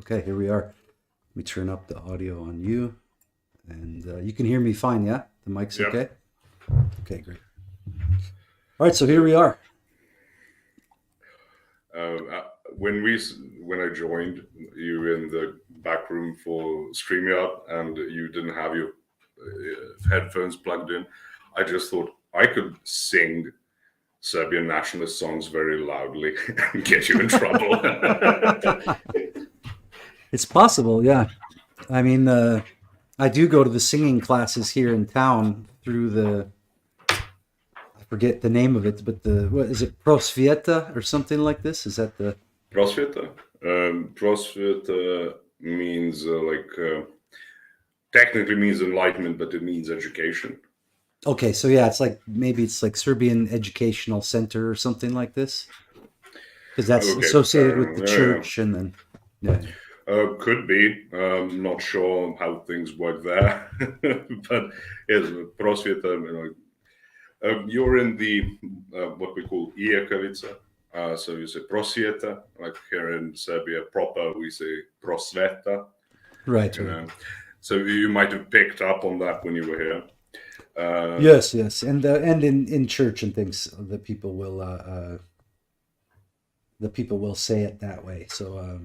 Okay, here we are. Let me turn up the audio on you, and you can hear me fine, yeah? The mic's Yeah. okay? Okay, great. All right, so here we are. When I joined you in the back room for StreamYard and you didn't have your headphones plugged in, I just thought I could sing Serbian nationalist songs very loudly and get you in trouble. It's possible, yeah. I mean, I do go to the singing classes here in town through I forget the name of it, but what is it, Prosvieta or something like this? Is that the, Prosveta. Prosveta means technically means enlightenment, but it means education. okay, so yeah, maybe it's like Serbian Educational Center or something like this, because that's Okay. associated with the Yeah. church, and then, yeah. Could be. Not sure how things work there, but yes, prosvjeta. You're in the what we call iekavica. So you say prosvjeta, like here in Serbia proper we say prosveta. Right, You right. know, so you might have picked up on that when you were here. Yes, yes, and in church and things, the people will say it that way. So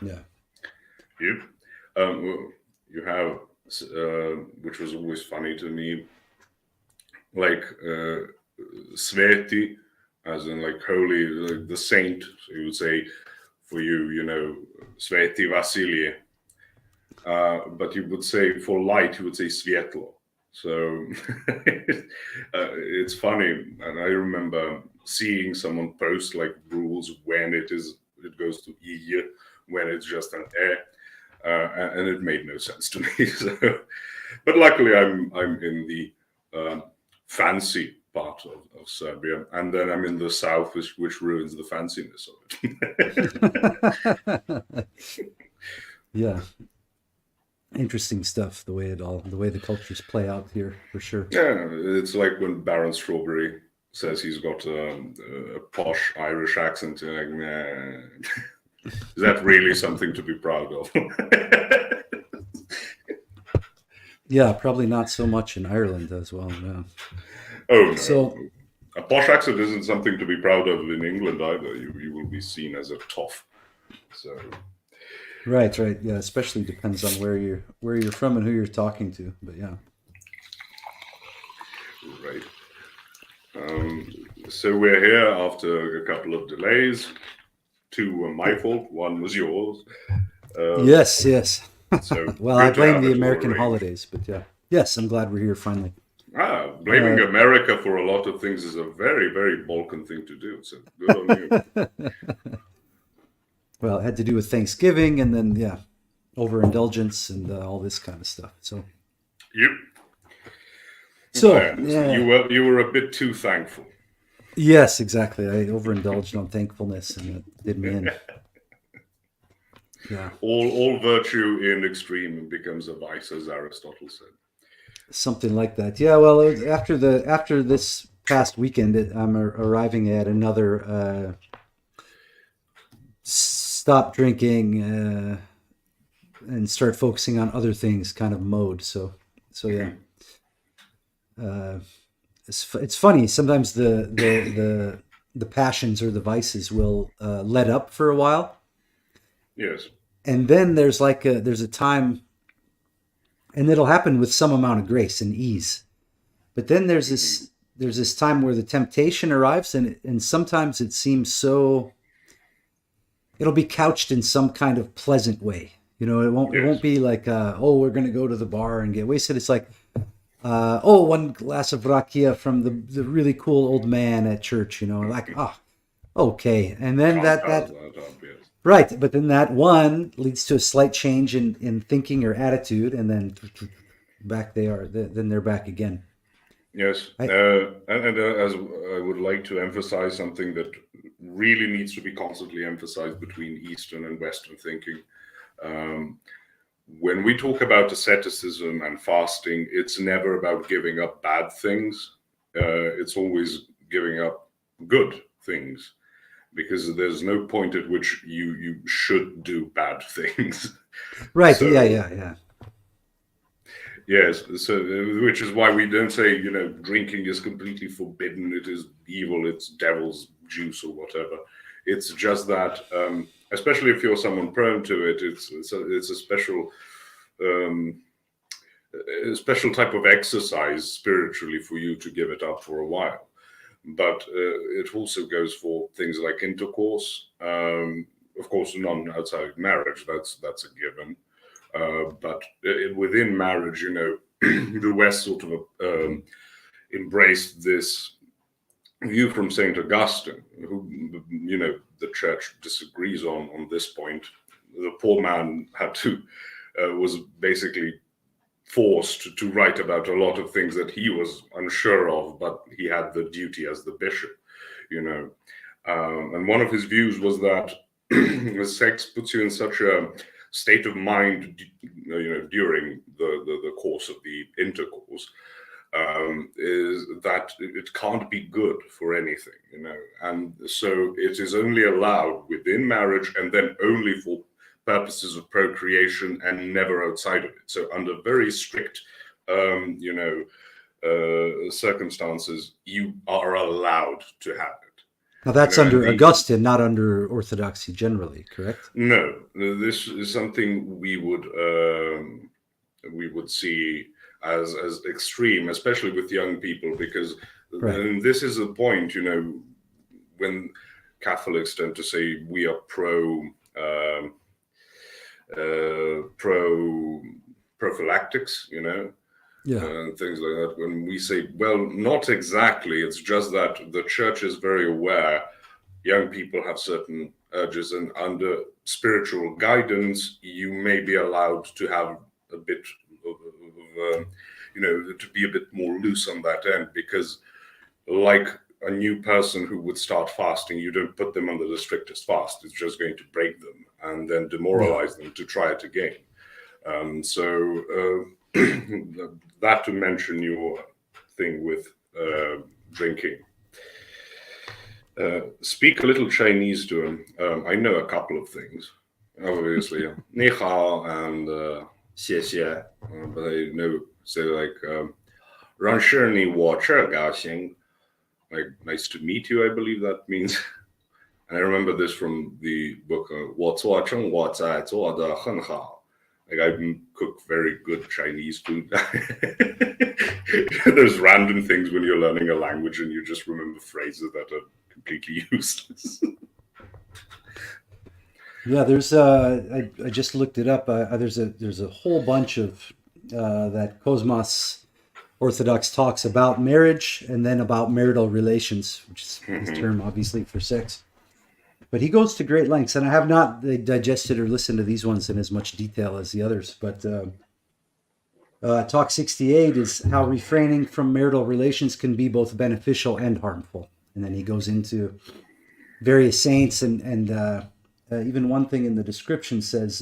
yeah, You, you have, which was always funny to me, like Sveti, as in like holy, like the saint. So you would say for you, Sveti Vasilije. But you would say for light, you would say Svietlo. So it's funny, and I remember seeing someone post like rules when it goes to I, when it's just an e, and it made no sense to me. So, but luckily, I'm in the fancy part of Serbia, and then I'm in the south, which ruins the fanciness of it. yeah, interesting stuff. The way the cultures play out here, for sure. Yeah, it's like when Baron Strawberry says he's got a posh Irish accent. You're like, nah. Is that really something to be proud of? Yeah, probably not so much in Ireland as well. Yeah. Oh no, So a posh accent isn't something to be proud of in England either. You will be seen as a toff. So right, right, yeah. Especially depends on where you're from and who you're talking to. But yeah, right. So we're here after a couple of delays. Two were my fault. One was yours. yes, yes. So Well, I good to blame have the it all American arranged. holidays, but yeah, yes, I'm glad we're here finally. Blaming Uh, America for a lot of things is a very, very Balkan thing to do. So good on you. well, it had to do with Thanksgiving, and then yeah, overindulgence and all this kind of stuff. So, Yep. I so understand. yeah, You were a bit too thankful. yes, exactly. I overindulged on thankfulness, and it did me in. Yeah, All virtue in extreme becomes a vice, as Aristotle said. something like that. Yeah. Well, after this past weekend, I'm arriving at another stop drinking and start focusing on other things kind of mode. So yeah. It's funny. Sometimes the passions or the vices will let up for a while, Yes. and then there's a time, and it'll happen with some amount of grace and ease. But then there's this time where the temptation arrives, and sometimes it seems so. It'll be couched in some kind of pleasant way. It won't Yes. be like oh, we're gonna go to the bar and get wasted. It's like oh, one glass of rakia from the really cool old man at church, like, okay. And then Chantas that up, yes. right. But then that one leads to a slight change in thinking or attitude. And then back they are, then they're back again. Yes. I, And as I would like to emphasize something that really needs to be constantly emphasized between Eastern and Western thinking. Um, when we talk about asceticism and fasting, it's never about giving up bad things. It's always giving up good things. because there's no point at which you should do bad things. Right. So Yeah. yes, so which is why we don't say, drinking is completely forbidden, it is evil, it's devil's juice or whatever. It's just that, especially if you're someone prone to it, it's a um, special type of exercise spiritually for you to give it up for a while. But it also goes for things like intercourse. Of course, non outside marriage, that's a given. But within marriage, the West sort of embraced this view from Saint Augustine, who the church disagrees on this point. The poor man was basically forced to write about a lot of things that he was unsure of, but he had the duty as the bishop, and one of his views was that sex puts you in such a state of mind, during the course of the intercourse, is that it can't be good for anything, and so it is only allowed within marriage, and then only for purposes of procreation, and never outside of it. So under very strict, circumstances, you are allowed to have it. Now that's under Augustine, not under Orthodoxy generally, correct? No, this is something we would see as extreme, especially with young people, because and this is the point, when Catholics tend to say we are prophylactics, and things like that. When we say, well, not exactly, it's just that the church is very aware young people have certain urges, and under spiritual guidance, you may be allowed to have a bit of to be a bit more loose on that end, because like a new person who would start fasting, you don't put them under the strictest fast. It's just going to break them and then demoralize them to try it again. So that to mention your thing with drinking. Speak a little Chinese to him. I know a couple of things, obviously. Ni hao and xie xie. But I know, say like, 让是你我这高兴. Like, nice to meet you, I believe that means. And I remember this from the book, 我做成我在做得很好. Like, I cook very good Chinese food. There's random things when you're learning a language and you just remember phrases that are completely useless. Yeah, there's I just looked it up. There's a whole bunch of that Cosmas Orthodox talks about marriage, and then about marital relations, which is his term obviously for sex. But he goes to great lengths, and I have not digested or listened to these ones in as much detail as the others. But Talk 68 is how refraining from marital relations can be both beneficial and harmful. And then he goes into various saints, and even one thing in the description says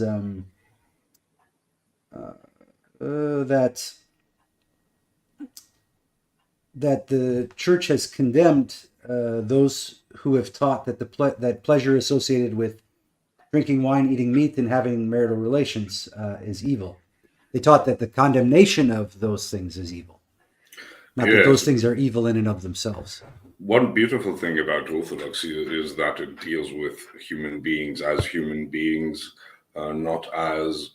that the church has condemned those who have taught that that pleasure associated with drinking wine, eating meat, and having marital relations is evil. They taught that the condemnation of those things is evil, not that those things are evil in and of themselves. One beautiful thing about Orthodoxy is that it deals with human beings as human beings, not as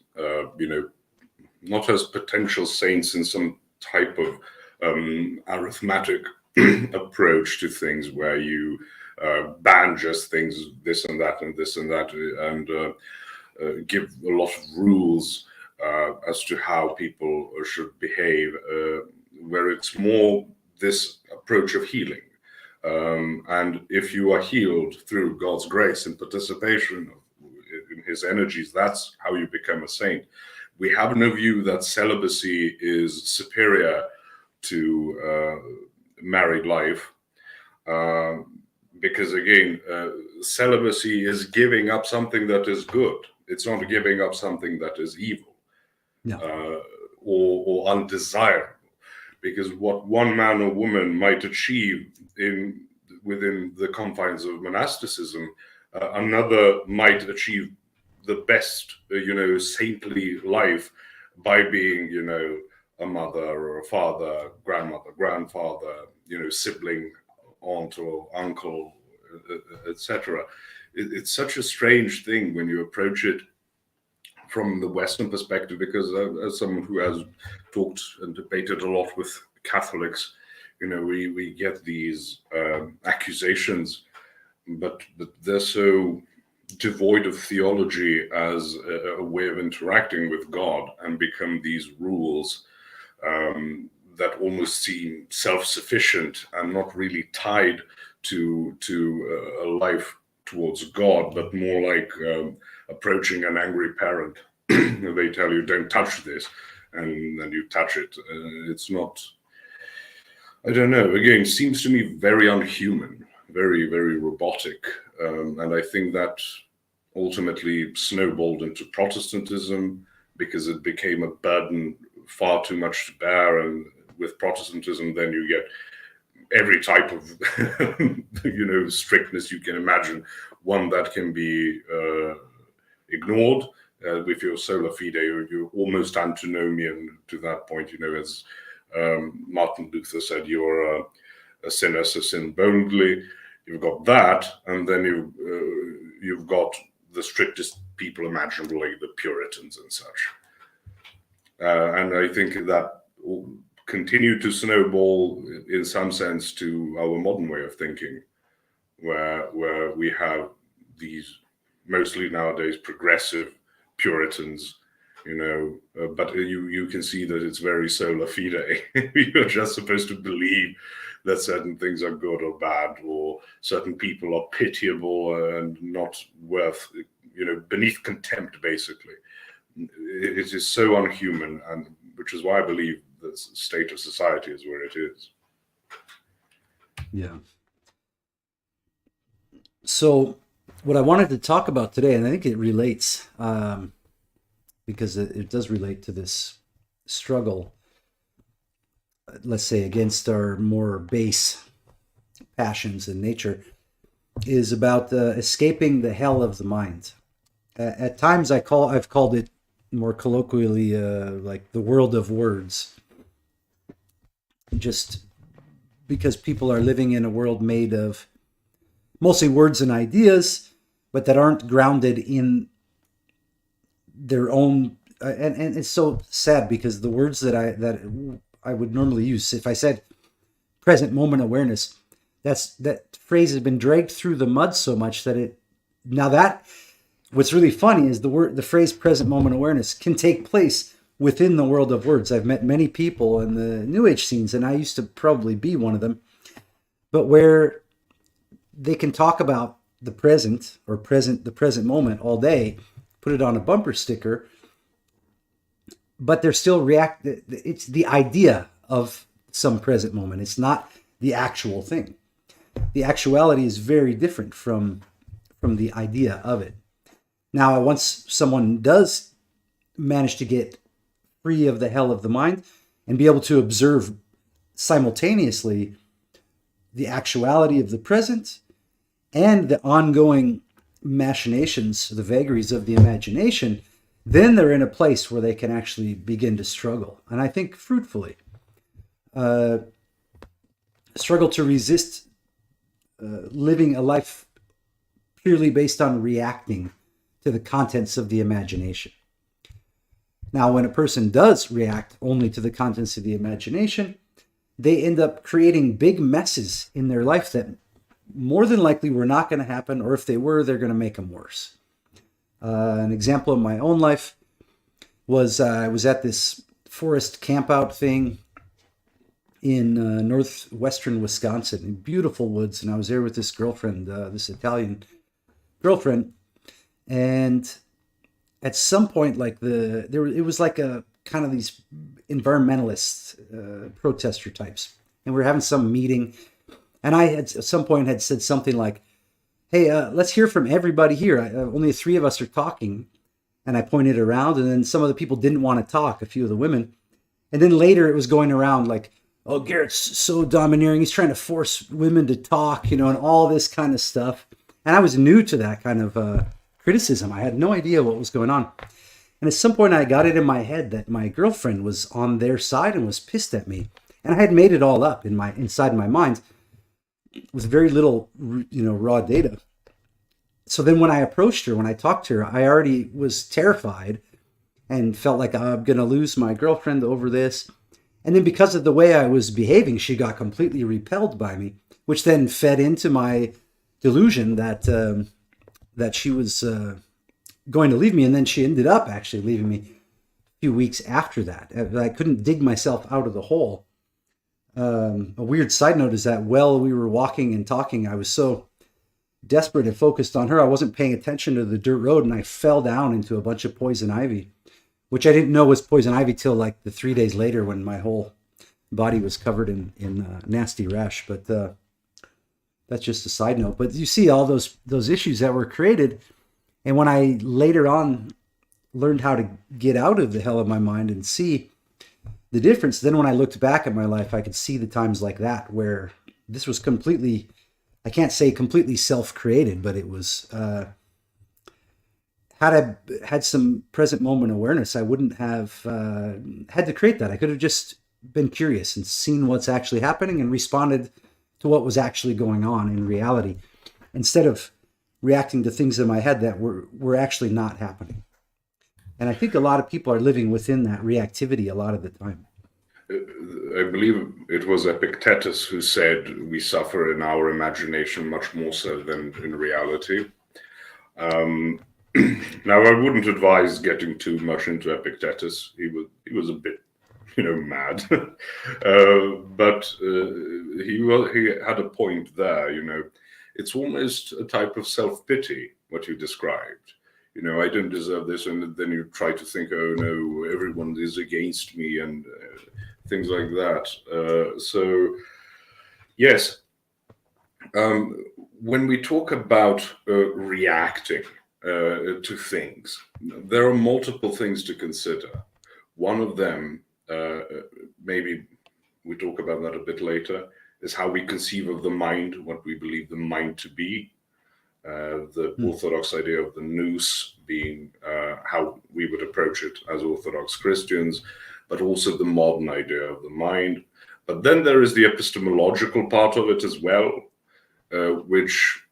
not as potential saints in some type of arithmetic approach to things where you ban just things, this and that and this and that, and give a lot of rules as to how people should behave, where it's more this approach of healing. And if you are healed through God's grace and participation in his energies, that's how you become a saint. We have no view that celibacy is superior to married life, because again, celibacy is giving up something that is good. It's not giving up something that is evil, or undesirable. Because what one man or woman might achieve in within the confines of monasticism, another might achieve the best, saintly life by being, a mother or a father, grandmother, grandfather, sibling, aunt or uncle, etc. It's such a strange thing when you approach it from the Western perspective, because as someone who has talked and debated a lot with Catholics, we get these accusations, but they're so devoid of theology as a way of interacting with God, and become these rules that almost seem self-sufficient and not really tied to a life towards God, but more like approaching an angry parent. They tell you, don't touch this, and then you touch it. It's not, I don't know, again, seems to me very unhuman, very, very robotic. And I think that ultimately snowballed into Protestantism, because it became a burden far too much to bear. And with Protestantism, then you get every type of strictness you can imagine, one that can be ignored. With your sola fide, you're almost antinomian to that point. As Martin Luther said, you're a sinner, so sin boldly. You've got that, and then you've got the strictest people imaginable, like the Puritans and such. And I think that will continue to snowball in some sense to our modern way of thinking, where we have these mostly nowadays progressive Puritans, but you can see that it's very sola fide. You're just supposed to believe that certain things are good or bad, or certain people are pitiable and not worth, beneath contempt, basically. It is so unhuman, and which is why I believe the state of society is where it is. Yeah. So what I wanted to talk about today, and I think it relates, because it does relate to this struggle, let's say, against our more base passions and nature, is about escaping the hell of the mind. At times I've called it more colloquially like the world of words, just because people are living in a world made of mostly words and ideas, but that aren't grounded in their own. And it's so sad, because the words that I would normally use, if I said present moment awareness, that phrase has been dragged through the mud so much that what's really funny is the phrase present moment awareness can take place within the world of words. I've met many people in the New Age scenes, and I used to probably be one of them, but where they can talk about the present the present moment all day, put it on a bumper sticker, but they're still it's the idea of some present moment. It's not the actual thing. The actuality is very different from the idea of it. Now, once someone does manage to get free of the hell of the mind and be able to observe simultaneously the actuality of the present and the ongoing machinations, the vagaries of the imagination, then they're in a place where they can actually begin to struggle, and I think fruitfully. Struggle to resist living a life purely based on reacting to the contents of the imagination. Now, when a person does react only to the contents of the imagination, they end up creating big messes in their life that more than likely were not going to happen, or if they were, they're going to make them worse. An example of my own life was I was at this forest campout thing in northwestern Wisconsin, in beautiful woods, and I was there with this girlfriend, this Italian girlfriend, and at some point, like it was like a kind of these environmentalist protester types, and we were having some meeting, and I had at some point had said something like, "Hey, let's hear from everybody here. Only the three of us are talking," and I pointed around, and then some of the people didn't want to talk, a few of the women, and then later it was going around like, oh, Garrett's so domineering. He's trying to force women to talk, and all this kind of stuff. And I was new to that kind of criticism. I had no idea what was going on. And at some point, I got it in my head that my girlfriend was on their side and was pissed at me. And I had made it all up inside my mind with very little, raw data. So then when I approached her, when I talked to her, I already was terrified and felt like I'm going to lose my girlfriend over this. And then because of the way I was behaving, she got completely repelled by me, which then fed into my delusion that she was going to leave me. And then she ended up actually leaving me a few weeks after that. I couldn't dig myself out of the hole. A weird side note is that while we were walking and talking, I was so desperate and focused on her, I wasn't paying attention to the dirt road, and I fell down into a bunch of poison ivy, which I didn't know was poison ivy till like the 3 days later when my whole body was covered in nasty rash. But that's just a side note. But you see all those issues that were created, and when I later on learned how to get out of the hell of my mind and see the difference, then when I looked back at my life, I could see the times like that where this was completely, I can't say completely self-created, but it was, had I had some present moment awareness, I wouldn't have had to create that. I could have just been curious and seen what's actually happening and responded to what was actually going on in reality, instead of reacting to things in my head that were actually not happening. And I think a lot of people are living within that reactivity a lot of the time. I believe it was Epictetus who said we suffer in our imagination much more so than in reality. Now, I wouldn't advise getting too much into Epictetus. He was a bit, mad, but he had a point there. It's almost a type of self-pity what you described. I don't deserve this, and then you try to think, oh no, everyone is against me, and things like that. So, yes, when we talk about reacting to things, there are multiple things to consider. One of them, maybe we talk about that a bit later, is how we conceive of the mind, what we believe the mind to be. The Orthodox idea of the nous being how we would approach it as Orthodox Christians, but also the modern idea of the mind. But then there is the epistemological part of it as well, which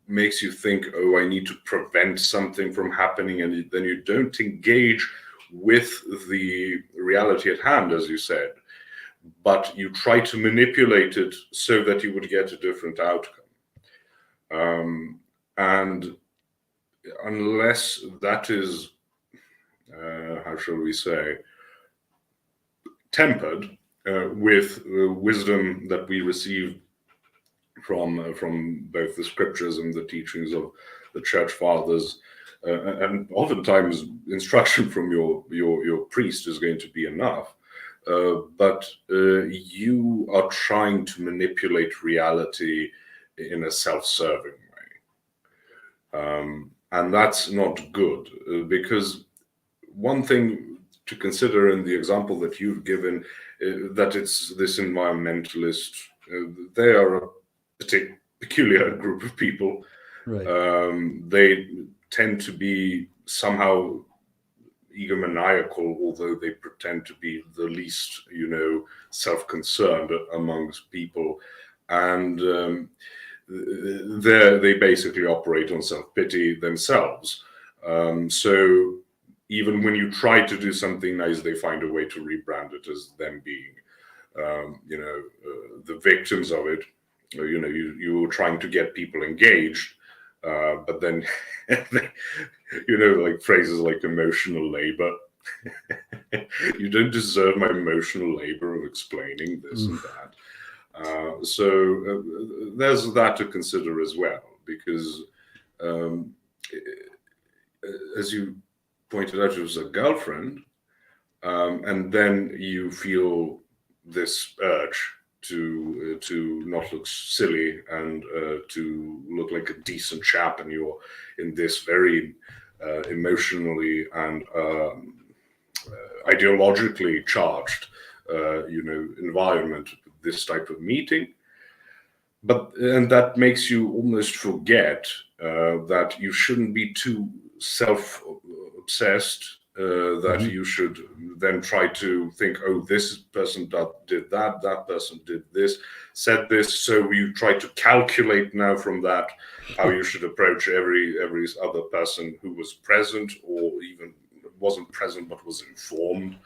makes you think, oh, I need to prevent something from happening, and then you don't engage with the reality at hand, as you said, but you try to manipulate it so that you would get a different outcome. And unless that is, how shall we say, tempered with wisdom that we receive from both the scriptures and the teachings of the church fathers, and oftentimes instruction from your priest is going to be enough. But you are trying to manipulate reality in a self-serving way. And that's not good, because one thing to consider in the example that you've given, that it's this environmentalist, they are a peculiar group of people. Right. They tend to be somehow egomaniacal, although they pretend to be the least, self-concerned amongst people. And they basically operate on self-pity themselves. So even when you try to do something nice, they find a way to rebrand it as them being, the victims of it. You're trying to get people engaged, but then, like phrases like emotional labor. You don't deserve my emotional labor of explaining this and that. So there's that to consider as well, because as you pointed out, it was a girlfriend, and then you feel this urge to not look silly and to look like a decent chap, and you're in this very emotionally and ideologically charged environment, this type of meeting. And that makes you almost forget that you shouldn't be too self-obsessed, that you should then try to think, oh, this person did that, that person did this, said this, so you try to calculate now from that how you should approach every other person who was present, or even wasn't present but was informed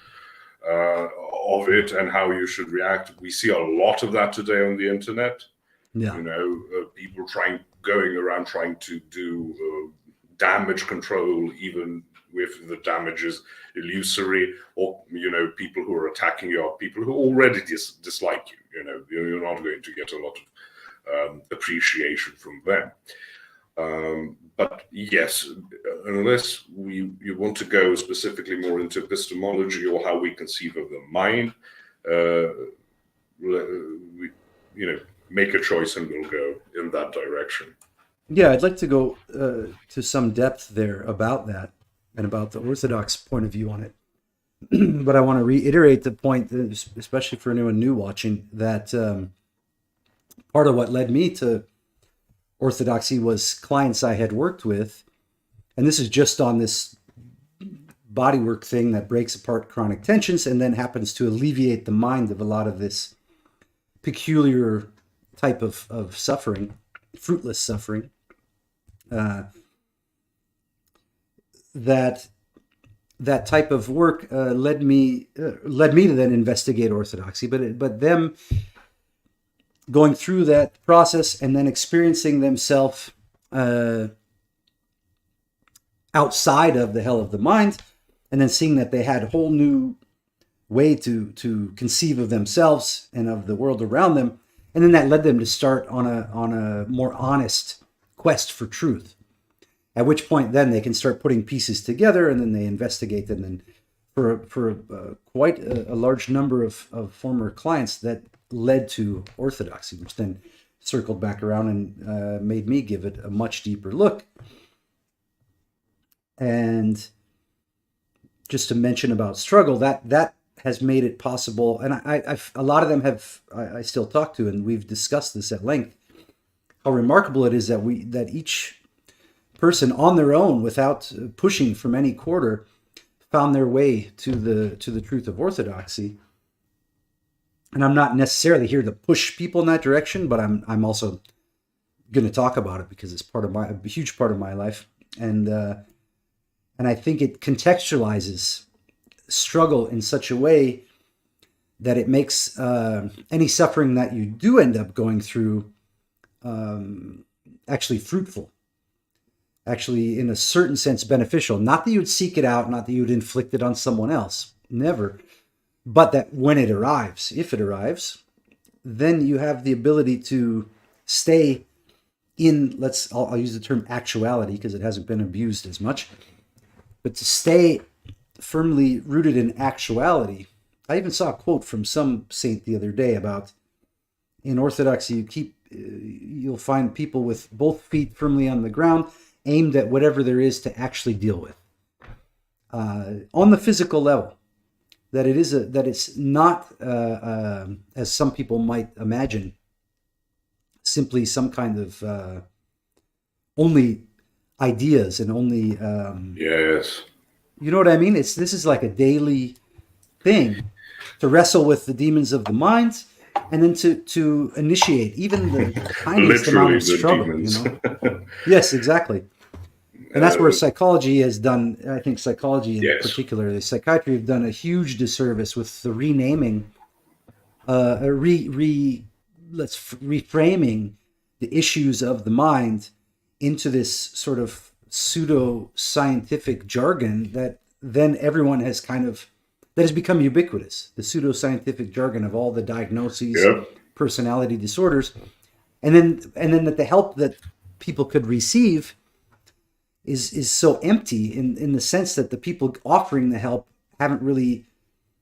of it, and how you should react. We see a lot of that today on the internet. Yeah. People going around trying to do damage control, even if the damage is illusory, or people who are attacking you are people who already dislike you. You're not going to get a lot of appreciation from them. But yes, unless you want to go specifically more into epistemology or how we conceive of the mind, make a choice and we'll go in that direction. Yeah, I'd like to go to some depth there about that and about the Orthodox point of view on it. But I want to reiterate the point, especially for anyone new watching, that part of what led me to Orthodoxy was clients I had worked with, and this is just on this bodywork thing that breaks apart chronic tensions and then happens to alleviate the mind of a lot of this peculiar type of suffering, fruitless suffering, that type of work led me to then investigate Orthodoxy, but them going through that process and then experiencing themselves outside of the hell of the mind, and then seeing that they had a whole new way to conceive of themselves and of the world around them, and then that led them to start on a more honest quest for truth. At which point, then they can start putting pieces together, and then they investigate them. And for quite a large number of former clients, that led to Orthodoxy, which then circled back around and made me give it a much deeper look. And just to mention about struggle, that has made it possible, and a lot of them I still talk to, and we've discussed this at length, how remarkable it is that each person on their own, without pushing from any quarter, found their way to the truth of Orthodoxy. And I'm not necessarily here to push people in that direction, but I'm also going to talk about it because it's a huge part of my life, and I think it contextualizes struggle in such a way that it makes any suffering that you do end up going through actually fruitful, actually in a certain sense beneficial. Not that you would seek it out, not that you would inflict it on someone else, never, but that when it arrives, if it arrives, then you have the ability to stay in, I'll use the term actuality because it hasn't been abused as much, but to stay firmly rooted in actuality. I even saw a quote from some saint the other day about, in Orthodoxy, you'll find people with both feet firmly on the ground, aimed at whatever there is to actually deal with on the physical level. That it's not as some people might imagine, simply some kind of only ideas and only yes. You know what I mean? This is like a daily thing to wrestle with the demons of the mind, and then to initiate even the tiniest amount of struggle. Demons. Yes, exactly. And that's where psychology has done. I think psychology, in particular, the psychiatry, have done a huge disservice with the renaming, reframing the issues of the mind into this sort of pseudo-scientific jargon that then everyone has that has become ubiquitous. The pseudo-scientific jargon of all the diagnoses, personality disorders, and then that the help that people could receive is so empty in the sense that the people offering the help haven't really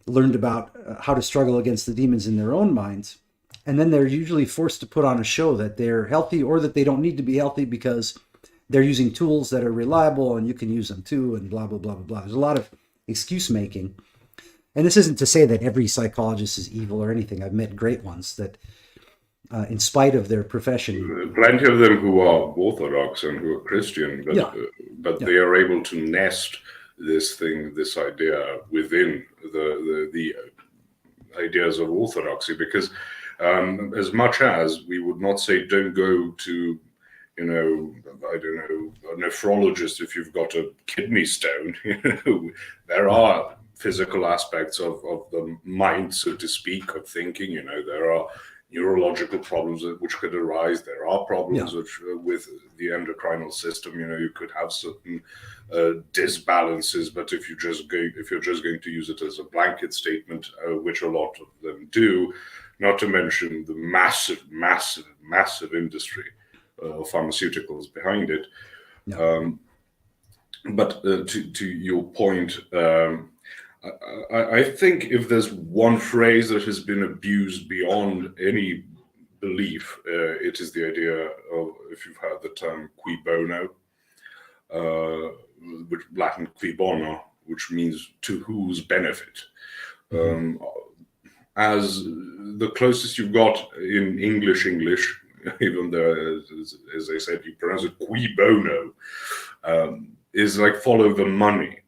learned about how to struggle against the demons in their own minds. And then they're usually forced to put on a show that they're healthy, or that they don't need to be healthy because they're using tools that are reliable and you can use them too, and blah, blah, blah, blah, blah. There's a lot of excuse making. And this isn't to say that every psychologist is evil or anything. I've met great ones that, in spite of their profession, Plenty of them who are Orthodox and who are Christian, yeah, but yeah, they are able to nest this idea within the ideas of orthodoxy, because as much as we would not say don't go to, I don't know, a nephrologist if you've got a kidney stone, there are physical aspects of the mind, so to speak, of thinking. There are neurological problems which could arise. There are problems yeah, which with the endocrinal system. You could have certain disbalances, but if you're just going to use it as a blanket statement, which a lot of them do, not to mention the massive industry of pharmaceuticals behind it. yeah, But to your point, I think if there's one phrase that has been abused beyond any belief, it is the idea of, if you've heard the term cui bono, which Latin cui bono, which means to whose benefit. mm-hmm. As the closest you've got in English, even though, as I said, you pronounce it cui bono, is like follow the money.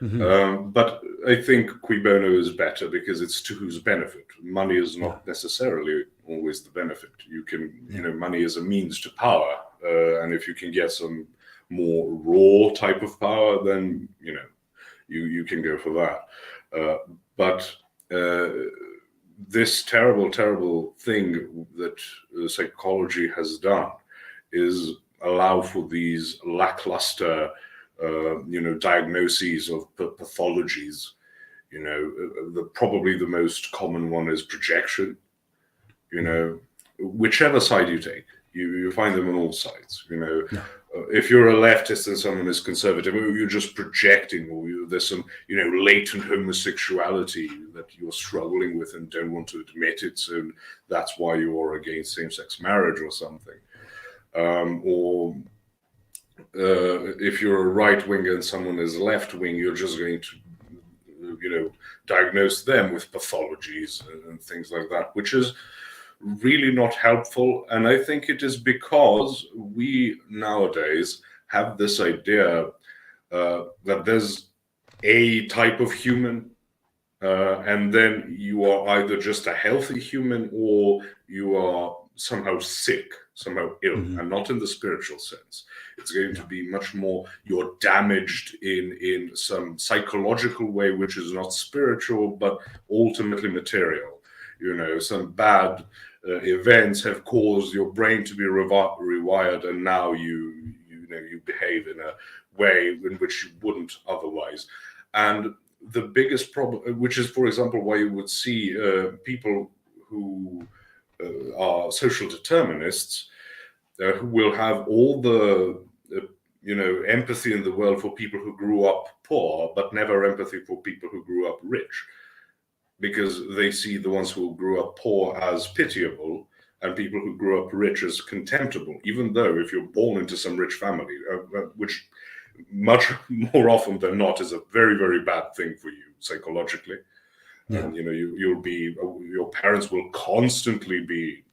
Mm-hmm. But I think cui bono is better because it's to whose benefit. Money is not necessarily always the benefit. Money is a means to power, and if you can get some more raw type of power, then you can go for that. But this terrible thing that psychology has done is allow for these lackluster diagnoses of pathologies. Probably the most common one is projection. Whichever side you take, you find them on all sides. If you're a leftist and someone is conservative, you're just projecting, or there's some latent homosexuality that you're struggling with and don't want to admit it, so that's why you are against same-sex marriage or something. Or if you're a right winger and someone is left wing, you're just going to, diagnose them with pathologies and things like that, which is really not helpful. And I think it is because we nowadays have this idea that there's a type of human, and then you are either just a healthy human or you are somehow sick, somehow ill, and not in the spiritual sense. It's going to be much more you're damaged in some psychological way, which is not spiritual, but ultimately material. Some bad events have caused your brain to be rewired, and now you behave in a way in which you wouldn't otherwise. And the biggest problem, which is, for example, why you would see people who are social determinists, who will have all the empathy in the world for people who grew up poor, but never empathy for people who grew up rich, because they see the ones who grew up poor as pitiable and people who grew up rich as contemptible, even though if you're born into some rich family, which much more often than not is a very, very bad thing for you psychologically. And you'll be, your parents will constantly be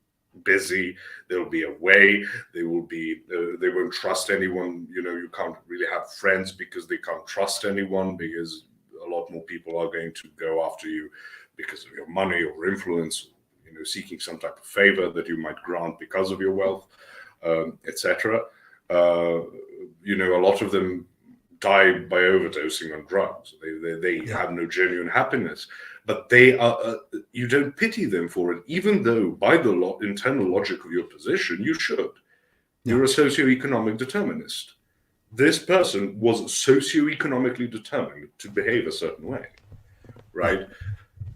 busy, they'll be away, they won't trust anyone. You can't really have friends because they can't trust anyone, because a lot more people are going to go after you because of your money or influence, seeking some type of favor that you might grant because of your wealth, etc. A lot of them die by overdosing on drugs. They have no genuine happiness, but they are. You don't pity them for it, even though by the internal logic of your position, you should. You're a socioeconomic determinist. This person was socioeconomically determined to behave a certain way, right?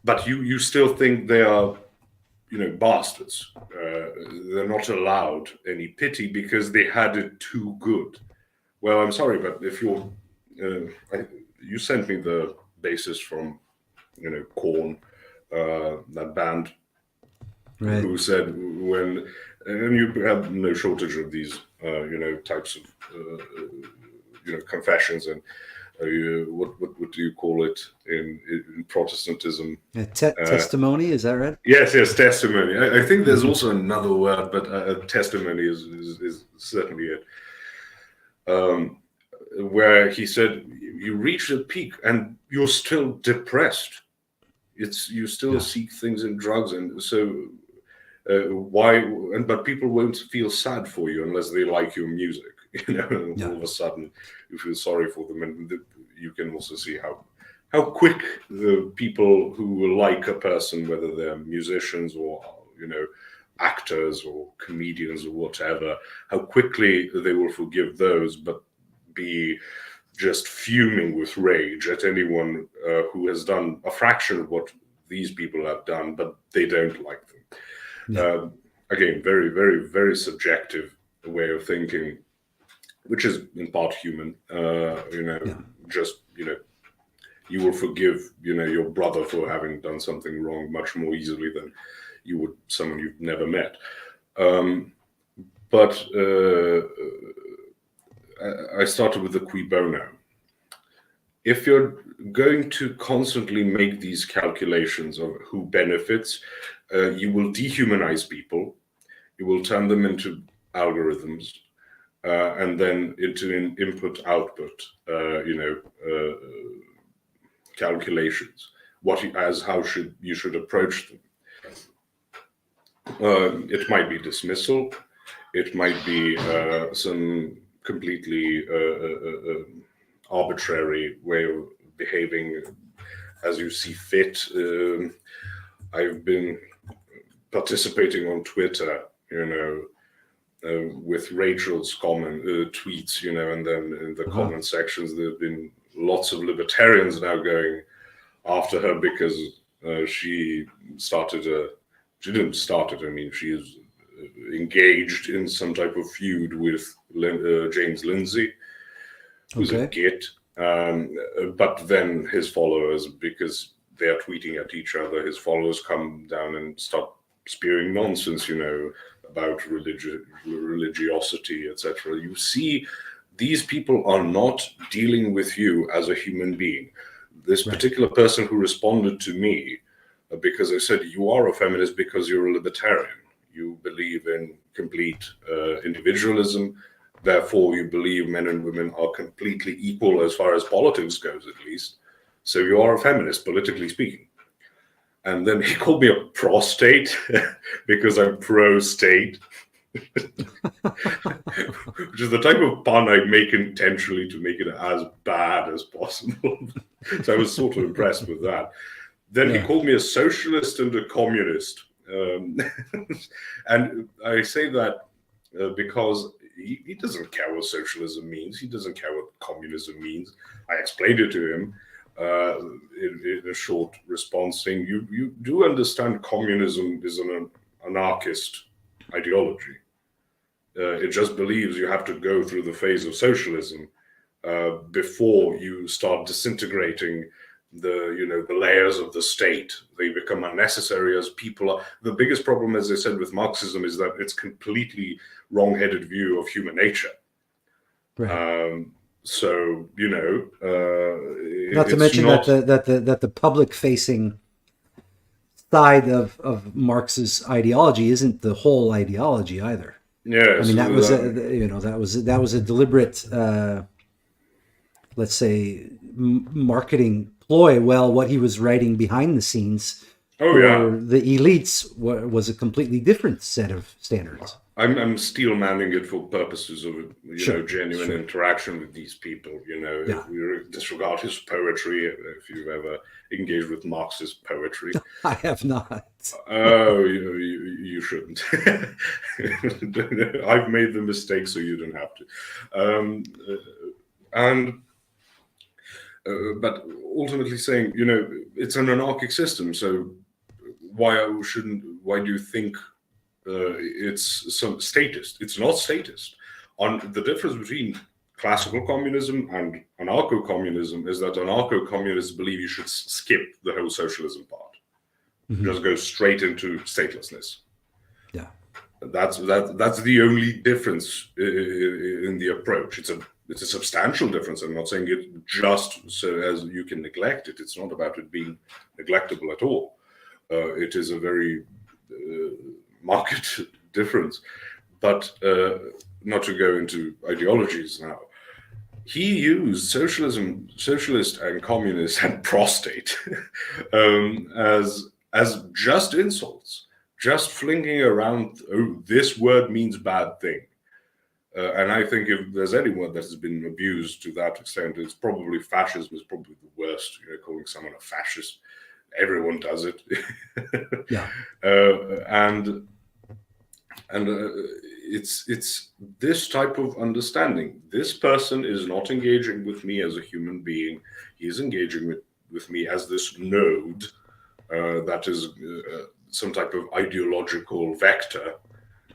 But you still think they are, bastards. They're not allowed any pity because they had it too good. Well, I'm sorry, but if you're, you sent me the bassist from, Korn, that band, Right. who said and you have no shortage of these, types of, confessions, and what do you call it in Protestantism? Testimony, is that right? Yes, testimony. I think there's also another word, but testimony is certainly it. Where he said, you reach a peak and you're still depressed. You still seek things in drugs, and so why? But people won't feel sad for you unless they like your music. All of a sudden you feel sorry for them, and you can also see how quick the people who like a person, whether they're musicians or actors or comedians or whatever, how quickly they will forgive those, but be just fuming with rage at anyone who has done a fraction of what these people have done, but they don't like them. Again, very, very, very subjective way of thinking, which is in part human. Just you will forgive your brother for having done something wrong much more easily than you would someone you've never met. But I started with the cui bono. If you're going to constantly make these calculations of who benefits, you will dehumanize people. You will turn them into algorithms, and then into an input-output, calculations. How you should approach them. It might be dismissal. It might be some completely arbitrary way of behaving as you see fit. I've been participating on Twitter, with Rachel's comment tweets, and then in the comment sections there have been lots of libertarians now going after her because she didn't start it. I mean, she is engaged in some type of feud with James Lindsay, who's a git. But then his followers, because they're tweeting at each other, his followers come down and start spewing nonsense, about religiosity, etc. You see, these people are not dealing with you as a human being. This particular person who responded to me, because I said, you are a feminist because you're a libertarian. You believe in complete individualism. Therefore, you believe men and women are completely equal as far as politics goes, at least. So you are a feminist, politically speaking. And then he called me a prostate because I'm pro-state, which is the type of pun I make intentionally to make it as bad as possible. So I was sort of impressed with that. Then he called me a socialist and a communist. And I say that because he doesn't care what socialism means. He doesn't care what communism means. I explained it to him in a short response, saying, you do understand communism is an anarchist ideology. It just believes you have to go through the phase of socialism before you start disintegrating the layers of the state. They become unnecessary as people are. The biggest problem, as I said, with Marxism is that it's completely wrong-headed view of human nature. Right. So not to mention that the public-facing side of Marx's ideology isn't the whole ideology either. Yeah, I mean that was a deliberate, let's say, marketing ploy. Well, what he was writing behind the scenes for the elites was a completely different set of standards. I'm steel manning it for purposes of genuine interaction with these people. If we disregard his poetry, if you've ever engaged with Marxist poetry, I have not. Oh, you shouldn't. I've made the mistake, so you don't have to. But ultimately saying, it's an anarchic system. So why do you think it's some statist? It's not statist. The difference between classical communism and anarcho-communism is that anarcho-communists believe you should skip the whole socialism part. Just go straight into statelessness. Yeah, that's the only difference in the approach. It's a it's a substantial difference. I'm not saying it just so as you can neglect it. It's not about it being neglectable at all. It is a very marked difference. But not to go into ideologies now, he used socialist and communist and prostate as just insults, just flinging around, oh, this word means bad thing. And I think if there's any word that has been abused to that extent, it's probably fascism is probably the worst. Calling someone a fascist, everyone does it. Yeah. And it's this type of understanding. This person is not engaging with me as a human being. He's engaging with me as this node that is some type of ideological vector.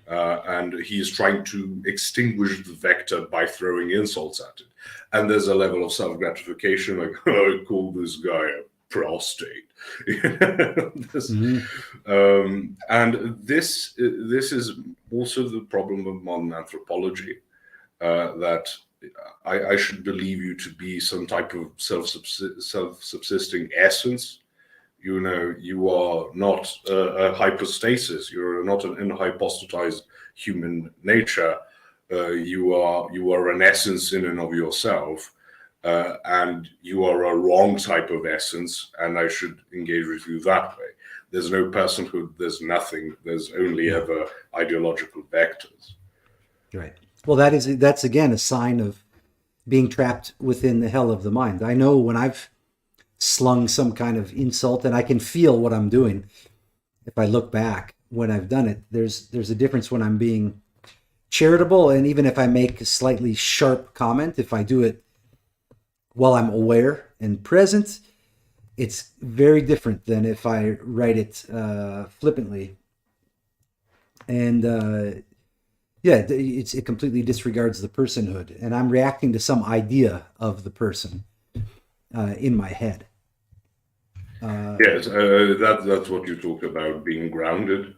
And he's trying to extinguish the vector by throwing insults at it. And there's a level of self-gratification, like, oh, I call this guy a prostate. And this is also the problem of modern anthropology, that I should believe you to be some type of self-subsisting essence. You are not a hypostasis. You're not an unhypostatized human nature. You are an essence in and of yourself, and you are a wrong type of essence. And I should engage with you that way. There's no personhood. There's nothing. There's only ever ideological vectors. Right. Well, that's again a sign of being trapped within the hell of the mind. I know when I've slung some kind of insult, and I can feel what I'm doing if I look back when I've done it. There's a difference when I'm being charitable, and even if I make a slightly sharp comment, if I do it while I'm aware and present, it's very different than if I write it flippantly. And it completely disregards the personhood, and I'm reacting to some idea of the person in my head. Yes, that's what you talk about, being grounded,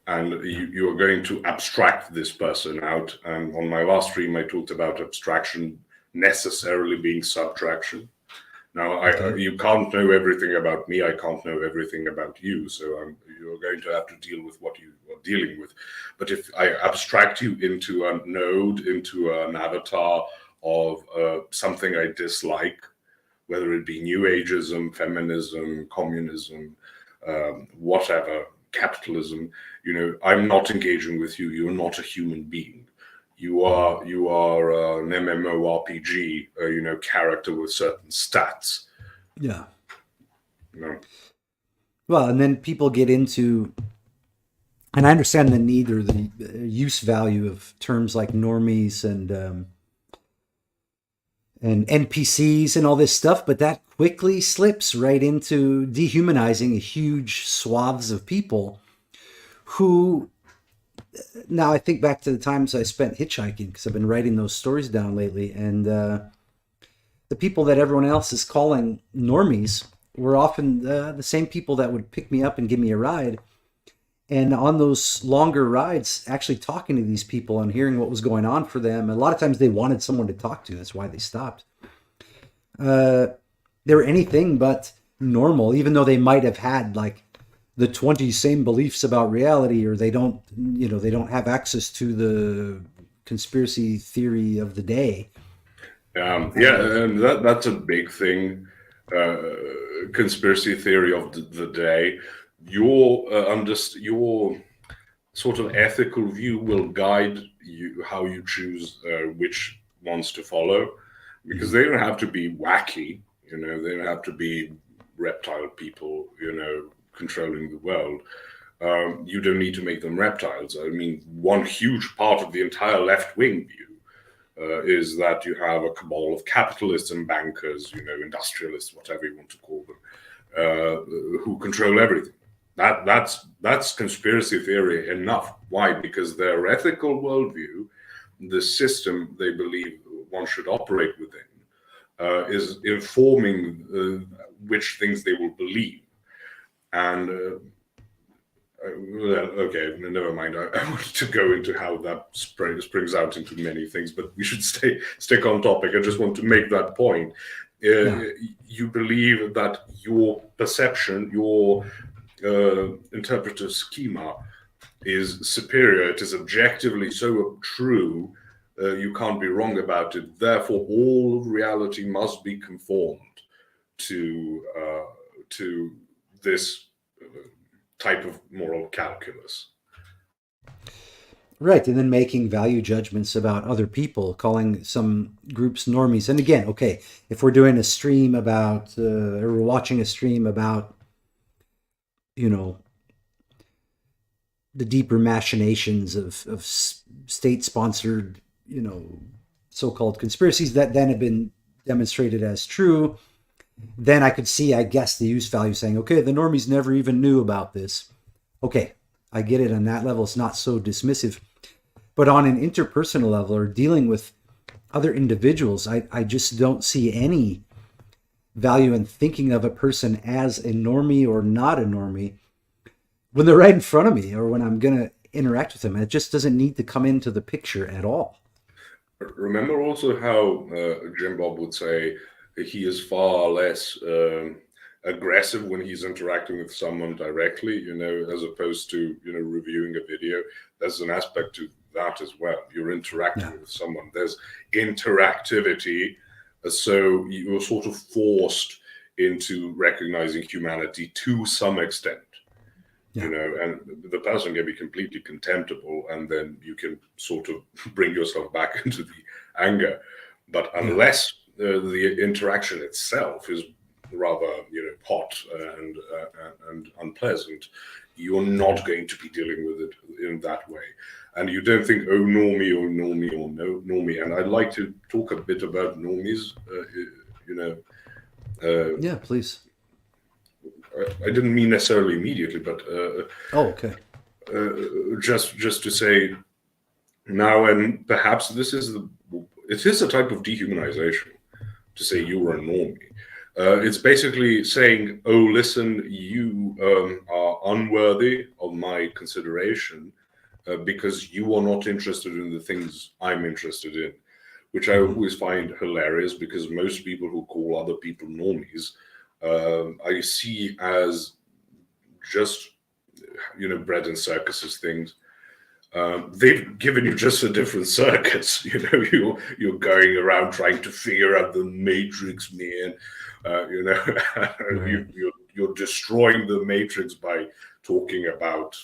and you are going to abstract this person out. And on my last stream, I talked about abstraction necessarily being subtraction. Now, you can't know everything about me. I can't know everything about you. So you're going to have to deal with what you are dealing with. But if I abstract you into a node, into an avatar of something I dislike, whether it be New Ageism, feminism, communism, whatever, capitalism, I'm not engaging with you. You're not a human being. You are an MMORPG, character with certain stats. Yeah. Well, and then people get into, and I understand the need or the use value of terms like normies and NPCs and all this stuff, but that quickly slips right into dehumanizing huge swaths of people who, now I think back to the times I spent hitchhiking, because I've been writing those stories down lately, and the people that everyone else is calling normies were often the same people that would pick me up and give me a ride. And on those longer rides, actually talking to these people and hearing what was going on for them, a lot of times they wanted someone to talk to. That's why they stopped. They were anything but normal, even though they might have had like the 20 same beliefs about reality, or they don't have access to the conspiracy theory of the day. And that's a big thing. Conspiracy theory of the day. Your sort of ethical view will guide you how you choose which ones to follow, because they don't have to be wacky. They don't have to be reptile people, controlling the world. You don't need to make them reptiles. I mean, one huge part of the entire left-wing view is that you have a cabal of capitalists and bankers, industrialists, whatever you want to call them, who control everything. That's conspiracy theory enough. Why? Because their ethical worldview, the system they believe one should operate within, is informing which things they will believe. And Well, okay, never mind. I wanted to go into how that springs out into many things, but we should stick on topic. I just want to make that point. Yeah. You believe that your perception, your interpretive schema is superior. It is objectively so true. You can't be wrong about it. Therefore, all of reality must be conformed to this type of moral calculus. Right, and then making value judgments about other people, calling some groups normies. And again, okay, if we're doing a stream about, or we're watching a stream about, you know, the deeper machinations of state-sponsored, so-called conspiracies that then have been demonstrated as true, then I could see, I guess, the use value saying, okay, the normies never even knew about this. Okay, I get it on that level. It's not so dismissive. But on an interpersonal level or dealing with other individuals, I just don't see any value in thinking of a person as a normie or not a normie when they're right in front of me or when I'm going to interact with them. It just doesn't need to come into the picture at all. Remember also how Jim Bob would say he is far less aggressive when he's interacting with someone directly, as opposed to, reviewing a video. There's an aspect to that as well. You're interacting with someone. There's interactivity. So you're sort of forced into recognizing humanity to some extent. And the person can be completely contemptible, and then you can sort of bring yourself back into the anger. But unless the interaction itself is rather, hot and unpleasant, you're not going to be dealing with it in that way. And you don't think, oh, normie, or normie, or no normie. And I'd like to talk a bit about normies. Yeah, please. I didn't mean necessarily immediately, but okay. Just to say now, and perhaps it is a type of dehumanization to say you were a normie. It's basically saying, oh, listen, you are unworthy of my consideration because you are not interested in the things I'm interested in, which I always find hilarious, because most people who call other people normies I see as just, bread and circuses things. They've given you just a different circus. You're going around trying to figure out the matrix, man. Right. You're destroying the matrix by talking about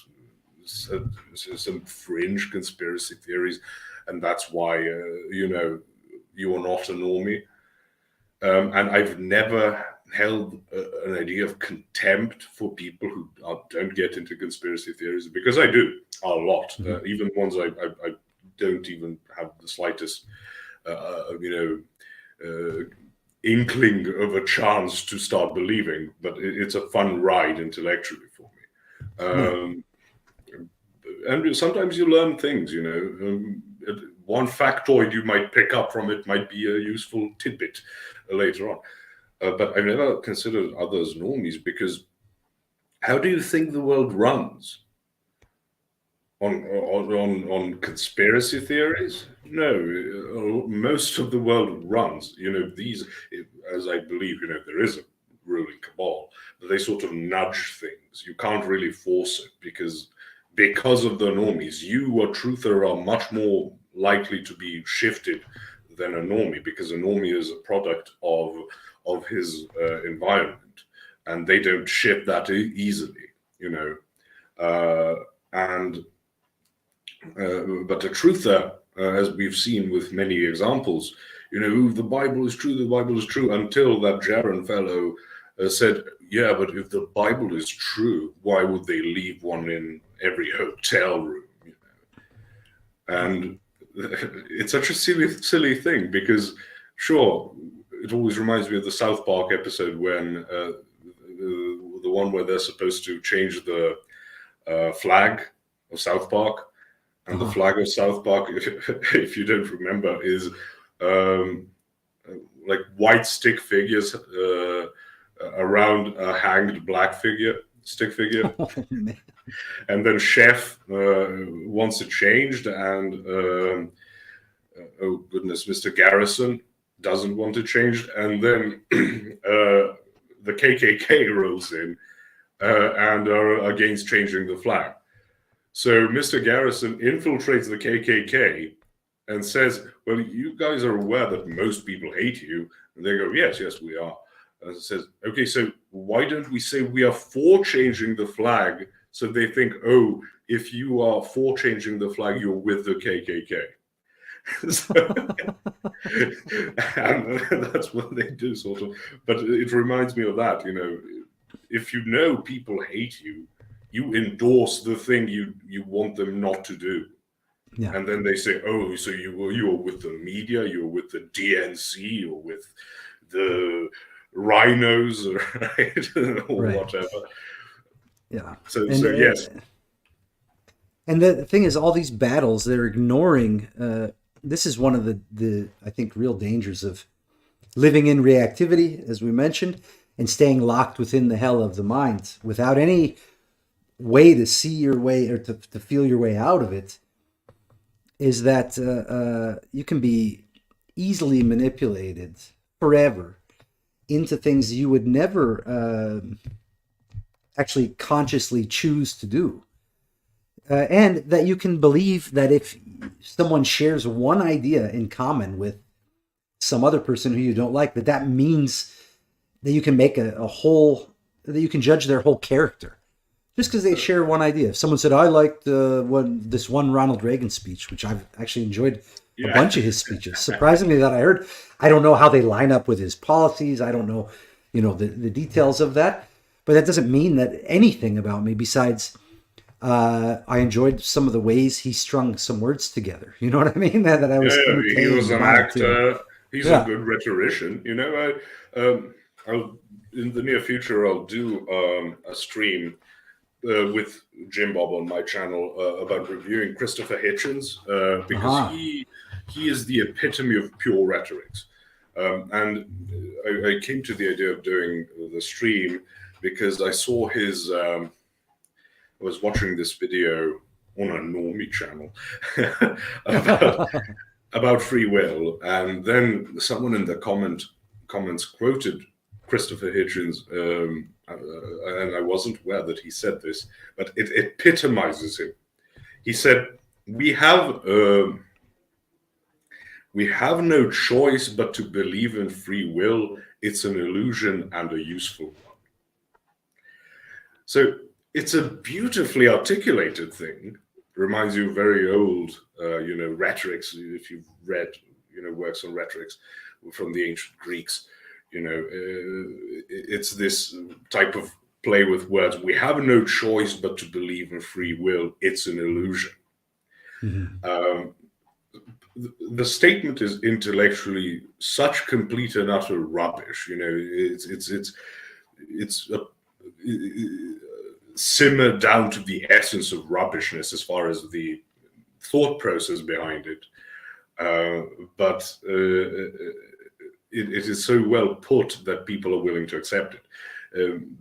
some fringe conspiracy theories, and that's why you are not a normie. And I've never held an idea of contempt for people who don't get into conspiracy theories, because I do a lot, even ones I don't even have the slightest, inkling of a chance to start believing. But it's a fun ride intellectually for me. And sometimes you learn things, one factoid you might pick up from it might be a useful tidbit later on. But I've never considered others normies, because how do you think the world runs? On conspiracy theories? No, most of the world runs. These, as I believe, there is a ruling cabal, but they sort of nudge things. You can't really force it, because of the normies, you, a truther, are much more likely to be shifted than a normie, because a normie is a product of his environment, and they don't shift that easily, but a truther, as we've seen with many examples, the Bible is true, until that Jaron fellow said, yeah, but if the Bible is true, why would they leave one in every hotel room? And it's such a silly thing, because sure, it always reminds me of the South Park episode when the one where they're supposed to change the flag of South Park. And the flag of South Park, if you don't remember, is like white stick figures around a hanged black figure. stick figure. Oh, man. And then Chef wants it changed, and oh goodness, Mr. Garrison doesn't want it changed, and then the KKK rolls in and are against changing the flag. So Mr. Garrison infiltrates the KKK and says, well, you guys are aware that most people hate you. And they go, yes, we are. And it says, okay, so why don't we say we are for changing the flag? So they think, oh, if you are for changing the flag, you're with the KKK. And that's what they do, sort of. But it reminds me of that, if you know people hate you, you endorse the thing you want them not to do. Yeah. And then they say, oh, so you're with the media, you're with the DNC, you're with the rhinos, right? Or Right. whatever. Yeah. So yes. And the thing is, all these battles, they're ignoring. This is one of the I think real dangers of living in reactivity, as we mentioned, and staying locked within the hell of the mind without any way to see your way or to feel your way out of it. Is that you can be easily manipulated forever into things you would never actually consciously choose to do. And that you can believe that if someone shares one idea in common with some other person who you don't like, that means that you can make that you can judge their whole character. Just because they share one idea. If someone said, I liked this one Ronald Reagan speech, which I've actually enjoyed a bunch of his speeches, surprisingly that I heard. I don't know how they line up with his policies. I don't know, the details of that. But that doesn't mean that anything about me besides I enjoyed some of the ways he strung some words together. You know what I mean? That I was entertained. He was an actor. To. He's a good rhetorician. In the near future, I'll do a stream with Jim Bob on my channel about reviewing Christopher Hitchens because he is the epitome of pure rhetorics. And I came to the idea of doing the stream because I saw his. I was watching this video on a normie channel about free will, and then someone in the comments quoted Christopher Hitchens, and I wasn't aware that he said this, but it epitomizes him. He said, "We have no choice but to believe in free will. It's an illusion and a useful one." So it's a beautifully articulated thing. Reminds you of very old, rhetorics. If you've read, works on rhetorics from the ancient Greeks, it's this type of play with words. We have no choice but to believe in free will. It's an illusion. Mm-hmm. The statement is intellectually such complete and utter rubbish. It's simmered down to the essence of rubbishness as far as the thought process behind it. But it is so well put that people are willing to accept it.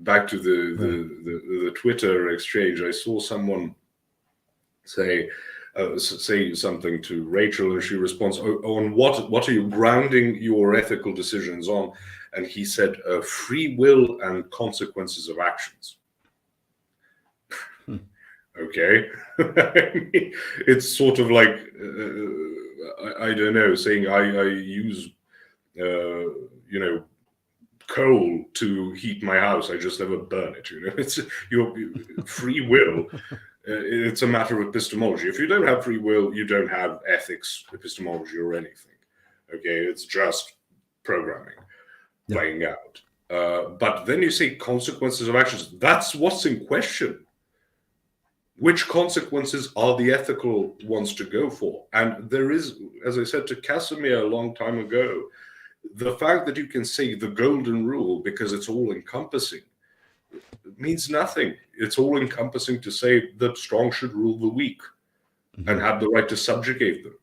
Back to the Twitter exchange, I saw someone say something to Rachel, and she responds, "On what are you grounding your ethical decisions on?" And he said, "Free will and consequences of actions." Okay. It's sort of like I don't know, saying I use coal to heat my house. I just never burn it. It's your free will. It's a matter of epistemology. If you don't have free will, you don't have ethics, epistemology, or anything. Okay, it's just programming playing out. But then you say consequences of actions. That's what's in question. Which consequences are the ethical ones to go for? And there is, as I said to Casimir a long time ago, the fact that you can say the golden rule because it's all encompassing means nothing. It's all encompassing to say that strong should rule the weak and have the right to subjugate them.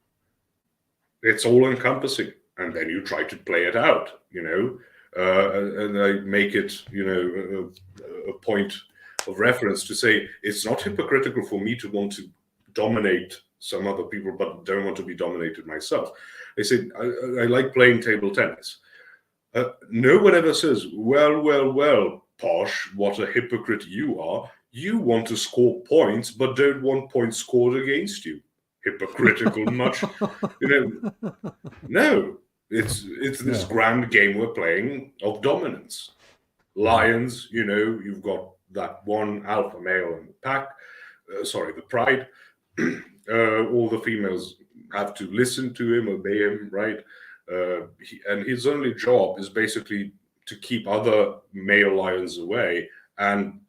It's all encompassing. And then you try to play it out, and I make it, a point of reference to say it's not hypocritical for me to want to dominate some other people, but don't want to be dominated myself. They say, I like playing table tennis. No one ever says, well, Posh, what a hypocrite you are. You want to score points, but don't want points scored against you. Hypocritical much. No. It's this grand game we're playing of dominance. Lions, you've got that one alpha male in the pack, the pride. All the females have to listen to him, obey him, right? And his only job is basically to keep other male lions away, and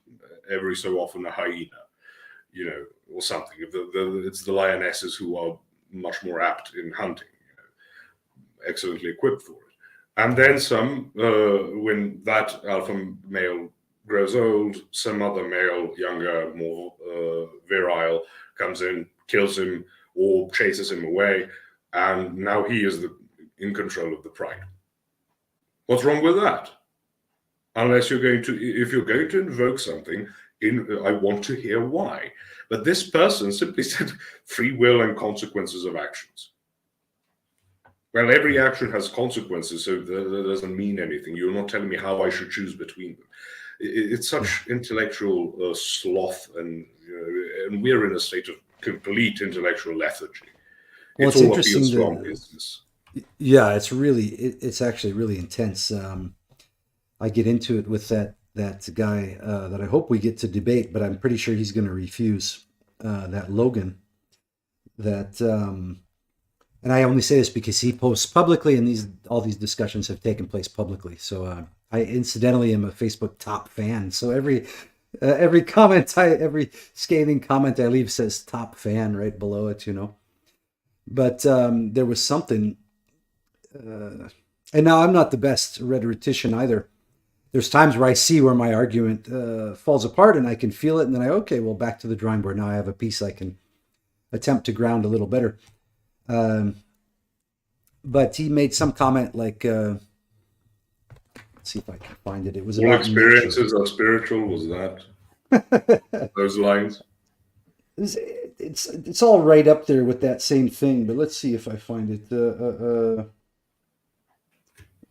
every so often a hyena, or something. It's the lionesses who are much more apt in hunting, excellently equipped for it. And then some, when that alpha male grows old, some other male, younger, more virile, comes in, kills him, or chases him away, and now he is in control of the pride. What's wrong with that? Unless if you're going to invoke something, I want to hear why. But this person simply said free will and consequences of actions. Well, every action has consequences, so that doesn't mean anything. You're not telling me how I should choose between them. It's such intellectual sloth, and we're in a state of complete intellectual lethargy. Well, it's all interesting. A strong business. Yeah, it's actually really intense. I get into it with that guy that I hope we get to debate, but I'm pretty sure he's going to refuse. That Logan. That. And I only say this because he posts publicly, and all these discussions have taken place publicly. So I incidentally am a Facebook top fan. So every comment, every scathing comment I leave says top fan right below it, But there was something, and now I'm not the best rhetorician either. There's times where I see where my argument falls apart, and I can feel it, and then back to the drawing board. Now I have a piece I can attempt to ground a little better. But he made some comment like, let's see if I can find it. It was all about experiences nature. Are spiritual. Was that those lines? It's all right up there with that same thing. But let's see if I find it.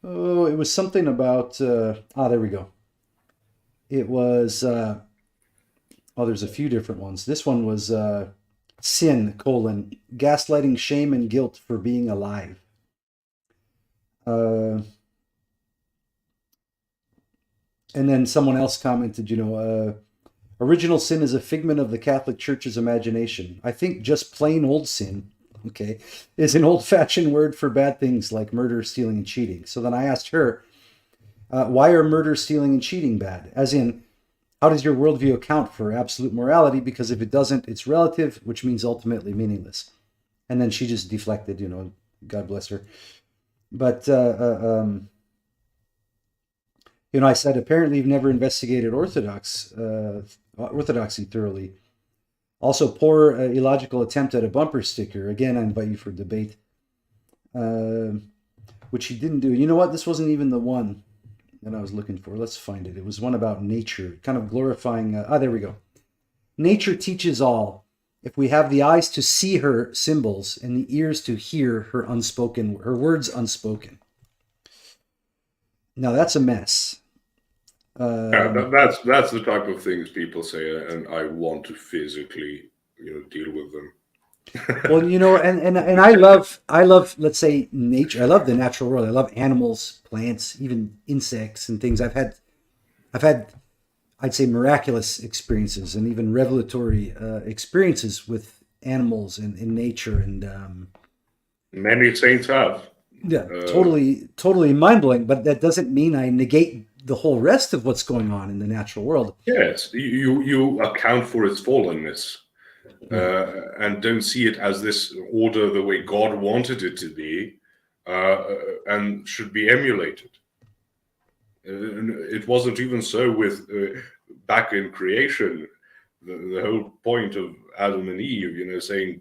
It was something about. There we go. It was. There's a few different ones. This one was. Sin, gaslighting, shame, and guilt for being alive. And then someone else commented, original sin is a figment of the Catholic Church's imagination. I think just plain old sin, is an old-fashioned word for bad things like murder, stealing, and cheating. So then I asked her, why are murder, stealing, and cheating bad? As in, how does your worldview account for absolute morality? Because if it doesn't, it's relative, which means ultimately meaningless. And then she just deflected, God bless her. But, I said, apparently you've never investigated orthodoxy thoroughly. Also, poor illogical attempt at a bumper sticker. Again, I invite you for debate, which he didn't do. You know what? This wasn't even the one that I was looking for. Let's find it. It was one about nature, kind of glorifying. There we go. Nature teaches all. If we have the eyes to see her symbols and the ears to hear her words unspoken. Now that's a mess. That's the type of things people say, and I want to physically, deal with them. Well, and I love, let's say, nature. I love the natural world. I love animals, plants, even insects and things. I've had, I'd say, miraculous experiences and even revelatory experiences with animals and in nature. And many saints have. Yeah, totally mind-blowing. But that doesn't mean I negate the whole rest of what's going on in the natural world. Yes, you account for its fallenness. And don't see it as this order the way God wanted it to be, and should be emulated. It wasn't even so with back in creation. The whole point of Adam and Eve, saying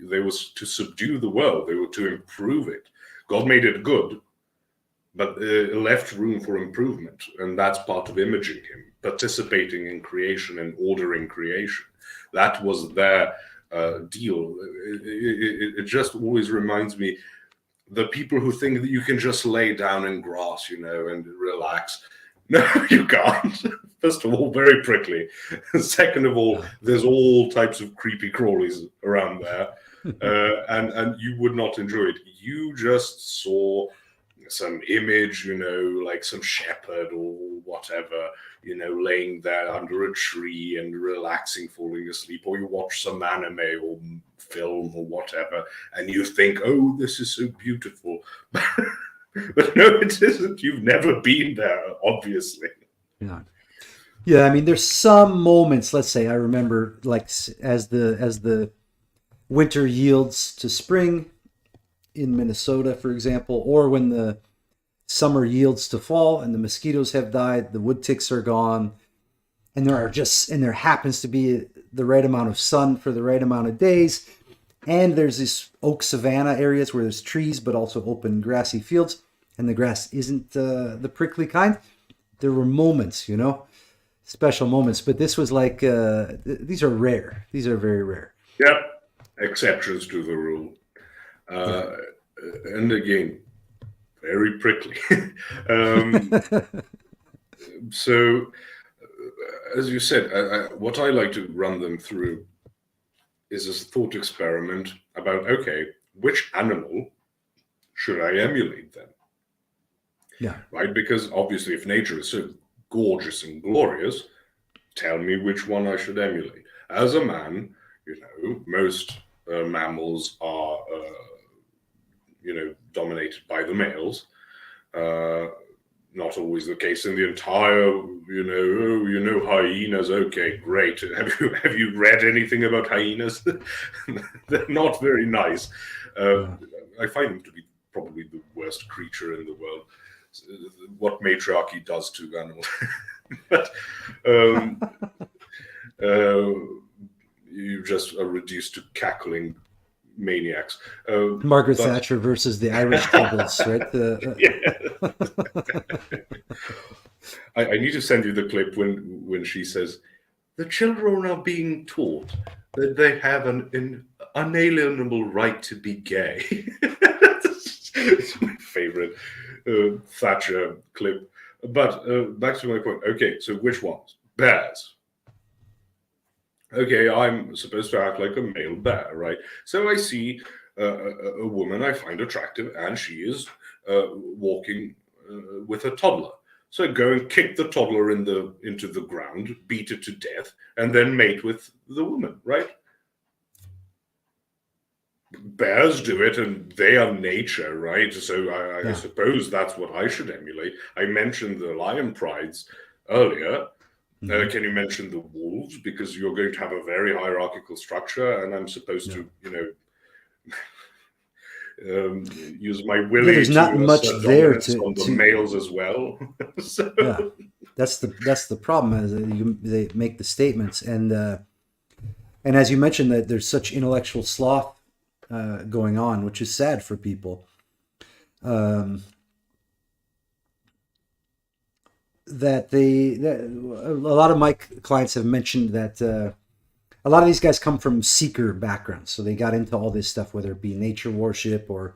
they was to subdue the world, they were to improve it. God made it good, but left room for improvement, and that's part of imaging him, participating in creation and ordering creation. That was their deal. It just always reminds me, the people who think that you can just lay down in grass, and relax. No, you can't. First of all, very prickly. Second of all, there's all types of creepy crawlies around there, and you would not enjoy it. You just saw some image, like some shepherd or whatever, laying there under a tree and relaxing, falling asleep, or you watch some anime or film or whatever, and you think, oh, this is so beautiful. But no, it isn't. You've never been there, obviously. Yeah. I mean, there's some moments. Let's say I remember, like as the winter yields to spring in Minnesota, for example, or when the summer yields to fall and the mosquitoes have died, the wood ticks are gone, and there happens to be the right amount of sun for the right amount of days, and there's these oak savanna areas where there's trees but also open grassy fields, and the grass isn't the prickly kind. There were moments, special moments, but this was like these are rare. These are very rare. Yep, exceptions to the rule. And again, very prickly. So, as you said, what I like to run them through is a thought experiment about, okay, which animal should I emulate then? Yeah. Right? Because obviously, if nature is so gorgeous and glorious, tell me which one I should emulate. As a man, most mammals are dominated by the males. Not always the case in the entire, hyenas. Okay, great. Have you read anything about hyenas? They're not very nice. I find them to be probably the worst creature in the world. What matriarchy does to animals. But you just are reduced to cackling maniacs. Margaret Thatcher versus the Irish Troubles, right? I need to send you the clip when she says, the children are being taught that they have an unalienable right to be gay. It's my favorite Thatcher clip. But back to my point. Okay, so which ones? Bears. Okay, I'm supposed to act like a male bear, right? So I see a woman I find attractive, and she is walking with a toddler. So I go and kick the toddler into the ground, beat it to death, and then mate with the woman, right? Bears do it, and they are nature, right? So I suppose that's what I should emulate. I mentioned the lion prides earlier. Can you mention the wolves? Because you're going to have a very hierarchical structure, and I'm supposed to, use my willy. There's not much there on the males as well. So. Yeah, that's the problem. Is they make the statements, and as you mentioned, that there's such intellectual sloth going on, which is sad for people. That a lot of my clients have mentioned that a lot of these guys come from seeker backgrounds, so they got into all this stuff, whether it be nature worship or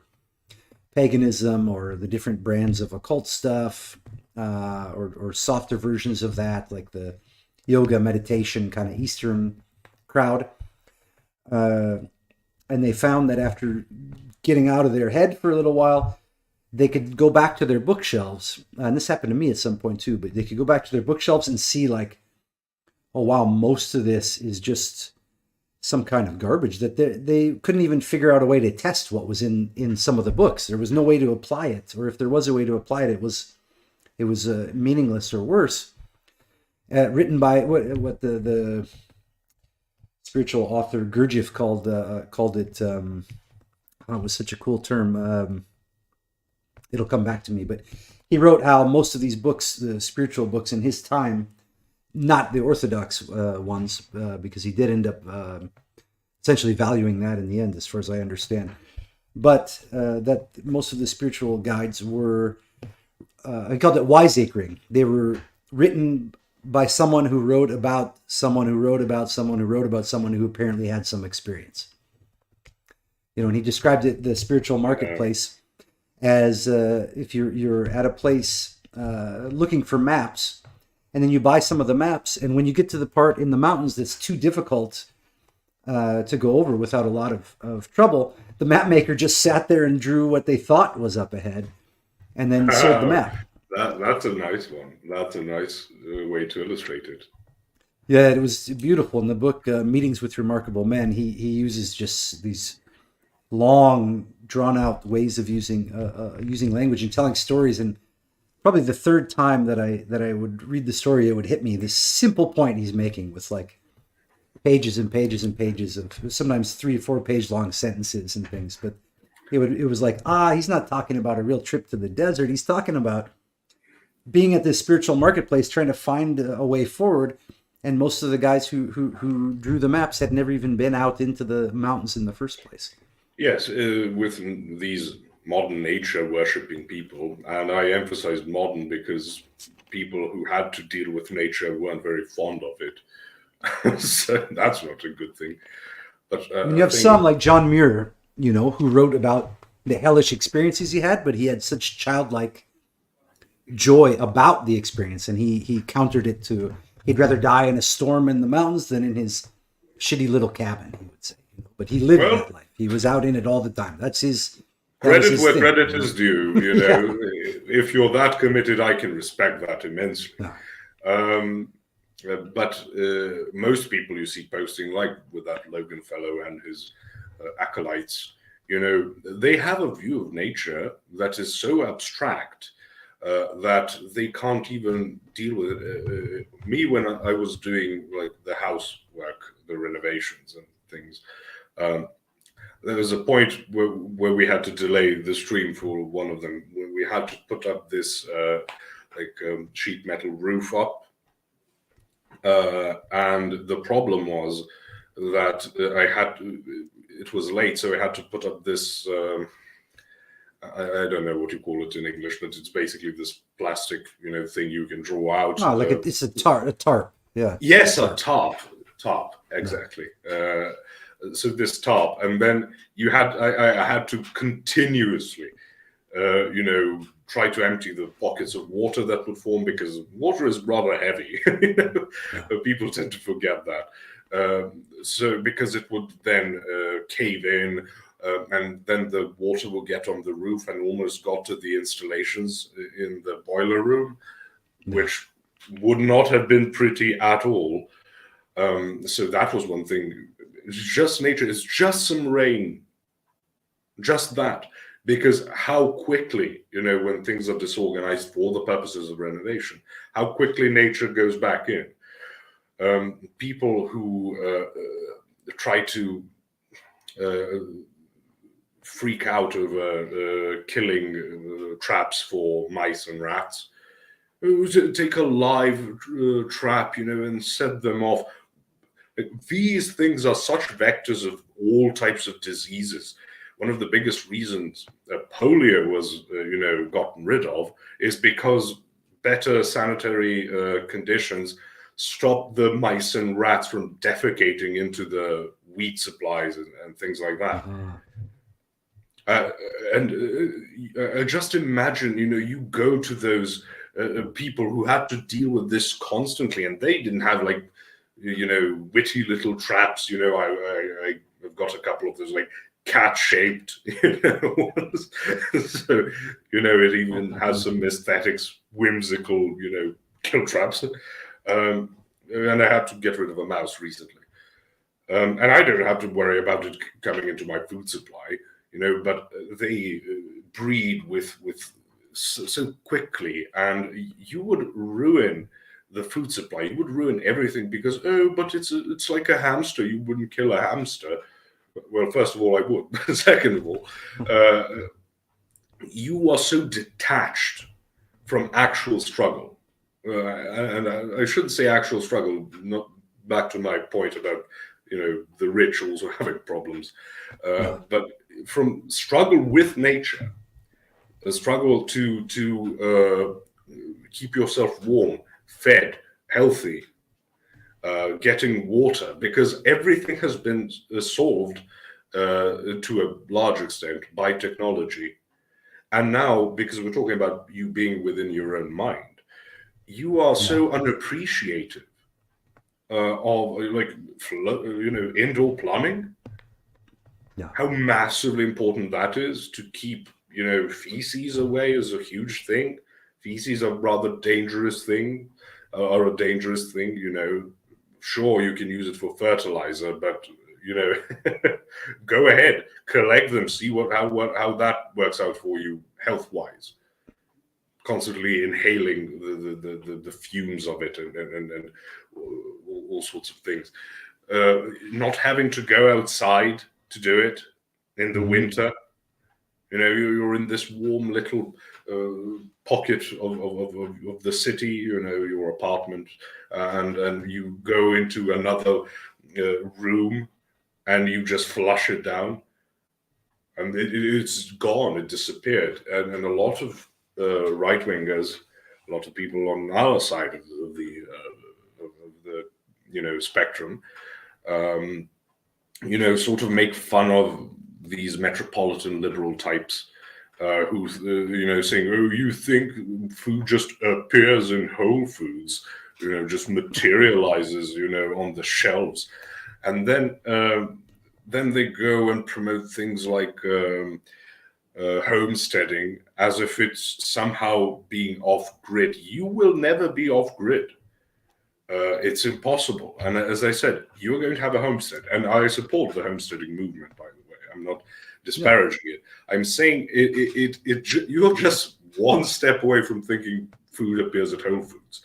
paganism or the different brands of occult stuff, or softer versions of that, like the yoga meditation kind of Eastern crowd. And they found that after getting out of their head for a little while, they could go back to their bookshelves, and this happened to me at some point too, but they could go back to their bookshelves and see like, oh wow, most of this is just some kind of garbage, that they couldn't even figure out a way to test what was in some of the books. There was no way to apply it, or if there was a way to apply it, it was meaningless or worse. Written by what the spiritual author Gurdjieff called it. It was such a cool term. It'll come back to me, but he wrote how most of these books, the spiritual books in his time, not the Orthodox ones, because he did end up essentially valuing that in the end, as far as I understand, but that most of the spiritual guides were I called it wiseacring. They were written by someone who wrote about someone who wrote about someone who wrote about someone who apparently had some experience. And he described it, the spiritual marketplace, as if you're at a place looking for maps, and then you buy some of the maps, and when you get to the part in the mountains that's too difficult to go over without a lot of trouble, the map maker just sat there and drew what they thought was up ahead, and then sold the map. That's a nice one. That's a nice way to illustrate it. Yeah, it was beautiful. In the book, Meetings with Remarkable Men, he uses just these long, drawn-out ways of using language and telling stories. And probably the third time that I would read the story, it would hit me. This simple point he's making with like pages and pages and pages of sometimes 3 or 4 page long sentences and things. But it was like, he's not talking about a real trip to the desert. He's talking about being at this spiritual marketplace, trying to find a way forward. And most of the guys who drew the maps had never even been out into the mountains in the first place. Yes, with these modern nature worshipping people, and I emphasize modern because people who had to deal with nature weren't very fond of it. So that's not a good thing. But you have some like John Muir, who wrote about the hellish experiences he had, but he had such childlike joy about the experience, and he countered it to he'd rather die in a storm in the mountains than in his shitty little cabin, he would say. But he lived that life. He was out in it all the time. That's his credit where credit is due. Yeah. If you're that committed, I can respect that immensely. Yeah. But most people you see posting, like with that Logan fellow and his acolytes, they have a view of nature that is so abstract that they can't even deal with it. Me, when I was doing like the housework, the renovations and things, there was a point where we had to delay the stream for one of them. When we had to put up this sheet metal roof up, and the problem was that it was late, so I had to put up this. I don't know what you call it in English, but it's basically this plastic, thing you can draw out. Oh, like it's a tarp. Yeah. Yes, a tarp, exactly. So this tarp, and then I had to continuously, try to empty the pockets of water that would form, because water is rather heavy. People tend to forget that. So because it would then cave in. And then the water will get on the roof, and almost got to the installations in the boiler room, which would not have been pretty at all. So that was one thing. It's just nature. It's just some rain. Just that. Because how quickly, when things are disorganized for the purposes of renovation, how quickly nature goes back in. People who try to freak out over killing traps for mice and rats. Take a live trap, and set them off. These things are such vectors of all types of diseases. One of the biggest reasons polio was, gotten rid of is because better sanitary conditions stopped the mice and rats from defecating into the wheat supplies and things like that. Just imagine, you go to those people who had to deal with this constantly, and they didn't have witty little traps. I've got a couple of those like cat-shaped, so it even has some aesthetics, whimsical, kill traps. And I had to get rid of a mouse recently, and I don't have to worry about it coming into my food supply. But they breed with so quickly, and you would ruin the food supply. You would ruin everything because, but it's like a hamster. You wouldn't kill a hamster. Well, first of all, I would. But second of all, you are so detached from actual struggle. And I shouldn't say actual struggle, not back to my point about, the rich also having problems. But from struggle with nature, struggle to keep yourself warm, fed, healthy, getting water, because everything has been solved to a large extent by technology. And now, because we're talking about you being within your own mind, you are Yeah. so unappreciative of like indoor plumbing. Yeah. How massively important that is to keep feces away is a huge thing. Feces are rather dangerous thing, are a dangerous thing. Sure, you can use it for fertilizer, but go ahead, collect them, see how that works out for you health wise. Constantly inhaling the fumes of it and all sorts of things. Not having to go outside to do it in the Mhm. winter. You're in this warm little pocket of the city, your apartment, and you go into another room and you just flush it down, and it's gone, it disappeared. And a lot of right wingers, a lot of people on our side of the spectrum, sort of make fun of these metropolitan liberal types who, saying, "Oh, you think food just appears in Whole Foods, just materializes, on the shelves," and then they go and promote things like homesteading as if it's somehow being off grid. You will never be off grid. It's impossible. And as I said, you're going to have a homestead. And I support the homesteading movement, by the way. I'm not disparaging it. I'm saying you're just one step away from thinking food appears at Whole Foods.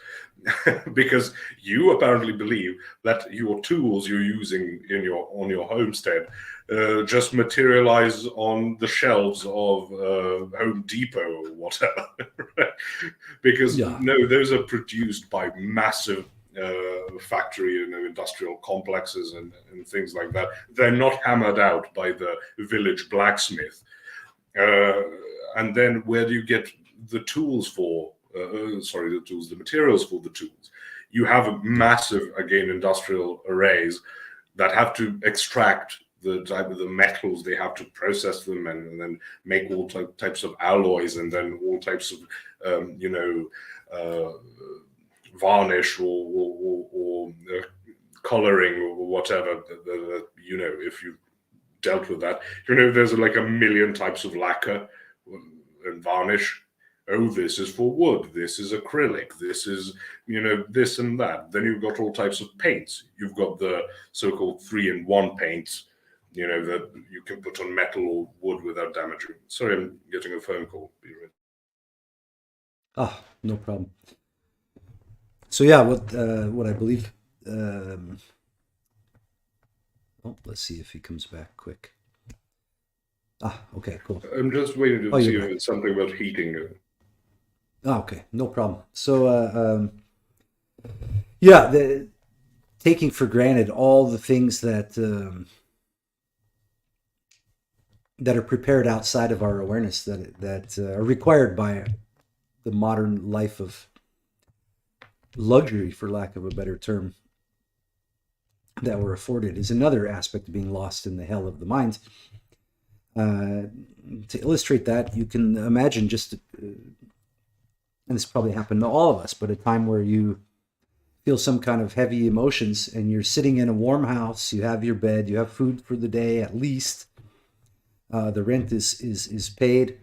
Because you apparently believe that your tools you're using on your homestead just materialize on the shelves of Home Depot or whatever. Because Yeah. no, those are produced by massive factory, industrial complexes and things like that. They're not hammered out by the village blacksmith. And then where do you get the tools for? The materials for the tools. You have a massive, again, industrial arrays that have to extract the type of the metals. They have to process them and then make all types of alloys, and then all types of varnish or coloring or whatever. If you dealt with that, there's like a million types of lacquer and varnish. Oh, this is for wood, this is acrylic, this is this and that. Then you've got all types of paints. You've got the so-called 3-in-1 paints, that you can put on metal or wood without damaging. Sorry, I'm getting a phone call. Be right. Oh, no problem. So yeah, what I believe. Let's see if he comes back quick. Okay, cool. I'm just waiting to see if it's something about heating. Okay, no problem. So yeah, taking for granted all the things that are prepared outside of our awareness that are required by the modern life of luxury, for lack of a better term, that we're afforded is another aspect of being lost in the hell of the mind. To illustrate that, you can imagine just, and this probably happened to all of us, but a time where you feel some kind of heavy emotions and you're sitting in a warm house, you have your bed, you have food for the day at least, the rent is paid,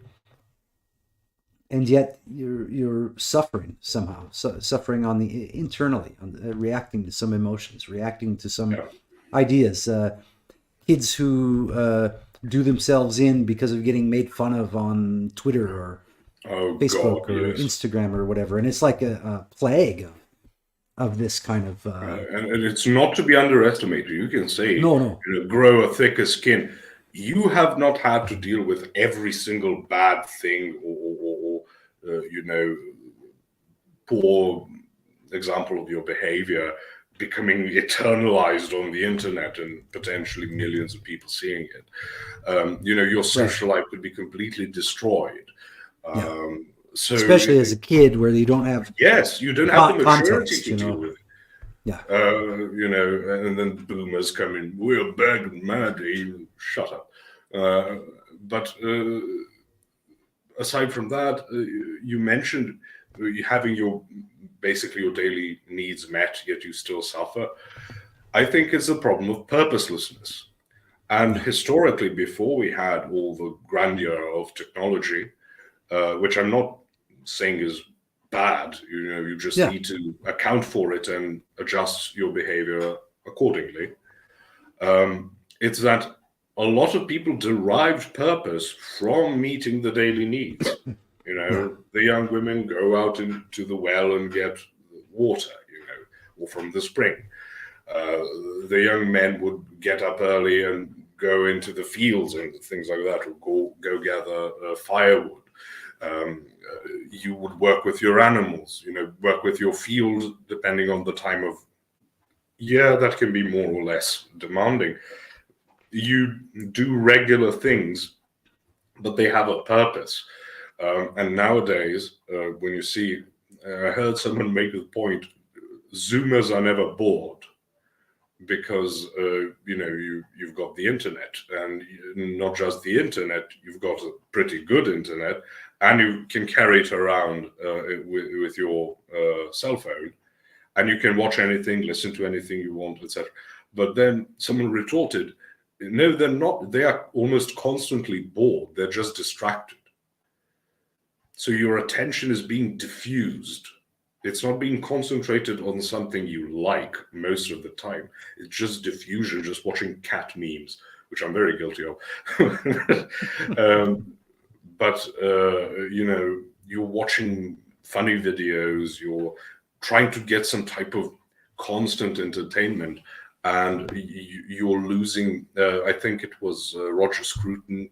and yet you're suffering somehow, suffering on the internally, reacting to some emotions, reacting to some ideas. Kids who do themselves in because of getting made fun of on Twitter or Facebook or Instagram or whatever, and it's like a plague of this kind of. And it's not to be underestimated. You can say, no. Grow a thicker skin. You have not had to deal with every single bad thing or poor example of your behavior becoming eternalized on the internet and potentially millions of people seeing it. Your social life could be completely destroyed. Yeah. So Especially as a kid where you don't have yes, you don't have the maturity context, to deal with it. Yeah. And then boomers come in. We're bad and mad. Shut up. But aside from that, you mentioned having basically your daily needs met, yet you still suffer. I think it's a problem of purposelessness. And historically, before we had all the grandeur of technology, which I'm not saying is bad, you just Yeah. need to account for it and adjust your behavior accordingly. It's that a lot of people derived purpose from meeting the daily needs. Yeah. The young women go out into the well and get water, or from the spring. The young men would get up early and go into the fields and things like that, or go gather firewood. You would work with your animals, work with your field, depending on the time of year. That can be more or less demanding. You do regular things, but they have a purpose. And nowadays, when you see, I heard someone make the point, Zoomers are never bored because you've got the internet, and not just the internet, you've got a pretty good internet, and you can carry it around with your cell phone, and you can watch anything, listen to anything you want, etc. But then someone retorted, no, they're not. They are almost constantly bored. They're just distracted. So your attention is being diffused. It's not being concentrated on something you like most of the time. It's just diffusion, just watching cat memes, which I'm very guilty of. But you're watching funny videos, you're trying to get some type of constant entertainment, and you're losing. I think it was Roger Scruton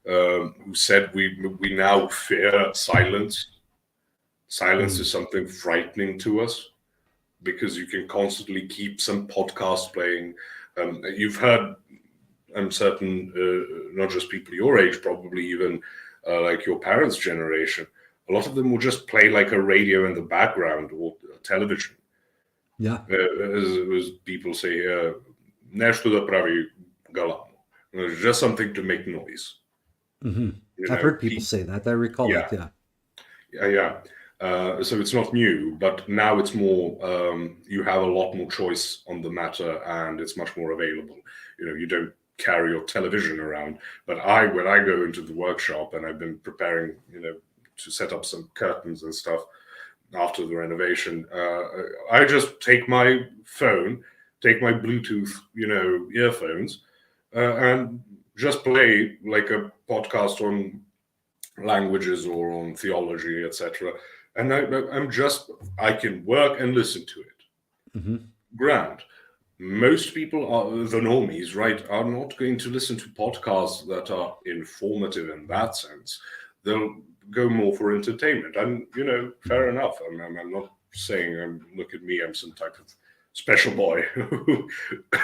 who said we now fear silence. Silence is something frightening to us because you can constantly keep some podcast playing. You've heard, I'm certain, not just people your age, probably even like your parents' generation, a lot of them will just play like a radio in the background or television. Yeah. As people say, nešto da pravi galamu. Just something to make noise. I've heard people say that. I recall yeah. that. Yeah. Yeah. So it's not new, but now it's more, you have a lot more choice on the matter, and it's much more available. You don't carry your television around. But when I go into the workshop, and I've been preparing, to set up some curtains and stuff after the renovation, I just take my phone, take my Bluetooth, earphones, and just play like a podcast on languages or on theology, etc. And I can work and listen to it. Grand. Most people the normies, right, are not going to listen to podcasts that are informative in that sense. They'll go more for entertainment. And, fair enough. I'm not saying, look at me, I'm some type of special boy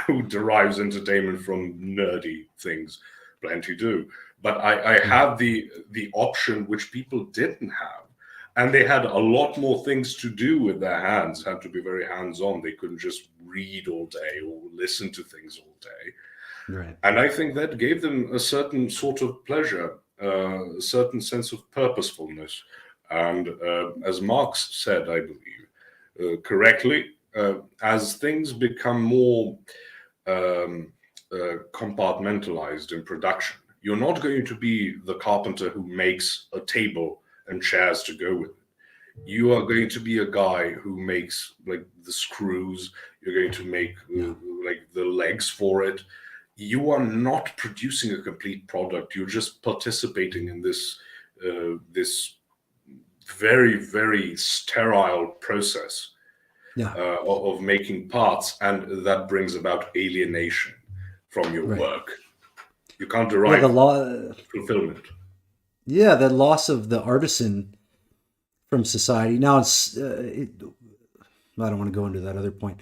who derives entertainment from nerdy things. Plenty do. But I have the option which people didn't have. And they had a lot more things to do with their hands, had to be very hands-on. They couldn't just read all day or listen to things all day. Right. And I think that gave them a certain sort of pleasure, a certain sense of purposefulness. And as Marx said, I believe, correctly, as things become more compartmentalized in production, you're not going to be the carpenter who makes a table and chairs to go with it. You are going to be a guy who makes like the screws. You're going to make like the legs for it. You are not producing a complete product. You're just participating in this this very, very sterile process of making parts, and that brings about alienation from your work. You can't derive fulfillment. Yeah, the loss of the artisan from society. Now it's I don't want to go into that other point.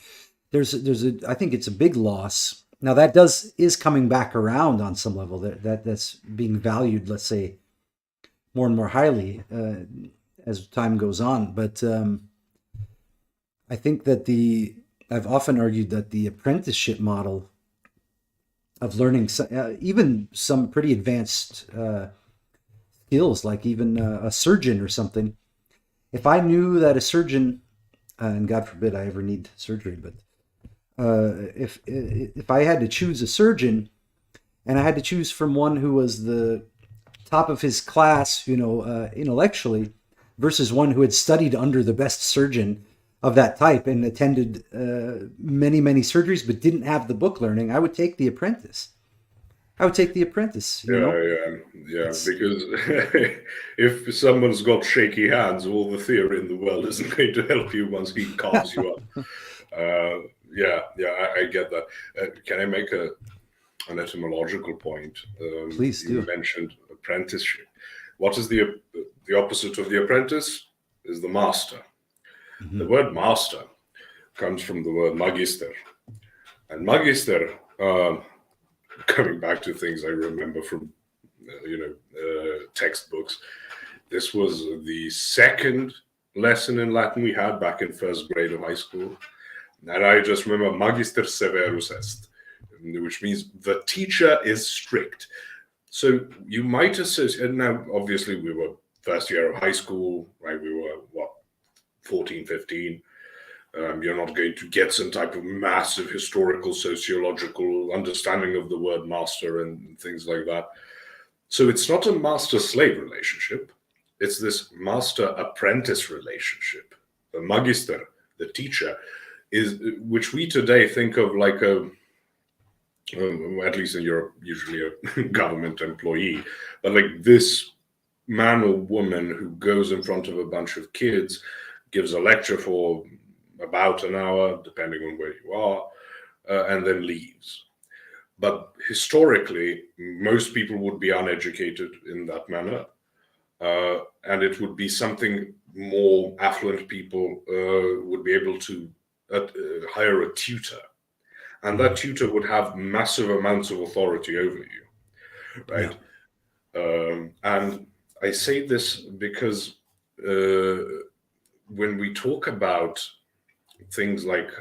I think it's a big loss. Now that is coming back around on some level. That's being valued, let's say, more and more highly as time goes on. But I think that I've often argued that the apprenticeship model of learning even some pretty advanced skills, like even a surgeon or something. If I knew that a surgeon, and God forbid I ever need surgery, but if I had to choose a surgeon, and I had to choose from one who was the top of his class, intellectually, versus one who had studied under the best surgeon of that type and attended many surgeries but didn't have the book learning, I would take the apprentice. I would take the apprentice. Yeah. It's Because if someone's got shaky hands, all the theory in the world isn't going to help you once he carves you up. I get that. Can I make an etymological point? Please You do. mentioned apprenticeship. What is the opposite of the apprentice? Is the master. Mm-hmm. The word master comes from the word magister, and magister. Coming back to things I remember from textbooks, this was the second lesson in Latin we had back in first grade of high school, and I just remember magister severus est, which means the teacher is strict. So you might associate, and now obviously we were first year of high school, right? We were 14, 15. You're not going to get some type of massive historical, sociological understanding of the word master and things like that. So it's not a master-slave relationship. It's this master-apprentice relationship. The magister, the teacher, which we today think of like at least in Europe, usually a government employee, but like this man or woman who goes in front of a bunch of kids, gives a lecture for about an hour, depending on where you are, and then leaves. But historically, most people would be uneducated in that manner, and it would be something more affluent people would be able to hire a tutor, and that tutor would have massive amounts of authority over you, right? Yeah. And I say this because when we talk about things like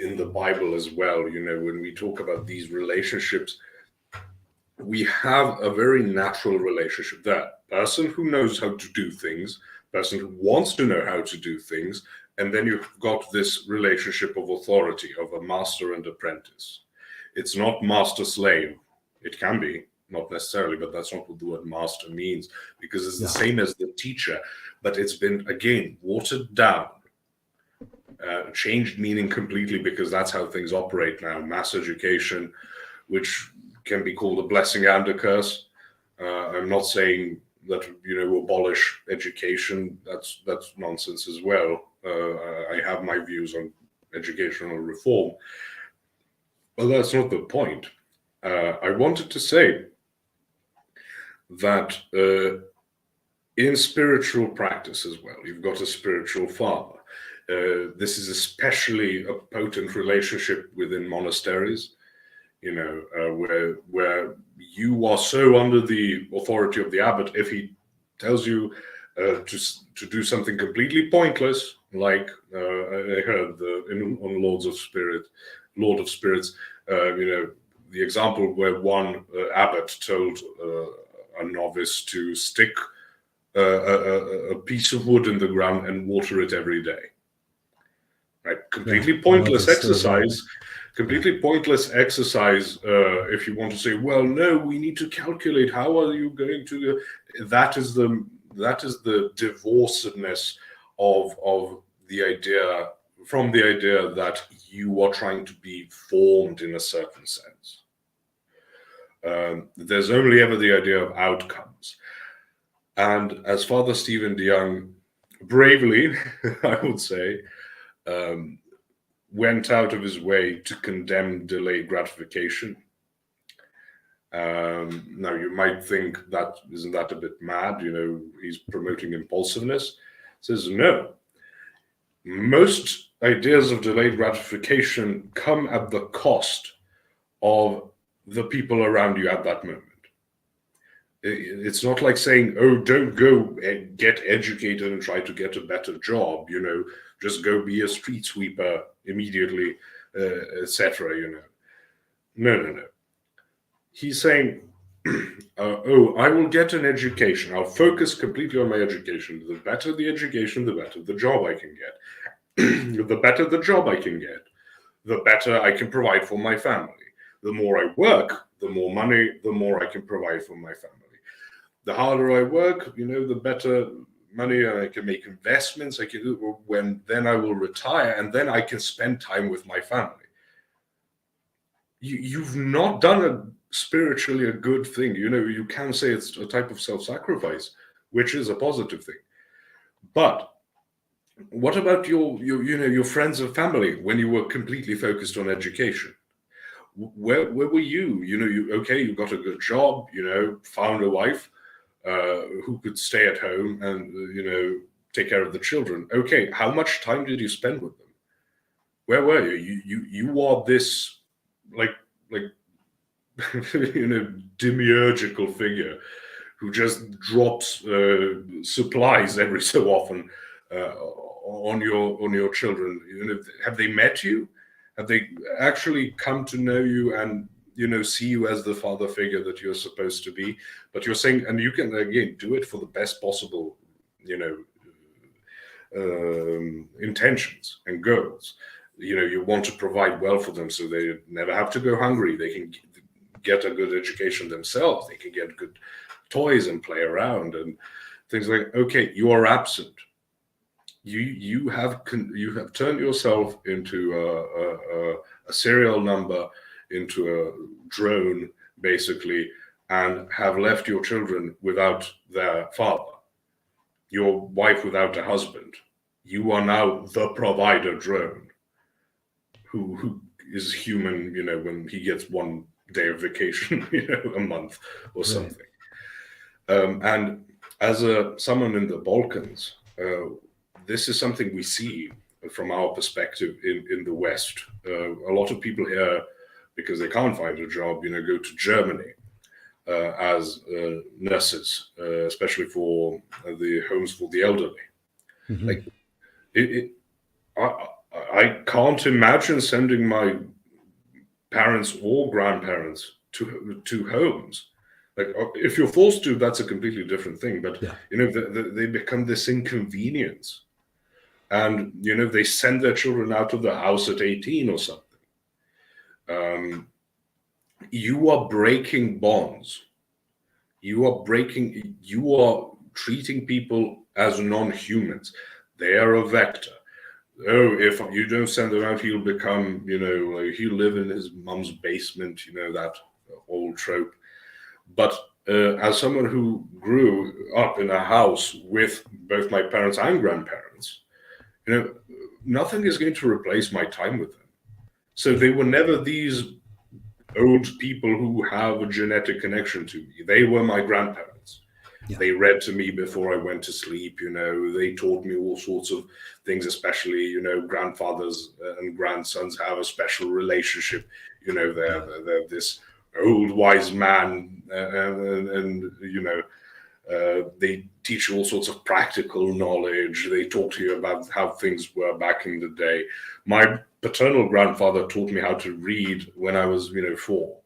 in the Bible as well, when we talk about these relationships, we have a very natural relationship there. Person who knows how to do things, person who wants to know how to do things, and then you've got this relationship of authority of a master and apprentice. It's not master-slave. It can be, not necessarily, but that's not what the word master means, because it's the same as the teacher, but it's been, again, watered down, changed meaning completely, because that's how things operate now. Mass education, which can be called a blessing and a curse. I'm not saying that, abolish education. That's nonsense as well. I have my views on educational reform, but that's not the point. I wanted to say that in spiritual practice as well, you've got a spiritual father. This is especially a potent relationship within monasteries, where you are so under the authority of the abbot. If he tells you to do something completely pointless, like I heard on Lord of Spirits, the example where one abbot told a novice to stick a piece of wood in the ground and water it every day. Right, completely pointless exercise. Completely pointless exercise. If you want to say, well, no, we need to calculate. How are you going to? That is the divorcedness of the idea, from the idea that you are trying to be formed in a certain sense. There's only ever the idea of outcomes. And as Father Stephen DeYoung bravely, I would say, went out of his way to condemn delayed gratification. Now, you might think that isn't that a bit mad? He's promoting impulsiveness. Says no. Most ideas of delayed gratification come at the cost of the people around you at that moment. It's not like saying, "Oh, don't go and get educated and try to get a better job." Just go be a street sweeper immediately, etc. No, no, no. He's saying, "Oh, I will get an education. I'll focus completely on my education. The better the education, the better the job I can get. The better the job I can get, the better I can provide for my family. The more I work, the more money, the more I can provide for my family. The harder I work, the better money I can make investments. I can do then I will retire, and then I can spend time with my family." You've not done spiritually a good thing. You can say it's a type of self-sacrifice, which is a positive thing. But what about your friends and family when you were completely focused on education? Where were you? You got a good job, found a wife who could stay at home and take care of the children. Okay, how much time did you spend with them? Where were you? You are this like demiurgical figure who just drops supplies every so often on your children. Have they met you? Have they actually come to know you and see you as the father figure that you're supposed to be? But you're saying, and you can again do it for the best possible intentions and goals. You want to provide well for them so they never have to go hungry. They can get a good education themselves. They can get good toys and play around and things like. Okay, you are absent. You have turned yourself into a serial number, into a drone, basically, and have left your children without their father, your wife without a husband. You are now the provider drone who is human, when he gets 1 day of vacation, a month or something. And as someone in the Balkans, this is something we see from our perspective in the West. A lot of people here, because they can't find a job, go to Germany as nurses, especially for the homes for the elderly. Mm-hmm. Like I can't imagine sending my parents or grandparents to homes. Like, if you're forced to, that's a completely different thing. But Yeah. they become this inconvenience, and they send their children out of the house at 18 or something. You are breaking bonds. You are treating people as non-humans. They are a vector. Oh, if you don't send him out, he'll become, he'll live in his mum's basement, that old trope. But as someone who grew up in a house with both my parents and grandparents, nothing is going to replace my time with them. So they were never these old people who have a genetic connection to me. They were my grandparents. Yeah. They read to me before I went to sleep. They taught me all sorts of things, especially, grandfathers and grandsons have a special relationship. They're this old wise man, and they teach you all sorts of practical knowledge. They talk to you about how things were back in the day. My paternal grandfather taught me how to read when I was, 4.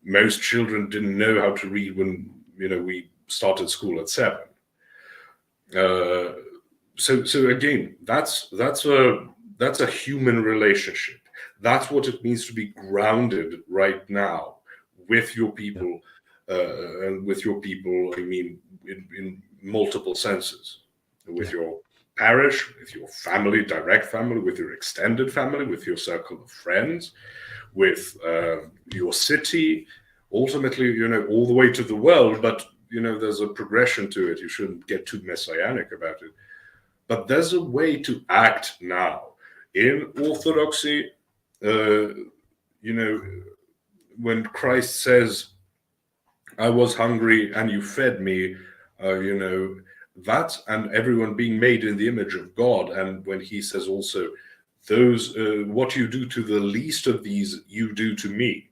Most children didn't know how to read when, we started school at 7. So again, that's a human relationship. That's what it means to be grounded right now with your people, and with your people, I mean, in multiple senses, with your parish, with your family, direct family, with your extended family, with your circle of friends, with your city, ultimately, all the way to the world. But, there's a progression to it. You shouldn't get too messianic about it. But there's a way to act now. In Orthodoxy, when Christ says, I was hungry and you fed me, that, and everyone being made in the image of God. And when he says also, those, what you do to the least of these, you do to me.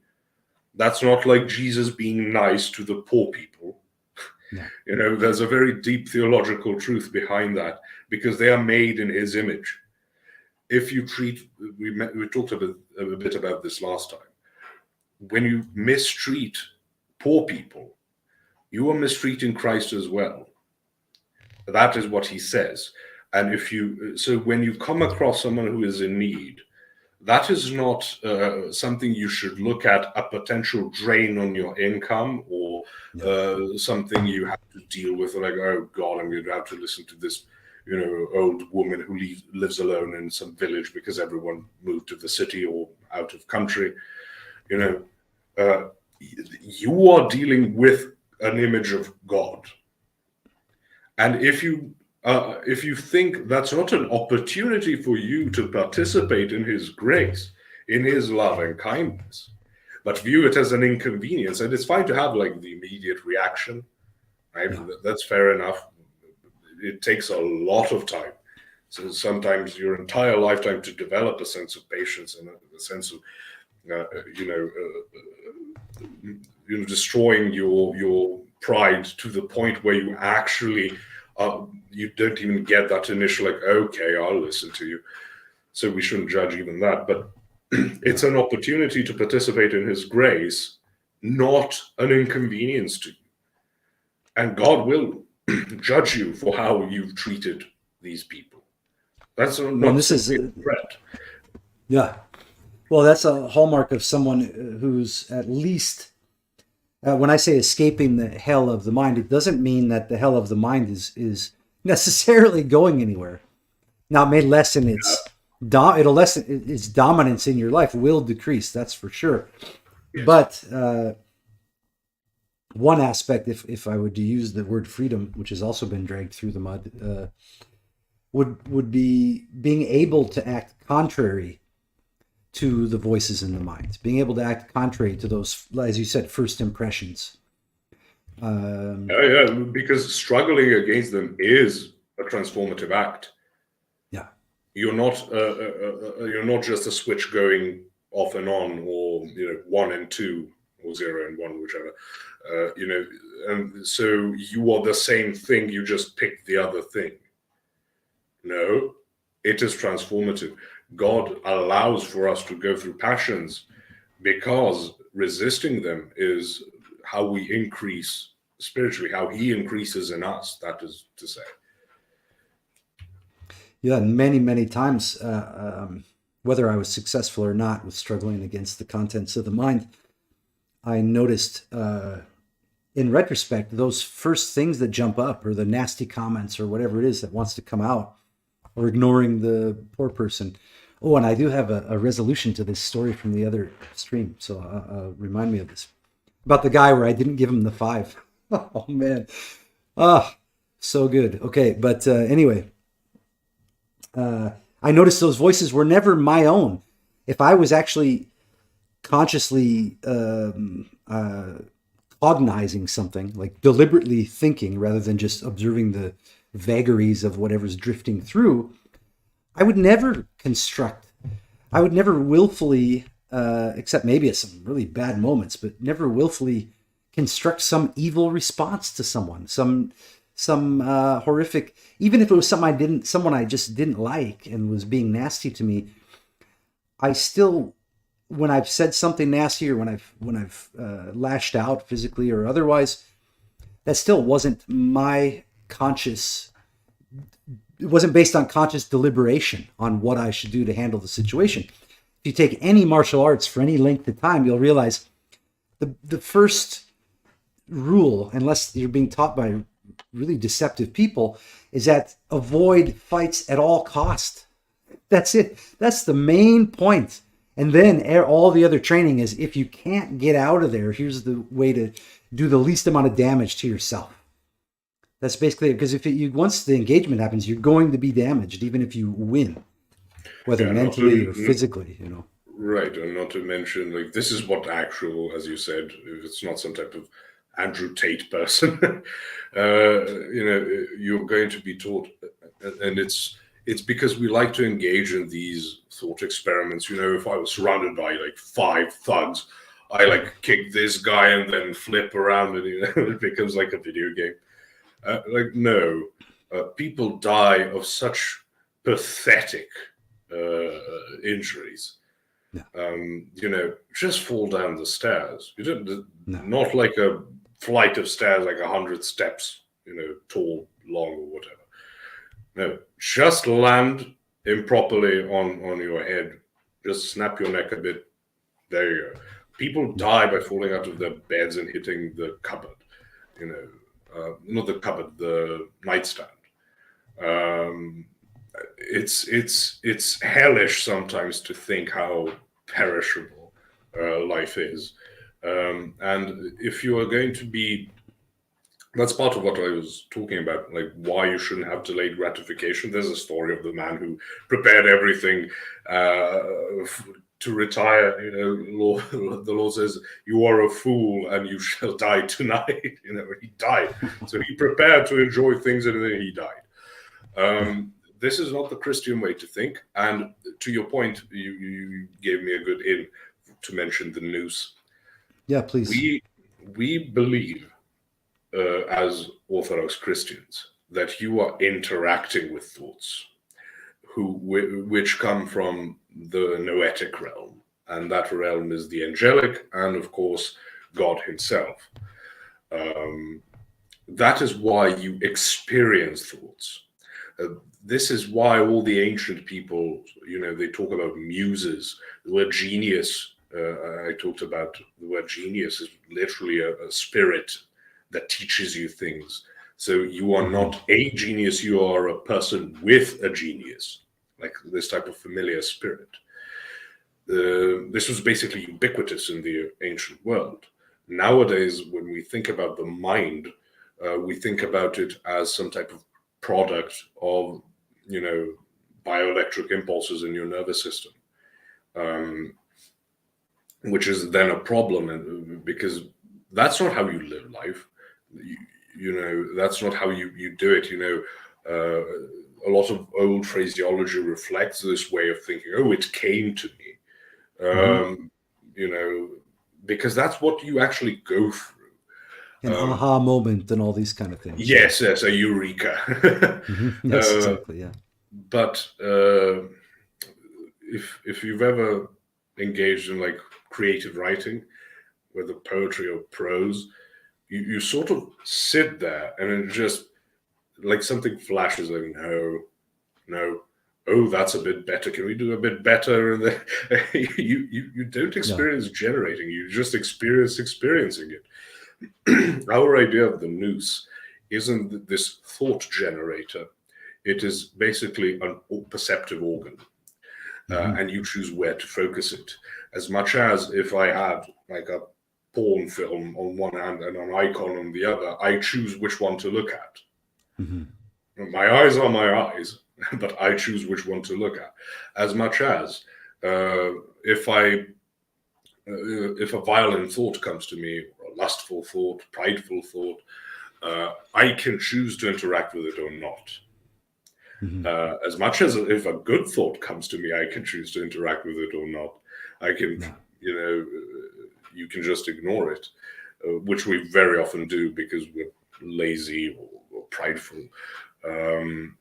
That's not like Jesus being nice to the poor people. No. There's a very deep theological truth behind that, because they are made in his image. If you treat, we talked a bit about this last time. When you mistreat poor people, you are mistreating Christ as well. That is what he says. And so when you come across someone who is in need, that is not something you should look at a potential drain on your income, or something you have to deal with, like, oh God, I'm going to have to listen to this, old woman who lives alone in some village because everyone moved to the city or out of country. You are dealing with an image of God. And if you think that's not an opportunity for you to participate in his grace, in his love and kindness, but view it as an inconvenience, and it's fine to have like the immediate reaction, right? Yeah. That's fair enough. It takes a lot of time. So sometimes your entire lifetime to develop a sense of patience and a sense of, destroying your pride to the point where you actually you don't even get that initial, like, okay, I'll listen to you. So we shouldn't judge even that. But it's an opportunity to participate in his grace, not an inconvenience to you. And God will judge you for how you've treated these people. That's not this is a threat. Yeah. Well, that's a hallmark of someone who's at least, when I say escaping the hell of the mind, it doesn't mean that the hell of the mind is necessarily going anywhere. Now, it may lessen it'll lessen its dominance in your life, will decrease, that's for sure. Yes. But one aspect, if I were to use the word freedom, which has also been dragged through the mud, would be being able to act contrary to the voices in the mind, being able to act contrary to those, as you said, first impressions. Because struggling against them is a transformative act. Yeah, you're not just a switch going off and on, or 1 and 2, or 0 and 1, whichever. And so you are the same thing. You just pick the other thing. No, it is transformative. God allows for us to go through passions because resisting them is how we increase spiritually, how he increases in us, that is to say. Yeah, and many times, whether I was successful or not with struggling against the contents of the mind, I noticed in retrospect, those first things that jump up, or the nasty comments or whatever it is that wants to come out, or ignoring the poor person. Oh, and I do have a resolution to this story from the other stream, so remind me of this. About the guy where I didn't give him the 5. Oh, man. So good. Okay, but anyway, I noticed those voices were never my own. If I was actually consciously cognizing something, like deliberately thinking rather than just observing the vagaries of whatever's drifting through, I would never willfully, except maybe at some really bad moments, but never willfully construct some evil response to someone, some horrific, even if it was someone I just didn't like and was being nasty to me. I still, when I've said something nasty, or when I've lashed out physically or otherwise, that still wasn't my conscious. It wasn't based on conscious deliberation on what I should do to handle the situation. If you take any martial arts for any length of time, you'll realize the first rule, unless you're being taught by really deceptive people, is that avoid fights at all cost. That's it. That's the main point. And then all the other training is, if you can't get out of there, here's the way to do the least amount of damage to yourself. That's basically it, because once the engagement happens, you're going to be damaged, even if you win, whether mentally or physically, Right, and not to mention, like, this is what actual, as you said, if it's not some type of Andrew Tate person, you're going to be taught, and it's because we like to engage in these thought experiments. If I was surrounded by like 5 thugs, I like kick this guy and then flip around and it becomes like a video game. Like, no, people die of such pathetic injuries. No. Just fall down the stairs. You don't, No. not like a flight of stairs, like 100 steps, tall, long, or whatever. No, just land improperly on your head. Just snap your neck a bit. There you go. People die by falling out of their beds and hitting the cupboard. Not the cupboard, the nightstand. It's hellish sometimes to think how perishable life is, and if you are going to be, that's part of what I was talking about, like why you shouldn't have delayed gratification. There's a story of the man who prepared everything to retire. The law says, "You are a fool, and you shall die tonight." He died, so he prepared to enjoy things, and then he died. This is not the Christian way to think. And to your point, you gave me a good in to mention the noose. Yeah, please. We believe, as Orthodox Christians, that you are interacting with thoughts which come from the noetic realm, and that realm is the angelic, and of course God himself. That is why you experience thoughts. This is why all the ancient people, they talk about muses. The word genius, I talked about the word genius, is literally a spirit that teaches you things. So you are not a genius, you are a person with a genius, like this type of familiar spirit. This was basically ubiquitous in the ancient world. Nowadays, when we think about the mind, we think about it as some type of product of, bioelectric impulses in your nervous system, which is then a problem, because that's not how you live life. That's not how you do it. A lot of old phraseology reflects this way of thinking. Oh, it came to me, because that's what you actually go through. An aha moment and all these kind of things. Yes, a eureka. Yes, exactly. Yeah. But if you've ever engaged in like creative writing, whether poetry or prose, you sort of sit there and it just like something flashes, like no, oh, that's a bit better. Can we do a bit better? And then you don't experience generating, you just experiencing it. Our idea of the noose isn't this thought generator. It is basically a perceptive organ, and you choose where to focus it. As much as if I had like a porn film on one hand and an icon on the other, I choose which one to look at. My eyes are my eyes, but I choose which one to look at. As much as if a violent thought comes to me, or a lustful thought, prideful thought, I can choose to interact with it or not. As much as if a good thought comes to me, I can choose to interact with it or not. I can, you can just ignore it, which we very often do because we're lazy or prideful. And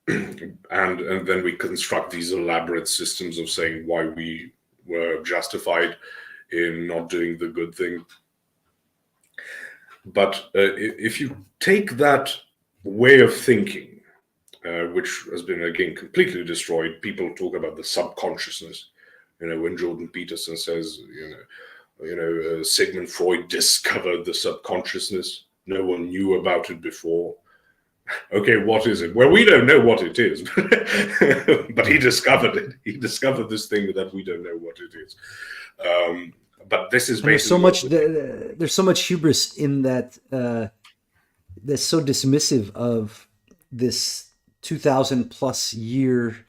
then we construct these elaborate systems of saying why we were justified in not doing the good thing. But if you take that way of thinking, which has been again completely destroyed, people talk about the subconsciousness. When Jordan Peterson says, Sigmund Freud discovered the subconsciousness. No one knew about it before. Okay, what is it? Well, we don't know what it is, but he discovered it. He discovered this thing that we don't know what it is. But this is basically there's so much hubris in that. That's so dismissive of this 2,000 plus year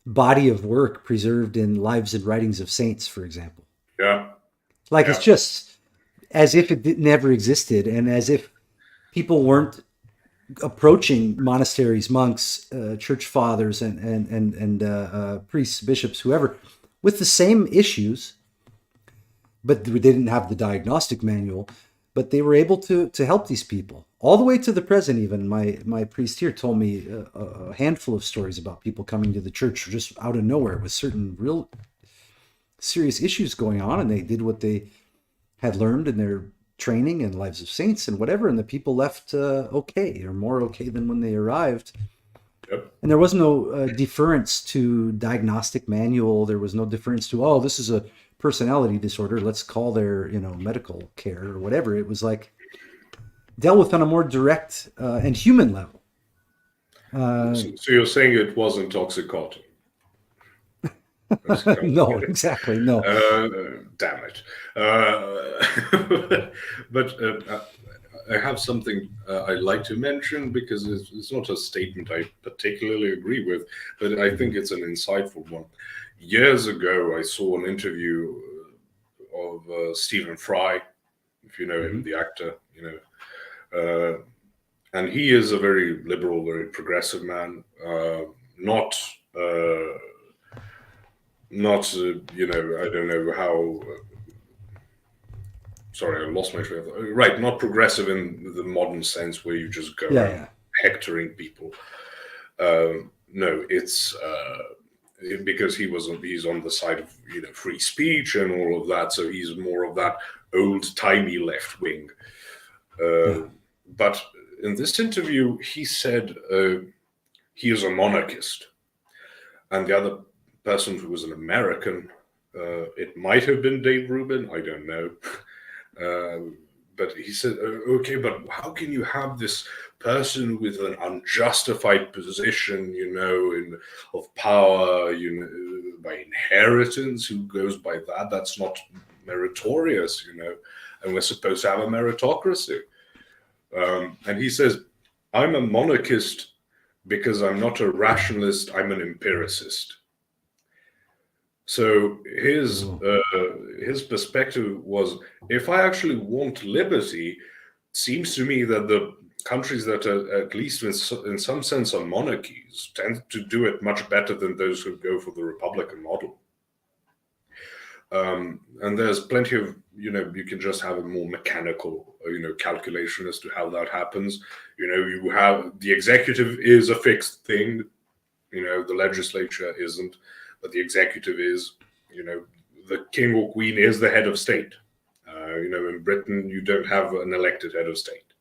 body of work preserved in Lives and Writings of Saints, for example. Yeah. It's just as if it never existed, and as if people weren't approaching monasteries, monks, church fathers, and priests, bishops, whoever, with the same issues but they didn't have the diagnostic manual. But they were able to help these people all the way to the present. Even my priest here told me a handful of stories about people coming to the church just out of nowhere with certain real serious issues going on, and they did what they had learned in their training and lives of saints and whatever, and the people left okay, or more okay than when they arrived. Yep. And there was no deference to diagnostic manual. There was no deference to, oh, this is a personality disorder, let's call their medical care or whatever. It was like dealt with on a more direct and human level. So you're saying it wasn't toxicotic? No, exactly, no. Damn it. But I have something I'd like to mention, because it's not a statement I particularly agree with, but I think it's an insightful one. Years ago, I saw an interview of Stephen Fry, if you know him, the actor, and he is a very liberal, very progressive man, not I don't know how. Sorry, I lost my train of thought. Right, not progressive in the modern sense where you just go around hectoring people. No, it's because he's on the side of free speech and all of that, so he's more of that old-timey left wing. But in this interview, he said he is a monarchist, and the other person who was an American, it might have been Dave Rubin, I don't know. But he said, okay, but how can you have this person with an unjustified position, of power, by inheritance, who goes by that? That's not meritorious, and we're supposed to have a meritocracy. And he says, I'm a monarchist because I'm not a rationalist, I'm an empiricist. So his perspective was, if I actually want liberty, it seems to me that the countries that are, at least in some sense, are monarchies, tend to do it much better than those who go for the Republican model. And there's plenty of, you can just have a more mechanical, calculation as to how that happens. You have the executive is a fixed thing, the legislature isn't. But the executive is, the king or queen is the head of state. In Britain, you don't have an elected head of state.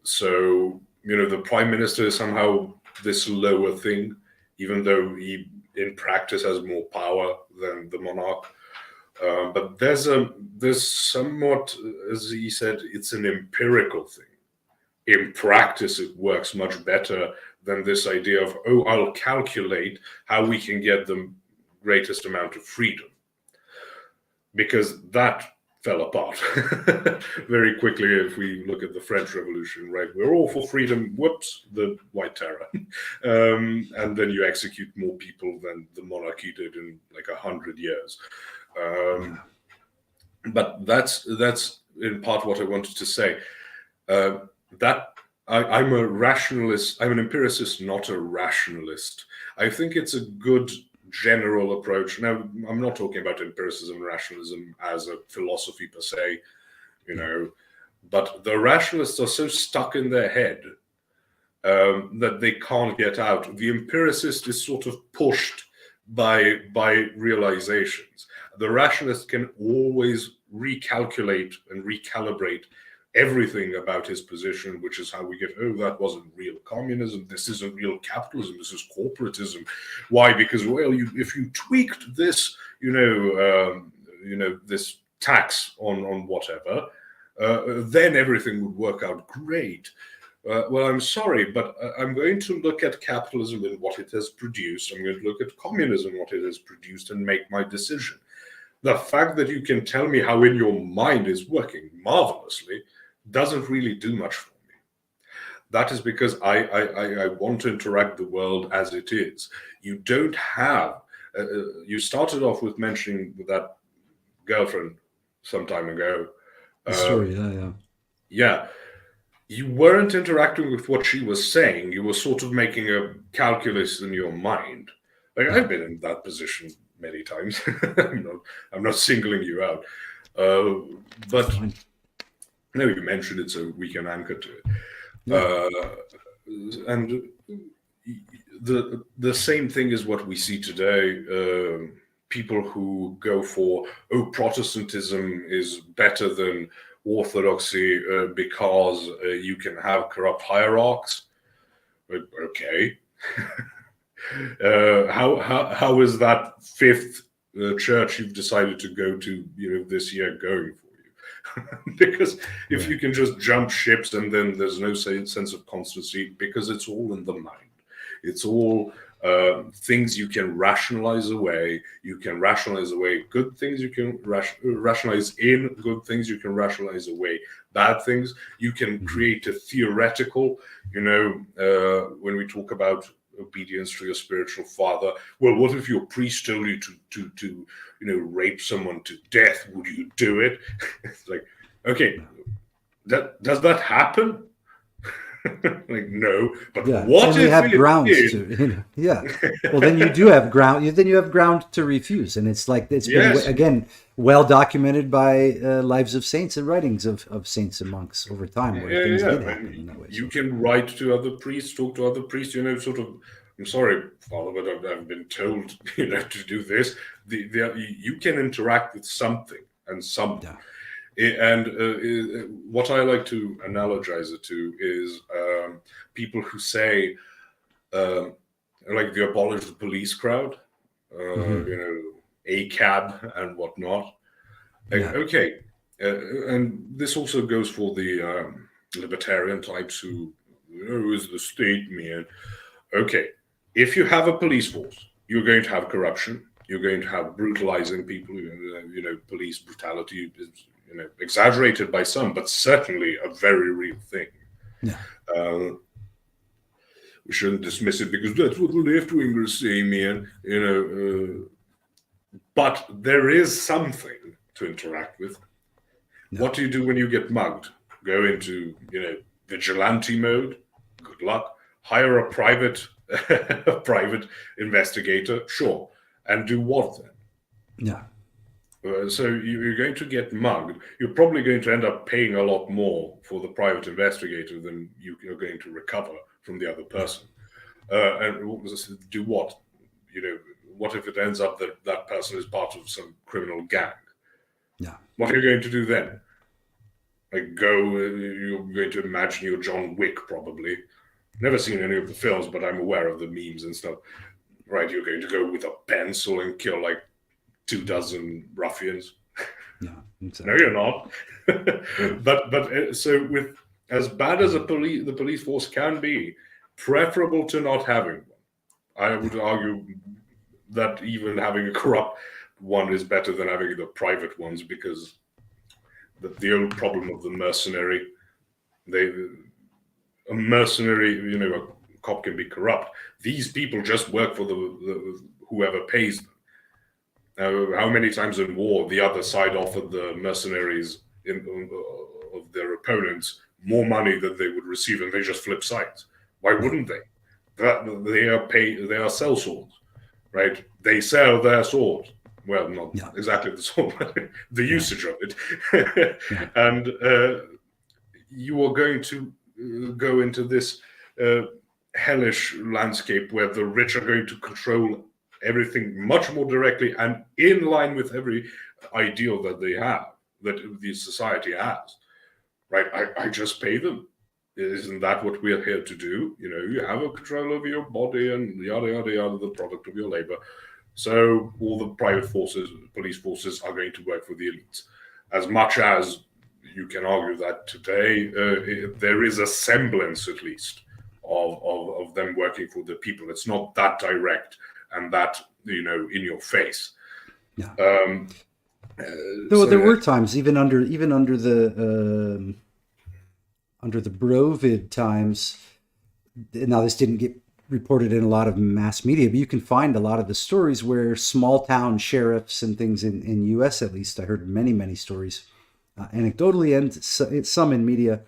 So, the prime minister is somehow this lower thing, even though he, in practice, has more power than the monarch. But there's somewhat, as he said, it's an empirical thing. In practice, it works much better than this idea of, I'll calculate how we can get the greatest amount of freedom. Because that fell apart very quickly if we look at the French Revolution, right? We're all for freedom, whoops, the White Terror. And then you execute more people than the monarchy did in like 100 years. But that's in part what I wanted to say. I'm a rationalist. I'm an empiricist, not a rationalist. I think it's a good general approach. Now, I'm not talking about empiricism and rationalism as a philosophy per se, but the rationalists are so stuck in their head that they can't get out. The empiricist is sort of pushed by realizations. The rationalist can always recalculate and recalibrate everything about his position, which is how we get, that wasn't real communism, this isn't real capitalism, this is corporatism. Why? Because, if you tweaked this, this tax on whatever, then everything would work out great. Well, I'm sorry, but I'm going to look at capitalism and what it has produced. I'm going to look at communism, what it has produced, and make my decision. The fact that you can tell me how in your mind is working marvelously doesn't really do much for me. That is because I want to interact the world as it is. You don't have, you started off with mentioning that girlfriend some time ago. The story, yeah. Yeah. You weren't interacting with what she was saying. You were sort of making a calculus in your mind. Like, I've been in that position many times. I'm not singling you out. But Fine. no, you mentioned it, so we can anchor to it. Yeah. And the same thing is what we see today. People who go for, oh, Protestantism is better than Orthodoxy because you can have corrupt hierarchs. Okay. How is that fifth church you've decided to go to, this year going for you? Because if Right. you can just jump ships and then there's no sense of constancy, because it's all in the mind. It's all things you can rationalize away. You can rationalize away good things. You can rationalize in good things. You can rationalize away bad things. You can create a theoretical. When we talk about obedience to your spiritual father, well, what if your priest told you to rape someone to death? Would you do it? It's like, okay, does that happen? Like, no, but Yeah, what and we if have it grounds did? to, yeah. Well, then you do have ground. Then you have ground to refuse, and it's like it's been Yes. again well documented by lives of saints and writings of saints and monks over time, where things did happen in that way. You So, can write to other priests, talk to other priests, sort of, I'm sorry, Father, but I've been told, to do this. You can interact with something and something. yeah. And what I like to analogize it to is people who say, like, they abolish the police crowd, ACAB and whatnot. Yeah. Okay, and this also goes for the libertarian types who, is the state, man? Okay, if you have a police force, you're going to have corruption. You're going to have brutalizing people. Police brutality is exaggerated by some, but certainly a very real thing. Yeah. We shouldn't dismiss it because that's what the left wingers say, man. But there is something to interact with. Yeah. What do you do when you get mugged? Go into, vigilante mode. Good luck. Hire a private investigator. Sure. And do what then? Yeah. So you're going to get mugged. You're probably going to end up paying a lot more for the private investigator than you're going to recover from the other person. And do what? What if it ends up that that person is part of some criminal gang? Yeah. What are you going to do then? Like, you're going to imagine you're John Wick, probably. Never seen any of the films, but I'm aware of the memes and stuff. Right, you're going to go with a pencil and kill like 24 ruffians. Yeah. No, Exactly. you're not. but so, with as bad as the police force can be, preferable to not having one. I would argue that even having a corrupt one is better than having the private ones, because the old problem of the mercenary, a mercenary, a cop can be corrupt. These people just work for the whoever pays them. How many times in war the other side offered the mercenaries of their opponents more money than they would receive, and they just flip sides? Why wouldn't they? They are sell swords, right? They sell their sword. Well, not exactly the sword, but the usage of it. And you are going to go into this hellish landscape where the rich are going to control everything much more directly and in line with every ideal that they have, that the society has, right? I just pay them. Isn't that what we're here to do? You have a control over your body and yada, yada, yada, the product of your labor. So all the private forces, police forces, are going to work for the elites. As much as you can argue that today there is a semblance, at least, of them working for the people. It's not that direct and that, in your face. Yeah. So there were times, even under the Brovid times. Now, this didn't get reported in a lot of mass media, but you can find a lot of the stories where small town sheriffs and things in U.S. at least, I heard many stories, anecdotally and some in media,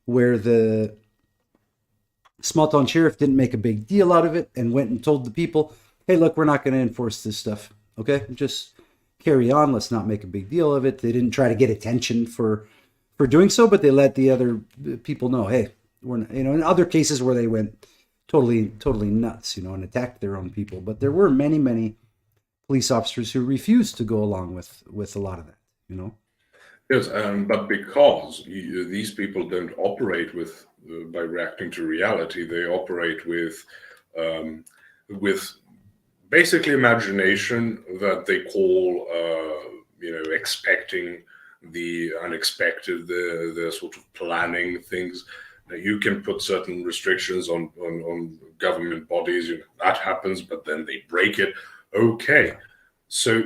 where the small town sheriff didn't make a big deal out of it and went and told the people, hey, look, we're not going to enforce this stuff. Okay, just carry on. Let's not make a big deal of it. They didn't try to get attention for doing so, but they let the other people know, hey, we're not, in other cases where they went totally nuts, and attacked their own people. But there were many police officers who refused to go along with a lot of that. Yes, but because these people don't operate by reacting to reality, they operate with basically imagination that they call, expecting the unexpected, the sort of planning things. Now, you can put certain restrictions on government bodies. That happens, but then they break it. Okay, so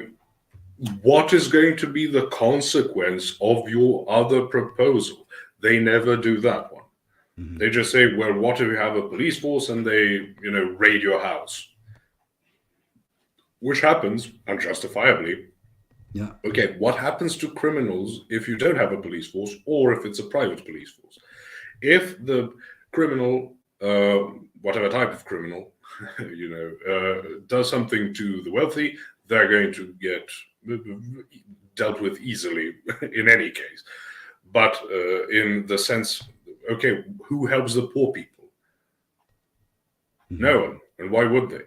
what is going to be the consequence of your other proposal? They never do that one. Mm-hmm. They just say, well, what if you have a police force and they, raid your house? Which happens unjustifiably. Yeah. Okay, what happens to criminals if you don't have a police force or if it's a private police force? If the criminal, whatever type of criminal, does something to the wealthy, they're going to get dealt with easily in any case. But in the sense, okay, who helps the poor people? Mm-hmm. No one. And why would they?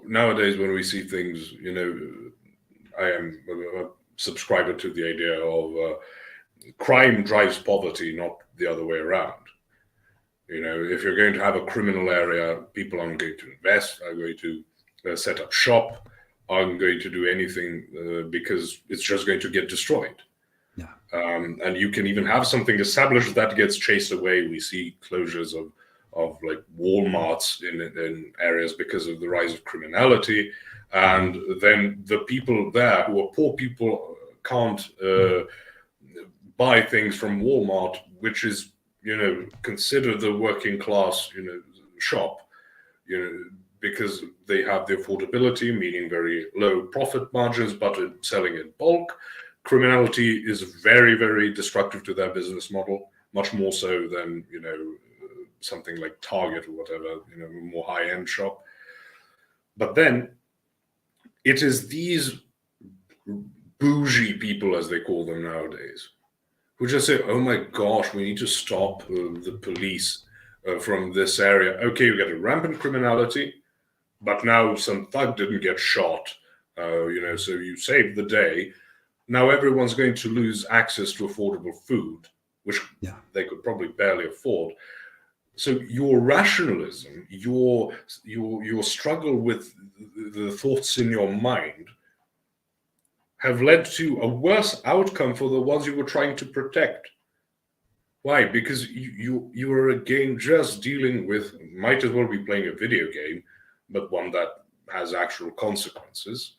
Nowadays, when we see things, I am a subscriber to the idea of crime drives poverty, not the other way around. If you're going to have a criminal area, people aren't going to invest, are going to set up shop, aren't going to do anything because it's just going to get destroyed. Yeah. And you can even have something established that gets chased away. We see closures of like Walmarts in areas because of the rise of criminality. And then the people there who are poor people can't buy things from Walmart, which is, considered the working class, shop, because they have the affordability, meaning very low profit margins, but selling in bulk. Criminality is very, very destructive to their business model, much more so than, something like Target or whatever, more high-end shop. But then it is these bougie people, as they call them nowadays, who just say, oh my gosh, we need to stop the police from this area. Okay, you get a rampant criminality, but now some thug didn't get shot, so you saved the day. Now everyone's going to lose access to affordable food, which they could probably barely afford. So your rationalism, your struggle with the thoughts in your mind have led to a worse outcome for the ones you were trying to protect. Why? Because you are again just dealing with, might as well be playing a video game, but one that has actual consequences.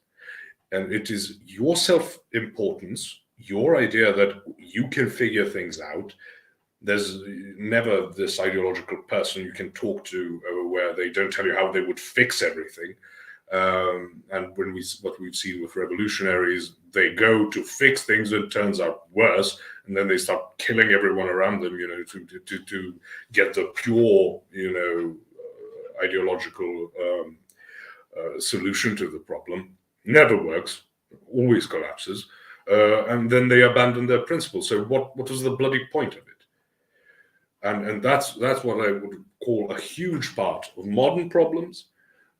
And it is your self-importance, your idea that you can figure things out. There's never this ideological person you can talk to where they don't tell you how they would fix everything. And what we've seen with revolutionaries, they go to fix things and it turns out worse, and then they start killing everyone around them, to get the pure, ideological solution to the problem. Never works, always collapses, and then they abandon their principles. So what was the bloody point of it? And that's what I would call a huge part of modern problems.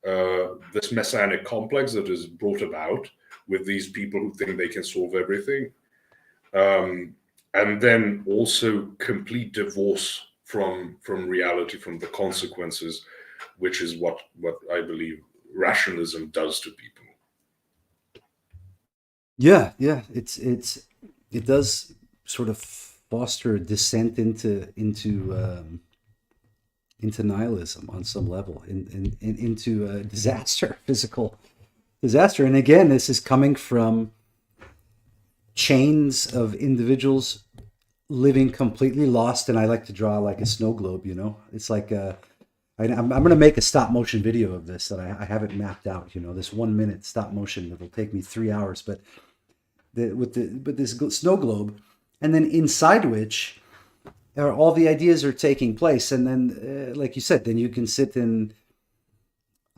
This messianic complex that is brought about with these people who think they can solve everything, and then also complete divorce from reality, from the consequences, which is what I believe rationalism does to people. Yeah, it does sort of foster a descent into nihilism on some level, into disaster, physical disaster. And again, this is coming from chains of individuals living completely lost. And I like to draw like a snow globe, it's like I'm going to make a stop motion video of this that I haven't mapped out, this 1 minute stop motion that'll take me 3 hours, but with this snow globe, and then inside which all the ideas are taking place. And then, like you said, then you can sit and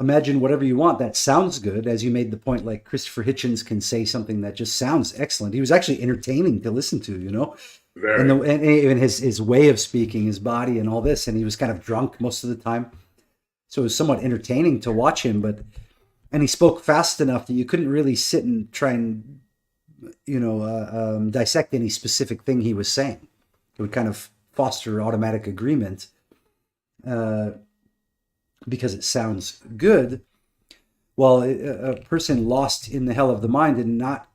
imagine whatever you want that sounds good. As you made the point, like Christopher Hitchens can say something that just sounds excellent. He was actually entertaining to listen to, you know, and Very. and even his way of speaking, his body, and all this. And he was kind of drunk most of the time, so it was somewhat entertaining to watch him. But and he spoke fast enough that you couldn't really sit and try and dissect any specific thing he was saying. It would kind of foster automatic agreement uh, because it sounds good. While a person lost in the hell of the mind and not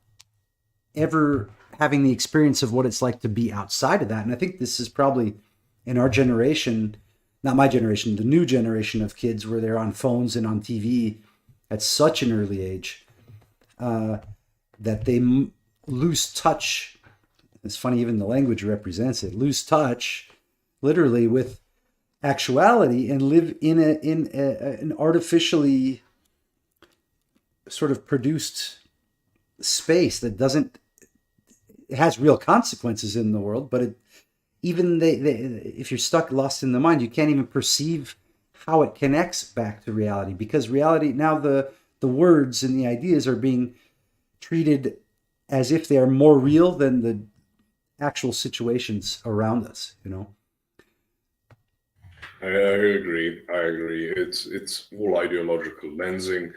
ever having the experience of what it's like to be outside of that. And I think this is probably in our generation, not my generation, the new generation of kids where they're on phones and on TV at such an early age that they lose touch. It's funny, even the language represents it. Lose touch, literally, with actuality, and live in an artificially sort of produced space that doesn't. It has real consequences in the world, but if you're stuck, lost in the mind, you can't even perceive how it connects back to reality, because reality now, the words and the ideas are being treated as if they are more real than the actual situations around us, you know. I agree. I agree. It's all ideological lensing,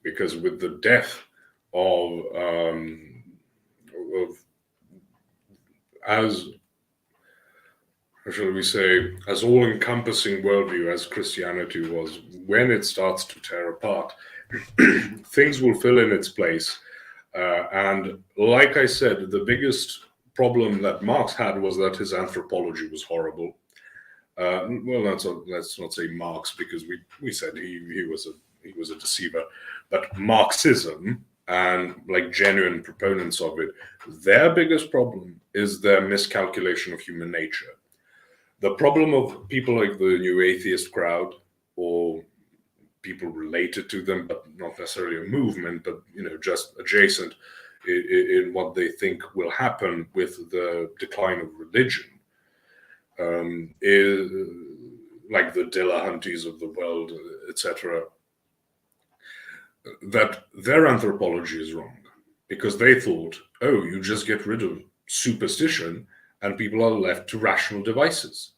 because with the death of as how shall we say, as all-encompassing worldview as Christianity was, when it starts to tear apart, things will fill in its place. And like I said, the biggest problem that Marx had was that his anthropology was horrible. Well, let's not say Marx, because we said he was a deceiver, but Marxism and like genuine proponents of it, their biggest problem is their miscalculation of human nature. The problem of people like the new atheist crowd, or people related to them, but not necessarily a movement, but just adjacent in what they think will happen with the decline of religion, is like the Dillahunties of the world, etc., that their anthropology is wrong, because they thought, oh, you just get rid of superstition and people are left to rational devices.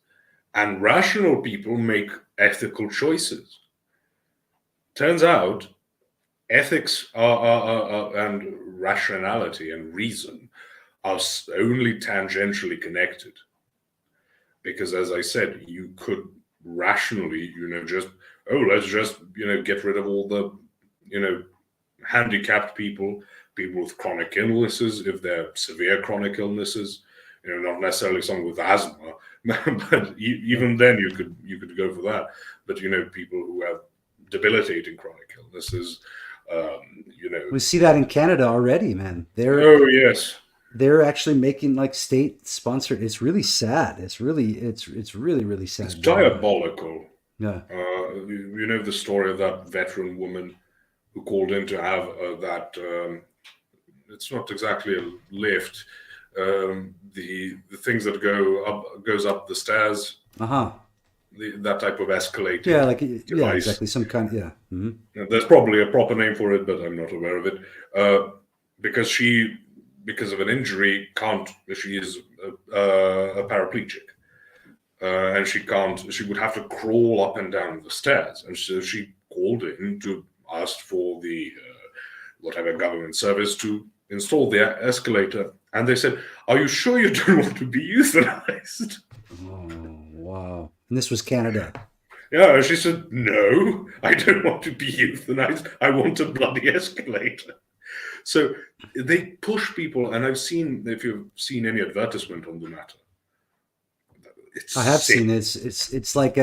And rational people make ethical choices. Turns out, ethics and rationality and reason are only tangentially connected. Because, as I said, you could rationally, let's just, get rid of all the, handicapped people with chronic illnesses, if they're severe chronic illnesses, not necessarily someone with asthma, but even then you could go for that. But people who have debilitating chronic illnesses, We see that in Canada already, man. Oh yes, They're actually making like state sponsored. It's really sad. It's really really sad. it's diabolical. Yeah. You know the story of that veteran woman who called in to have that. It's not exactly a lift. The things that goes up the stairs. Uh-huh. That type of escalator. Yeah, device. exactly. Some kind. Yeah. Mm-hmm. There's probably a proper name for it, but I'm not aware of it. Because of an injury, she is a paraplegic, and she would have to crawl up and down the stairs, and so she called in to ask for the whatever government service to install the escalator, and they said, "Are you sure you don't want to be euthanized?" Oh, wow. And this was Canada. Yeah, she said, "No, I don't want to be euthanized. I want a bloody escalator." So they push people, and I've seen, if you've seen any advertisement on the matter, I have seen this. It's like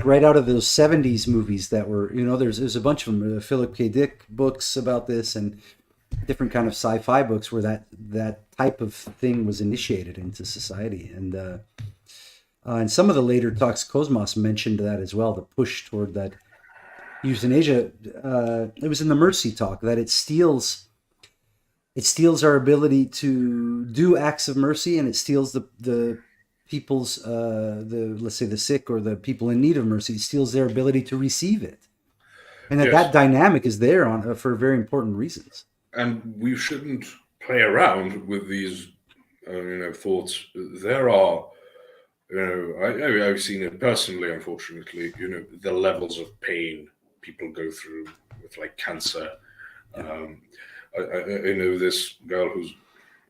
right out of those '70s movies that were, there's a bunch of them. Philip K. Dick books about this, and different kind of sci-fi books where that type of thing was initiated into society. And some of the later talks, Cosmos mentioned that as well. The push toward that euthanasia. It was in the Mercy talk that it steals our ability to do acts of mercy, and it steals the people's let's say the sick or the people in need of mercy. It steals their ability to receive it. and that Yes, dynamic is there on for very important reasons. and we shouldn't play around with these, thoughts. There are, I've seen it personally, unfortunately. The levels of pain people go through with like cancer. Yeah. I know this girl who's,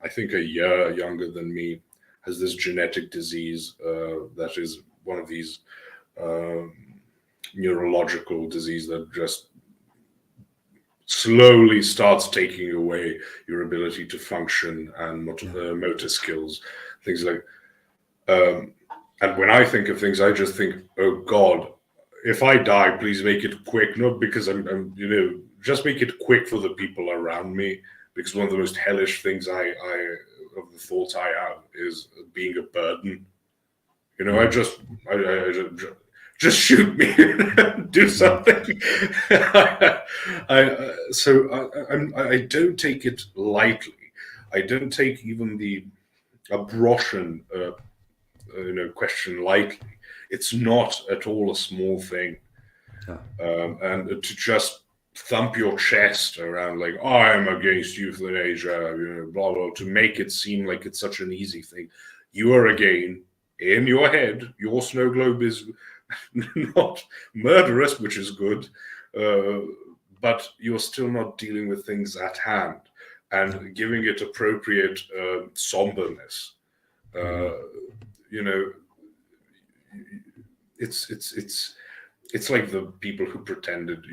I think, a year younger than me, has this genetic disease that is one of these um, neurological disease that just slowly starts taking away your ability to function and motor skills, things like. Um, and when I think of things, I just think, oh God, if I die, please make it quick. Not because just make it quick for the people around me. Because one of the most hellish things of the thoughts I have is being a burden. Just shoot me, do something. I don't take it lightly. I don't take even the abortion question lightly. It's not at all a small thing. Yeah. And to just thump your chest around like, oh, I'm against euthanasia, blah blah, to make it seem like it's such an easy thing. You are, again, in your head. Your snow globe is not murderous, which is good, but you're still not dealing with things at hand and giving it appropriate somberness. You know, it's like the people who pretended,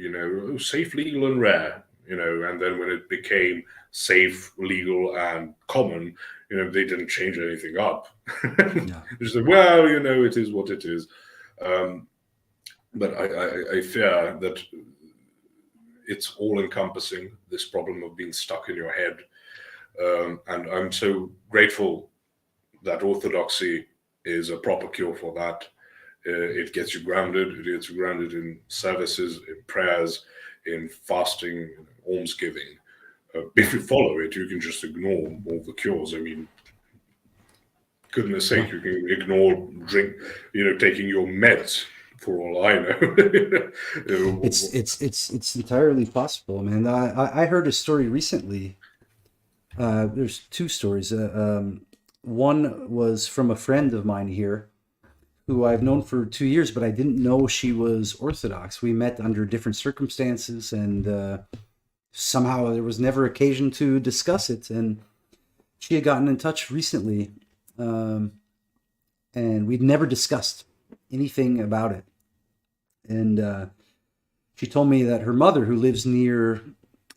safe, legal, and rare, and then when it became safe, legal, and common, they didn't change anything up. Just like, well, it is what it is. But I fear that it's all-encompassing, this problem of being stuck in your head. And I'm so grateful that orthodoxy is a proper cure for that. It gets you grounded. It gets you grounded in services, in prayers, in fasting, almsgiving. If you follow it, you can just ignore all the cures. I mean, goodness sake, you can ignore taking your meds, for all I know. It's entirely possible, man. I heard a story recently. There's two stories. One was from a friend of mine here, who I've known for 2 years, but I didn't know she was Orthodox. We met under different circumstances, and somehow there was never occasion to discuss it. And she had gotten in touch recently, and we'd never discussed anything about it. And she told me that her mother, who lives near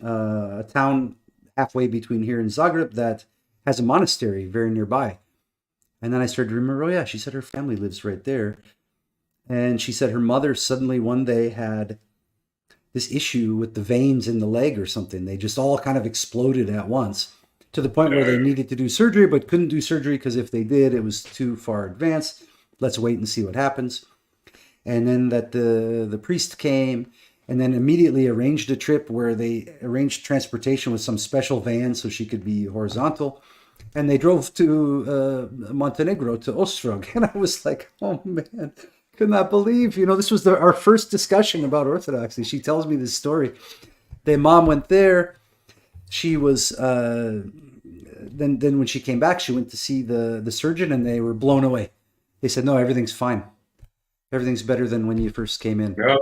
a town halfway between here and Zagreb, that has a monastery very nearby. And then I started to remember, oh yeah, she said her family lives right there. And she said her mother suddenly one day had this issue with the veins in the leg or something. They just all kind of exploded at once, to the point where they needed to do surgery, but couldn't do surgery because if they did, it was too far advanced. Let's wait and see what happens. And then that the priest came and then immediately arranged a trip where they arranged transportation with some special van so she could be horizontal. And they drove to Montenegro, to Ostrog. And I was like, oh man, could not believe, this was our first discussion about Orthodoxy. She tells me this story. Their mom went there. She was, then when she came back, she went to see the surgeon, and they were blown away. They said, no, everything's fine. Everything's better than when you first came in. Yeah,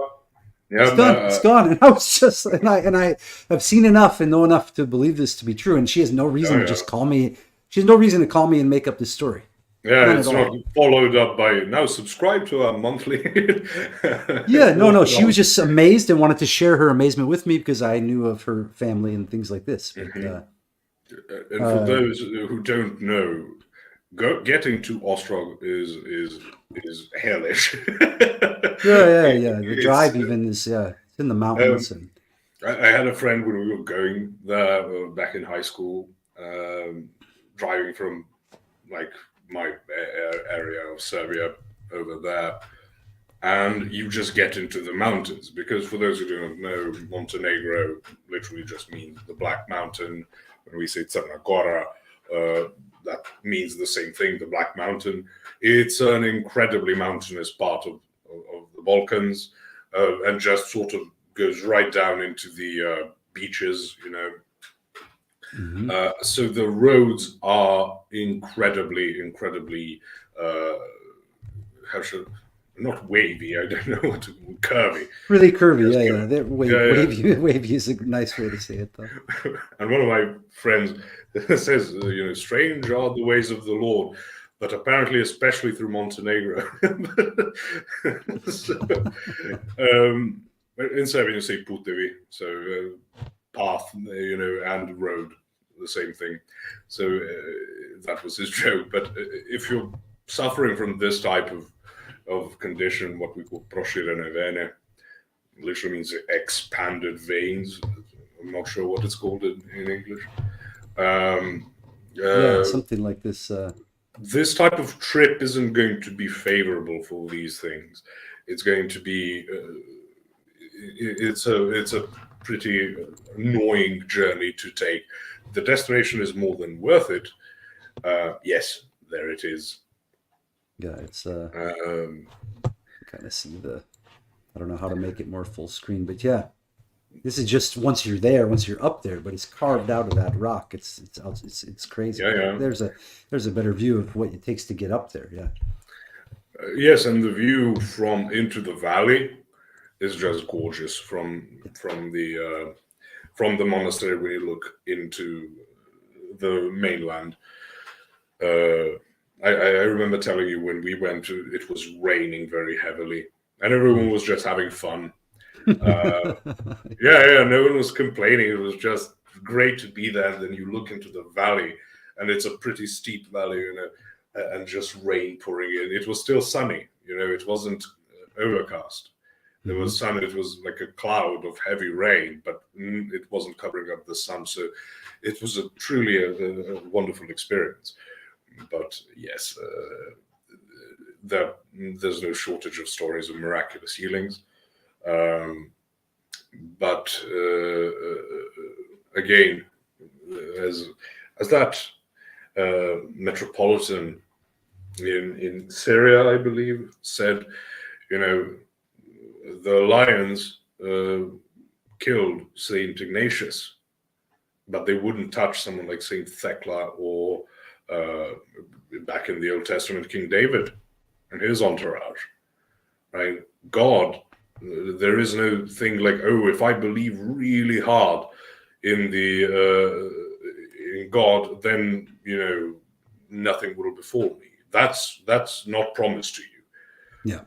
it's done. It's gone. And I was just, and I have seen enough and know enough to believe this to be true. And she has no reason to just call me. She has no reason to call me and make up this story. Yeah, it's not followed up by now subscribe to our monthly. Yeah, no. She was just amazed and wanted to share her amazement with me because I knew of her family and things like this. But, and for those who don't know, getting to Ostrog is hellish. Yeah. The drive even is it's in the mountains. And I had a friend when we were going there back in high school, driving from like my area of Serbia over there, and you just get into the mountains, because for those who don't know, Montenegro literally just means the Black Mountain. When we say Crna Gora, that means the same thing, the Black Mountain. It's an incredibly mountainous part of the Balkans, and just sort of goes right down into the beaches, you know. So the roads are incredibly how should not wavy. I don't know what to curvy. Really curvy, Yes, yeah. They're wavy. Wavy is a nice way to say it, though. And one of my friends says, you know, strange are the ways of the Lord, but apparently, especially through Montenegro. So, in Serbian, you say putevi, so path, you know, and road, the same thing. So that was his joke. But if you're suffering from this type of condition, what we call proširene vene, literally means expanded veins. I'm not sure what it's called in English. Yeah, something like this. This type of trip isn't going to be favorable for these things. It's going to be it's a pretty annoying journey to take. The destination is more than worth it. Yes, there it is. Yeah, it's kind of see the. I don't know how to make it more full screen, but yeah, this is just once you're there, once you're up there, but it's carved out of that rock. It's crazy. Yeah. There's a better view of what it takes to get up there. Yeah. Yes, and the view from into the valley is just gorgeous from the monastery when you look into the mainland. I remember telling you when we went, it was raining very heavily, and everyone was just having fun. Yeah, no one was complaining. It was just great to be there. And then you look into the valley, and it's a pretty steep valley, you know, and just rain pouring in. It was still sunny, you know, it wasn't overcast. There was sun. It was like a cloud of heavy rain, but it wasn't covering up the sun. So it was truly a wonderful experience. But yes, there's no shortage of stories of miraculous healings. But again, as that metropolitan in Syria, I believe, said, you know, the lions killed Saint Ignatius, but they wouldn't touch someone like Saint Thecla or back in the Old Testament, King David and his entourage. Right? God, there is no thing like, oh, if I believe really hard in God, then, you know, nothing will befall me. That's not promised to you. Yeah.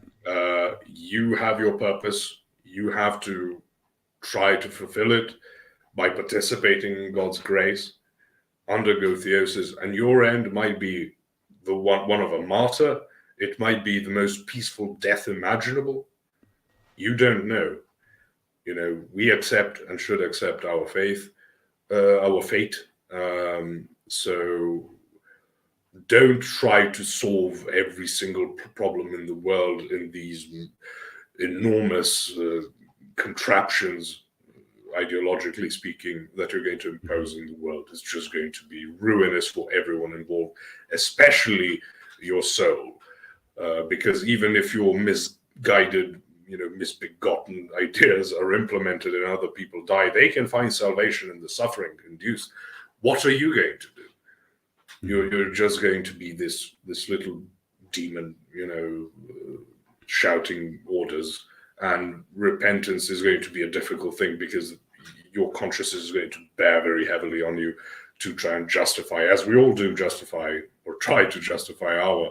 You have your purpose. You have to try to fulfill it by participating in God's grace, undergo theosis, and your end might be the one of a martyr. It might be the most peaceful death imaginable. You don't know. You know, we accept and should accept our faith, our fate. So don't try to solve every single problem in the world in these enormous contraptions, ideologically speaking, that you're going to impose in the world. It's just going to be ruinous for everyone involved, especially your soul. Because even if your misguided, you know, misbegotten ideas are implemented and other people die, they can find salvation in the suffering induced. What are you going to do? You're just going to be this little demon, you know, shouting orders, and repentance is going to be a difficult thing because your consciousness is going to bear very heavily on you to try and justify, as we all do, justify or try to justify our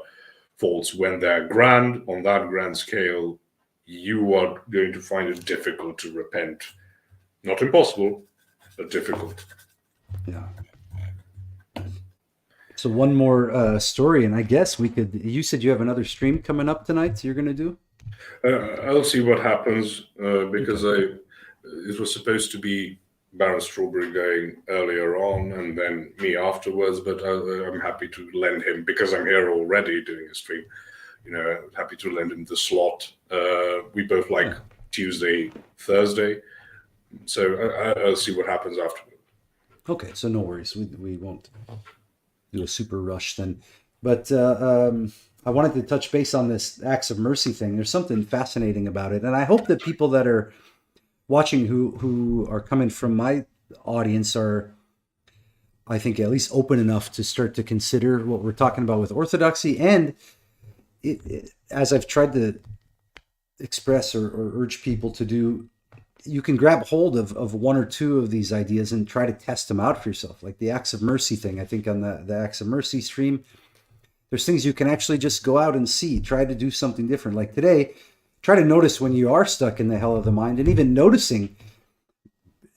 faults when they're grand on that grand scale. You are going to find it difficult to repent. Not impossible, but difficult. Yeah. So one more story, and I guess we could. You said you have another stream coming up tonight. You're going to do. I'll see what happens because it was supposed to be Baron Strawberry going earlier on and then me afterwards, but I'm happy to lend him because I'm here already doing a stream. You know, happy to lend him the slot. We both like Tuesday, Thursday, so I'll see what happens afterwards. Okay, so no worries. We won't do a super rush then. But I wanted to touch base on this acts of mercy thing. There's something fascinating about it, and I hope that people that are watching who are coming from my audience are, I think, at least open enough to start to consider what we're talking about with orthodoxy. And as I've tried to express or urge people to do, you can grab hold of one or two of these ideas and try to test them out for yourself. Like the acts of mercy thing, I think on the acts of mercy stream, there's things you can actually just go out and see. Try to do something different. Like today, try to notice when you are stuck in the hell of the mind, and even noticing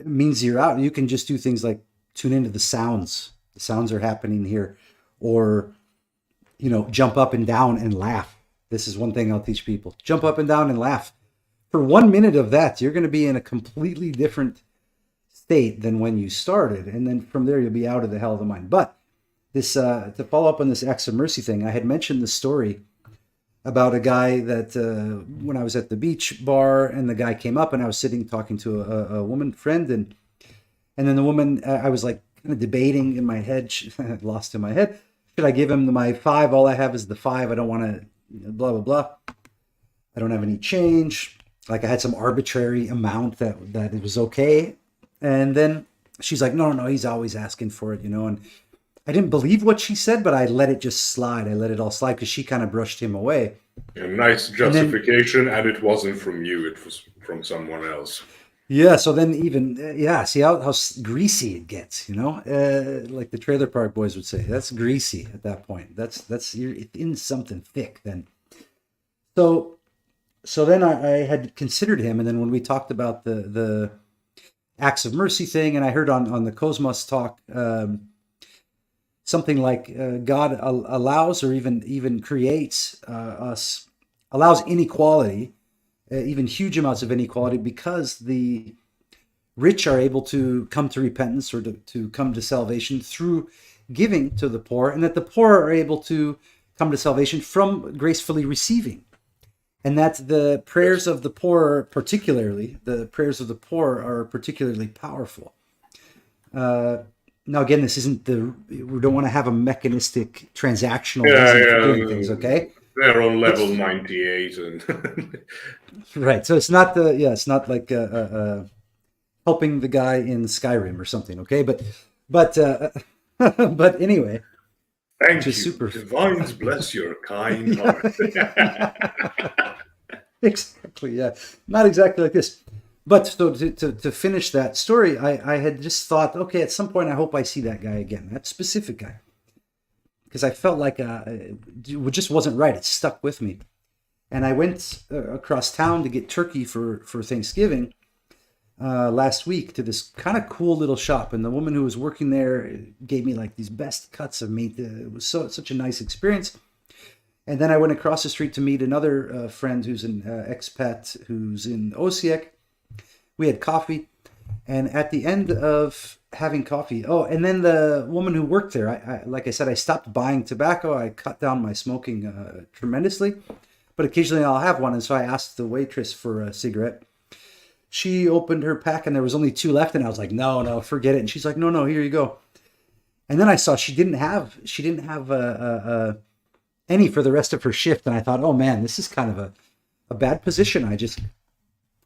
means you're out. You can just do things like tune into the sounds. The sounds are happening here, or jump up and down and laugh. This is one thing I'll teach people: jump up and down and laugh. For 1 minute of that, you're going to be in a completely different state than when you started, and then from there you'll be out of the hell of the mind. But this, to follow up on this acts of mercy thing, I had mentioned the story about a guy that when I was at the beach bar, and the guy came up, and I was sitting talking to a woman friend, and then the woman, I was like kind of debating in my head, lost in my head. Should I give him my 5? All I have is the 5. I don't want to, blah blah blah. I don't have any change. Like I had some arbitrary amount that it was okay. And then she's like, no, he's always asking for it, and I didn't believe what she said, but I let it just slide. I let it all slide because she kind of brushed him away. A nice justification, and it wasn't from you, it was from someone else. Yeah, so then see how greasy it gets, like the Trailer Park Boys would say. That's greasy at that point. That's you're in something thick then. So then I had considered him, and then when we talked about the acts of mercy thing, and I heard on the Cosmos talk something like God allows or even creates allows inequality, even huge amounts of inequality, because the rich are able to come to repentance or to come to salvation through giving to the poor, and that the poor are able to come to salvation from gracefully receiving. And that the prayers of the poor are particularly powerful. Now, again, this isn't we don't want to have a mechanistic transactional reason for doing things, okay? They're on level 98. And right. So it's not it's not like helping the guy in Skyrim or something, okay? But but anyway. Thank you. Super. Divines bless your kind heart. Exactly, yeah. Not exactly like this. But so to finish that story, I had just thought, okay, at some point I hope I see that guy again, that specific guy. Because I felt like it just wasn't right. It stuck with me. And I went across town to get turkey for Thanksgiving last week to this kind of cool little shop. And the woman who was working there gave me like these best cuts of meat. It was such a nice experience. And then I went across the street to meet another friend who's an expat who's in Osijek. We had coffee. And at the end of having coffee, and then the woman who worked there, I like I said, I stopped buying tobacco. I cut down my smoking tremendously, but occasionally I'll have one. And so I asked the waitress for a cigarette. She opened her pack and there was only 2 left. And I was like, no, forget it. And she's like, no, here you go. And then I saw she didn't have any for the rest of her shift. And I thought, oh man, this is kind of a bad position I just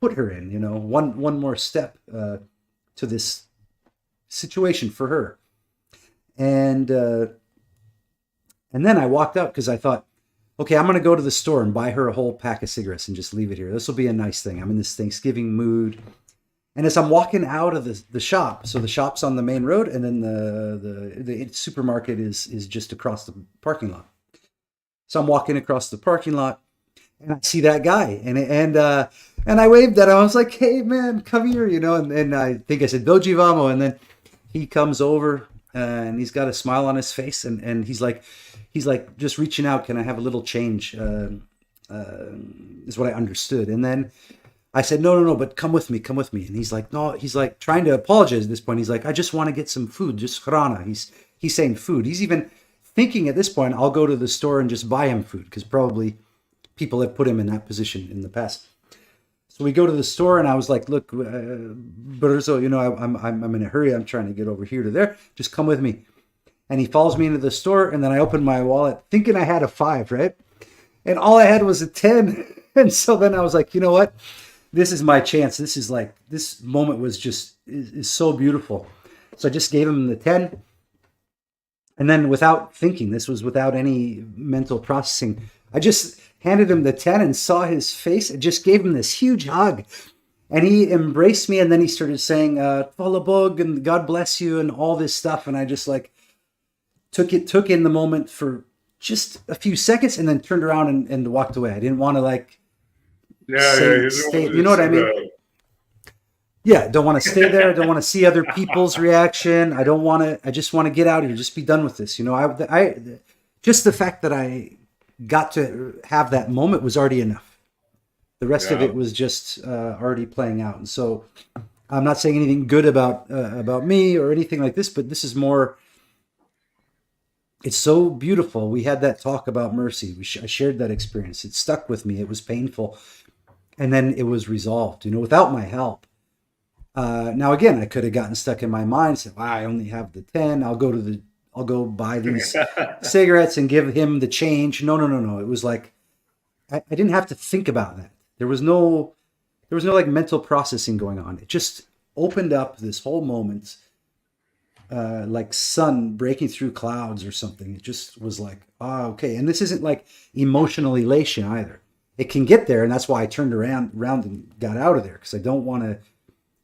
put her in, one more step to this situation for her. And then I walked out because I thought, okay, I'm going to go to the store and buy her a whole pack of cigarettes and just leave it here. This will be a nice thing. I'm in this Thanksgiving mood. And as I'm walking out of the shop, so the shop's on the main road, and then the supermarket is just across the parking lot. So I'm walking across the parking lot, and I see that guy, and I waved at him. I was like, "Hey, man, come here," And I think I said, "Doji vamo," and then he comes over, and he's got a smile on his face, and he's like, just reaching out. Can I have a little change? Is what I understood, and then I said, no, but come with me. And he's like, no, he's like trying to apologize at this point. He's like, I just want to get some food, just hrana. He's saying food. He's even thinking at this point, I'll go to the store and just buy him food, because probably people have put him in that position in the past. So we go to the store, and I was like, look, Berzo, I'm in a hurry. I'm trying to get over here to there. Just come with me. And he follows me into the store, and then I opened my wallet thinking I had a 5, right? And all I had was a 10. And so then I was like, you know what? this is my chance. This is like, this moment was just is so beautiful. So I just gave him the 10. And then without thinking, this was without any mental processing, I just handed him the 10 and saw his face and just gave him this huge hug. And he embraced me, and then he started saying, "Tvalabog," and "God bless you," and all this stuff. And I just like took in the moment for just a few seconds, and then turned around and walked away. I didn't want to like Yeah, yeah, stay. You know what I mean? Yeah, I don't want to stay there. I don't want to see other people's reaction. I don't want to. I just want to get out of here. Just be done with this. You know, just the fact that I got to have that moment was already enough. The rest of yeah. it was just already playing out. And so I'm not saying anything good about me or anything like this, but this is more. It's so beautiful. We had that talk about mercy. I shared that experience. It stuck with me. It was painful, and then it was resolved. You know, without my help. Now again, I could have gotten stuck in my mind. Said, "Wow, I only have the 10. I'll go buy these cigarettes and give him the change." No, no, no, no. It was like I didn't have to think about that. There was no like mental processing going on. It just opened up this whole moment, like sun breaking through clouds or something. It just was like, oh, okay. And this isn't like emotional elation either. It can get there, and that's why I turned around and got out of there, because I don't want to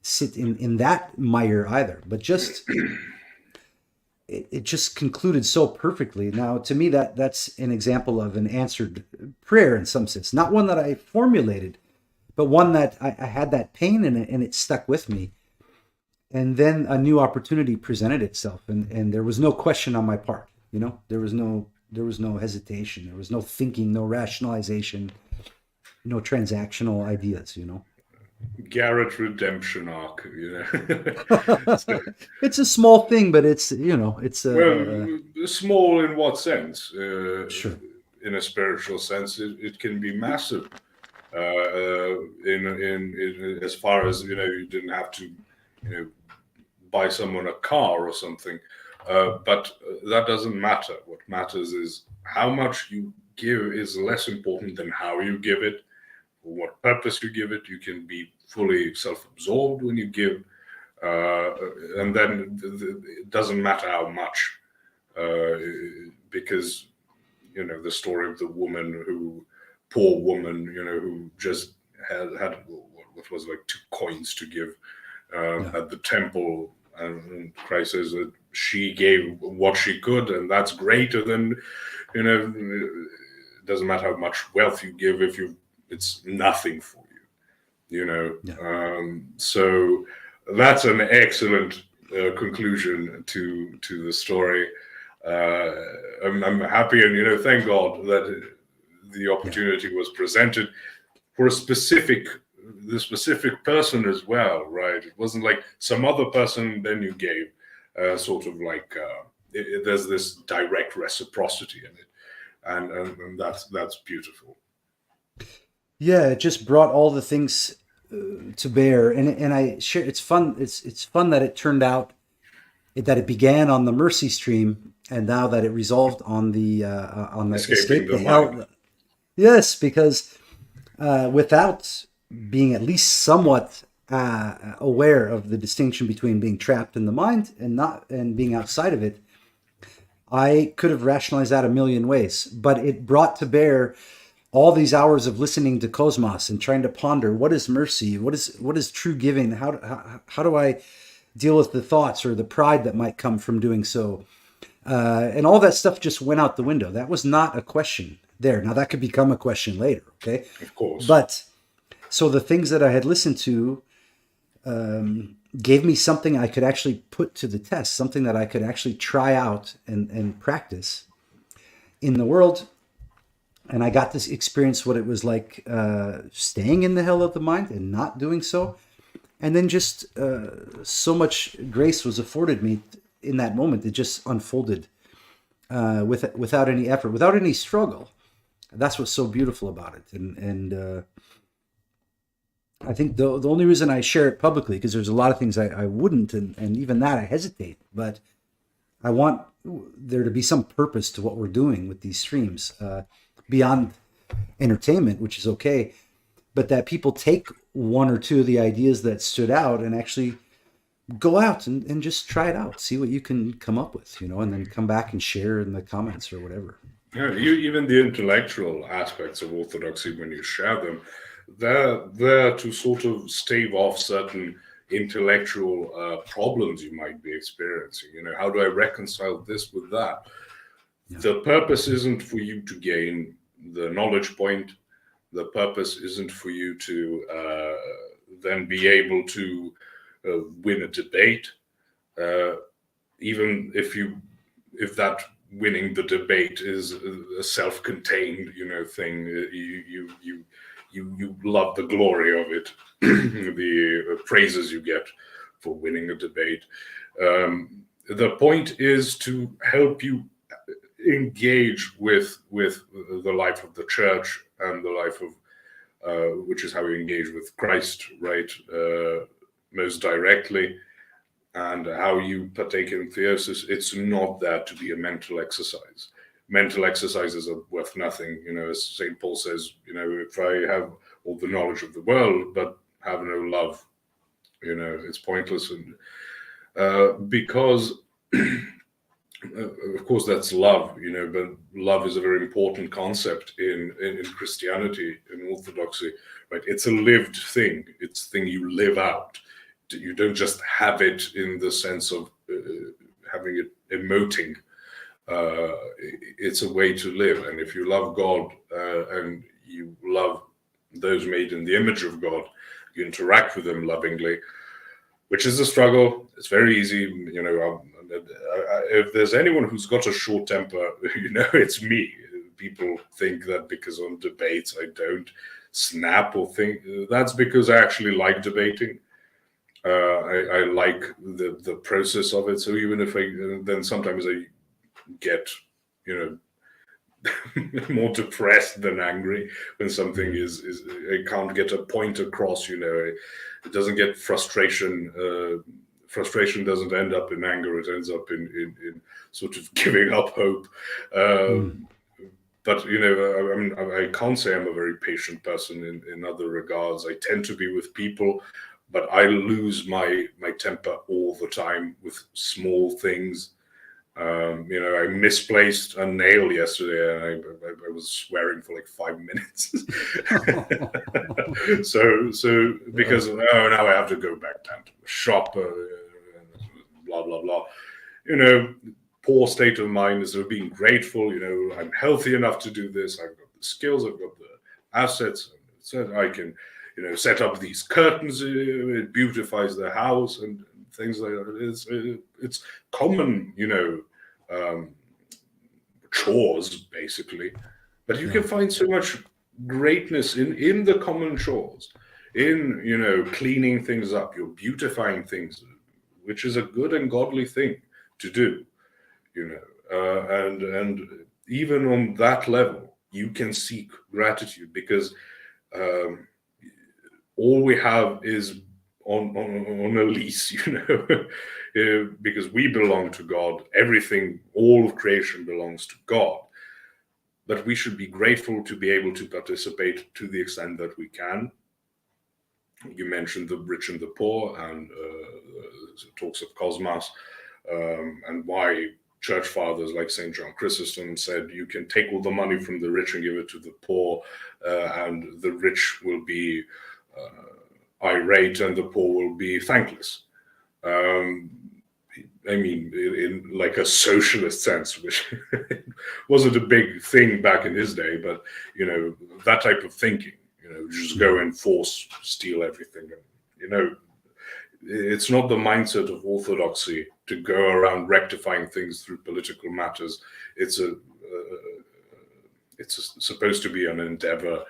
sit in that mire either. But just it just concluded so perfectly. Now, to me, that's an example of an answered prayer in some sense. Not one that I formulated, but one that I had that pain in it, and it stuck with me. And then a new opportunity presented itself, and there was no question on my part. You know, there was no hesitation. There was no thinking, no rationalization, no transactional ideas. You know. Garrett redemption arc, you know. So, It's a small thing, but it's it's well, small in what sense? Sure. In a spiritual sense, it can be massive. In as far as you didn't have to, buy someone a car or something, but that doesn't matter. What matters is how much you give is less important than how you give it. For what purpose you give it. You can be fully self-absorbed when you give, and then it doesn't matter how much, because the story of the poor woman, who just had what was like 2 coins to give at the temple, and Christ says that she gave what she could, and that's greater than, it doesn't matter how much wealth you give if it's nothing for you, Yeah. So that's an excellent conclusion to the story. I'm happy, and thank God that the opportunity was presented for the specific person as well, right? It wasn't like some other person then you gave, sort of like there's this direct reciprocity in it, and that's beautiful. Yeah, it just brought all the things to bear, and I share. It's fun. It's fun that it turned out that it began on the mercy stream, and now that it resolved on the Escaping escape the the mind. hell. Yes, because without being at least somewhat aware of the distinction between being trapped in the mind and being outside of it, I could have rationalized that a million ways. But it brought to bear all these hours of listening to Cosmos and trying to ponder what is mercy, what is true giving, how do I deal with the thoughts or the pride that might come from doing so, and all that stuff just went out the window. That was not a question there. Now that could become a question later, okay? Of course. But so the things that I had listened to gave me something I could actually put to the test, something that I could actually try out and practice in the world. And I got to experience what it was like staying in the hell of the mind and not doing so. And then just so much grace was afforded me in that moment. It just unfolded without any effort, without any struggle. That's what's so beautiful about it. And I think the only reason I share it publicly, because there's a lot of things I wouldn't, and even that I hesitate. But I want there to be some purpose to what we're doing with these streams. Beyond entertainment, which is okay, but that people take one or two of the ideas that stood out and actually go out and just try it out, see what you can come up with, and then come back and share in the comments or whatever. Yeah, even the intellectual aspects of orthodoxy, when you share them, they're there to sort of stave off certain intellectual problems you might be experiencing. How do I reconcile this with that? Yeah. The purpose isn't for you to gain the knowledge point. The purpose isn't for you to then be able to win a debate, even if that winning the debate is a self-contained, thing. You love the glory of it, the praises you get for winning a debate. The point is to help you engage with the life of the church and the life of which is how you engage with Christ, right? Most directly. And how you partake in theosis, it's not there to be a mental exercise. Mental exercises are worth nothing. As St. Paul says, if I have all the knowledge of the world but have no love, it's pointless. And because, of course, that's love, but love is a very important concept in Christianity, in Orthodoxy, right? It's a lived thing. It's a thing you live out. You don't just have it in the sense of having it emoting. It's a way to live. And if you love God and you love those made in the image of God, you interact with them lovingly, which is a struggle. It's very easy. If there's anyone who's got a short temper, it's me. People think that because on debates I don't snap or think. That's because I actually like debating. I like the process of it. So even if then sometimes I get, more depressed than angry when something is I can't get a point across. It doesn't get frustration. Frustration doesn't end up in anger. It ends up in sort of giving up hope. But I can't say I'm a very patient person in other regards. I tend to be with people. But I lose my temper all the time with small things. I misplaced a nail yesterday, and I was swearing for like 5 minutes. so because now I have to go back down to the shop, blah blah blah. Poor state of mind is of being grateful. I'm healthy enough to do this. I've got the skills. I've got the assets, so I can. Set up these curtains, it beautifies the house and things like that. It's common, chores, basically. But you can find so much greatness in the common chores, in, cleaning things up, you're beautifying things, which is a good and godly thing to do, and even on that level, you can seek gratitude because all we have is on a lease, because we belong to God. Everything, all of creation belongs to God. But we should be grateful to be able to participate to the extent that we can. You mentioned the rich and the poor and talks of cosmos and why church fathers like St. John Chrysostom said you can take all the money from the rich and give it to the poor, and the rich will be irate and the poor will be thankless. In like a socialist sense, which wasn't a big thing back in his day, but that type of thinking, just go and steal everything, and it's not the mindset of orthodoxy to go around rectifying things through political matters. It's supposed to be an endeavor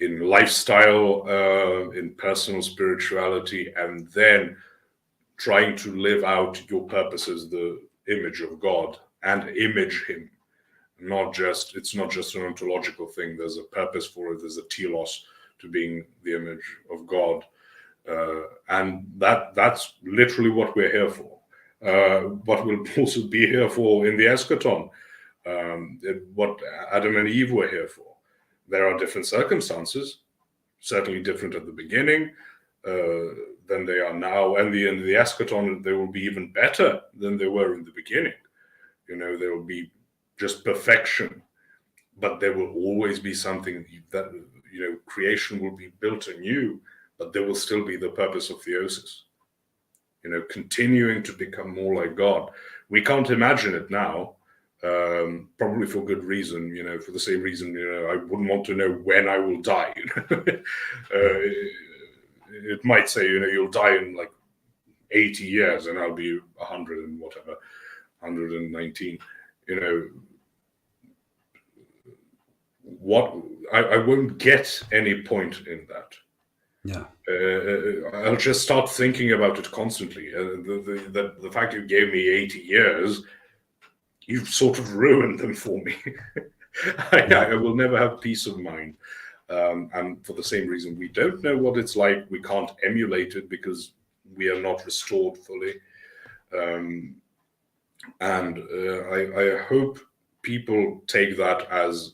in lifestyle, in personal spirituality, and then trying to live out your purpose as the image of God and image Him. It's not just an ontological thing. There's a purpose for it. There's a telos to being the image of God, and that's literally what we're here for. What we'll also be here for in the eschaton, what Adam and Eve were here for. there are different circumstances, certainly different at the beginning than they are now, and in the eschaton they will be even better than they were in the beginning. There will be just perfection, but there will always be something that, creation will be built anew, but there will still be the purpose of theosis, continuing to become more like God. We can't imagine it now, probably for good reason, for the same reason, I wouldn't want to know when I will die. It might say, you'll die in like 80 years and I'll be 100 and whatever, 119, what I won't get any point in that. Yeah. I'll just start thinking about it constantly. The fact you gave me 80 years, you've sort of ruined them for me. I will never have peace of mind. And for the same reason, we don't know what it's like. We can't emulate it because we are not restored fully. And I hope people take that as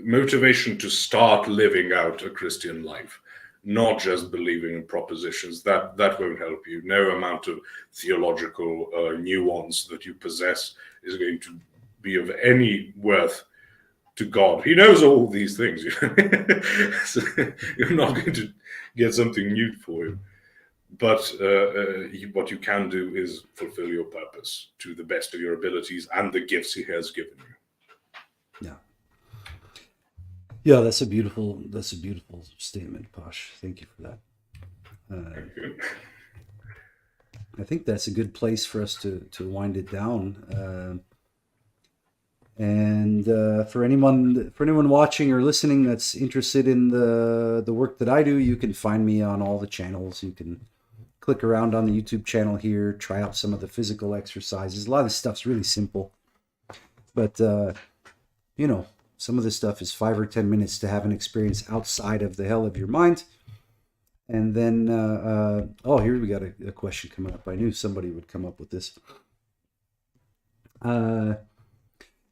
motivation to start living out a Christian life, not just believing in propositions. That won't help you. No amount of theological nuance that you possess is going to be of any worth to God. He knows all these things. So you're not going to get something new for him. But what you can do is fulfill your purpose to the best of your abilities and the gifts he has given you. Yeah, that's a beautiful statement, Posh. Thank you for that. Thank you. I think that's a good place for us to wind it down. And for anyone watching or listening that's interested in the work that I do, you can find me on all the channels. You can click around on the YouTube channel here, try out some of the physical exercises. A lot of this stuff's really simple, but some of this stuff is 5 or 10 minutes to have an experience outside of the hell of your mind. And then, here we got a question coming up. I knew somebody would come up with this.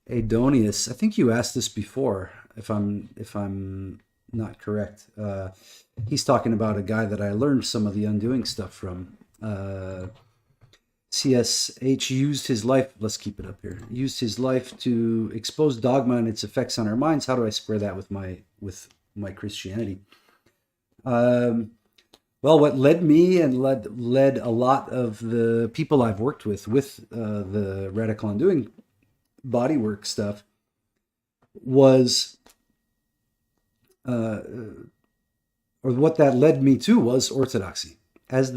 Adonius, I think you asked this before, if I'm not correct. He's talking about a guy that I learned some of the undoing stuff from. CSH used his life, let's keep it up here, used his life to expose dogma and its effects on our minds. How do I square that with my Christianity? Well, what led me and led a lot of the people I've worked with the radical undoing bodywork stuff was, or what that led me to was orthodoxy as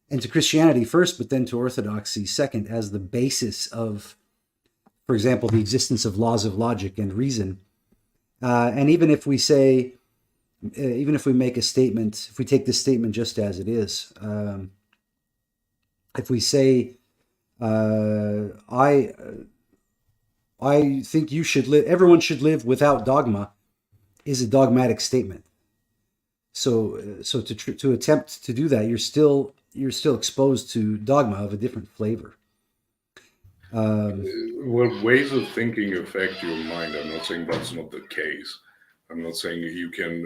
and to Christianity first, but then to orthodoxy second, as the basis of, for example, the existence of laws of logic and reason. And even if we make a statement, if we take this statement just as it is, if we say, I think everyone should live without dogma, is a dogmatic statement. So to attempt to do that, you're still exposed to dogma of a different flavor. Well, ways of thinking affect your mind. I'm not saying that's not the case. I'm not saying you can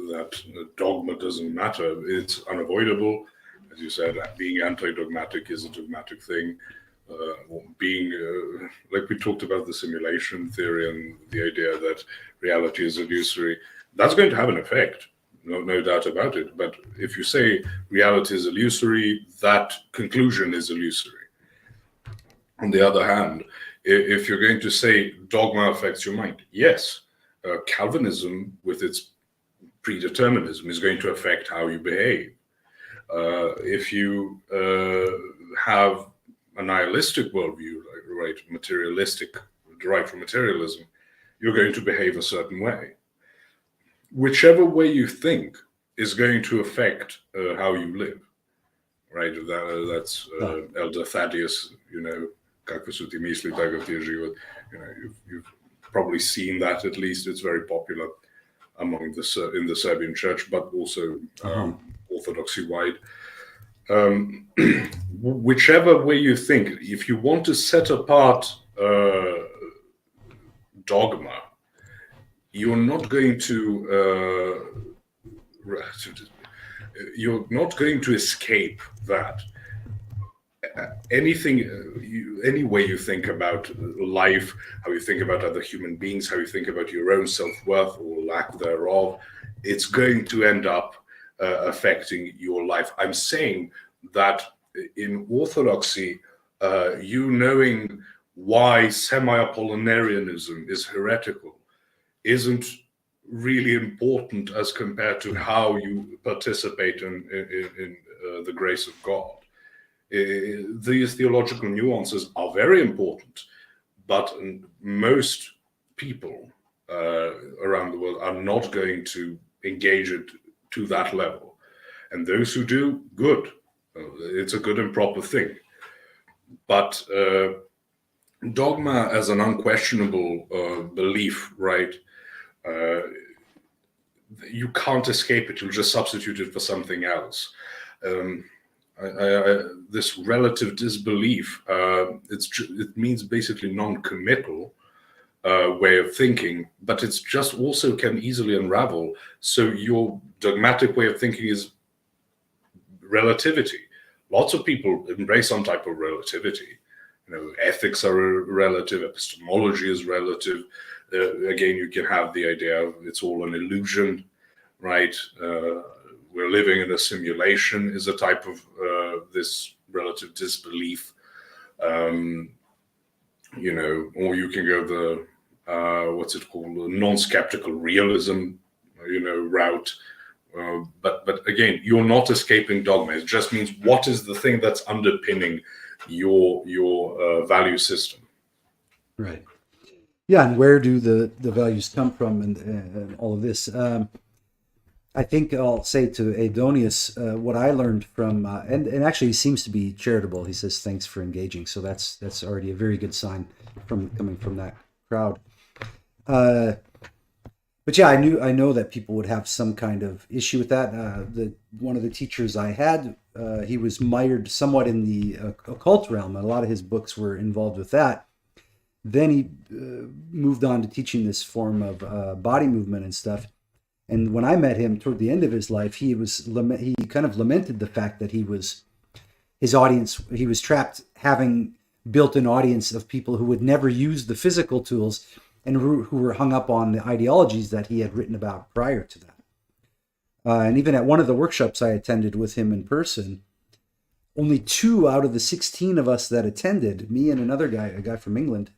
that dogma doesn't matter. It's unavoidable. As you said, being anti-dogmatic is a dogmatic thing. Being like we talked about the simulation theory and the idea that reality is illusory, that's going to have an effect. No doubt about it. But if you say reality is illusory, that conclusion is illusory. On the other hand, if you're going to say dogma affects your mind, yes, Calvinism with its predeterminism is going to affect how you behave. If you have a nihilistic worldview, right, materialistic, derived from materialism, you're going to behave a certain way. Whichever way you think is going to affect how you live, right? That's Elder Thaddeus, как вы сути мысли, так и живут. You've probably seen that at least. It's very popular among in the Serbian church, but also orthodoxy-wide. Whichever way you think, if you want to set apart dogma, you're not going to escape that. Any way you think about life, how you think about other human beings, how you think about your own self-worth or lack thereof, it's going to end up affecting your life. I'm saying that in Orthodoxy, you knowing why semi-Apollinarianism is heretical isn't really important as compared to how you participate in the grace of God. These theological nuances are very important, but most people around the world are not going to engage it to that level. And those who do, good. It's a good and proper thing. But dogma as an unquestionable belief, right? You can't escape it. You'll just substitute it for something else. This relative disbelief, it means basically non-committal way of thinking, but it's just also can easily unravel. So your dogmatic way of thinking is relativity. Lots of people embrace some type of relativity. Ethics are relative, epistemology is relative. Again, you can have the idea of it's all an illusion, right? We're living in a simulation is a type of this relative disbelief. Or you can go the what's it called, the non-skeptical realism, route. But again, you're not escaping dogma. It just means what is the thing that's underpinning your value system. Right. Yeah, and where do the values come from, and all of this? I think I'll say to Adonis what I learned from, and actually he seems to be charitable. He says thanks for engaging, so that's already a very good sign coming from that crowd. But yeah, I know that people would have some kind of issue with that. One of the teachers I had, he was mired somewhat in the occult realm, and a lot of his books were involved with that. Then he moved on to teaching this form of body movement and stuff. And when I met him toward the end of his life, he kind of lamented the fact that he was trapped having built an audience of people who would never use the physical tools and who were hung up on the ideologies that he had written about prior to that. And even at one of the workshops I attended with him in person, only 2 out of the 16 of us that attended, me and another guy, a guy from England,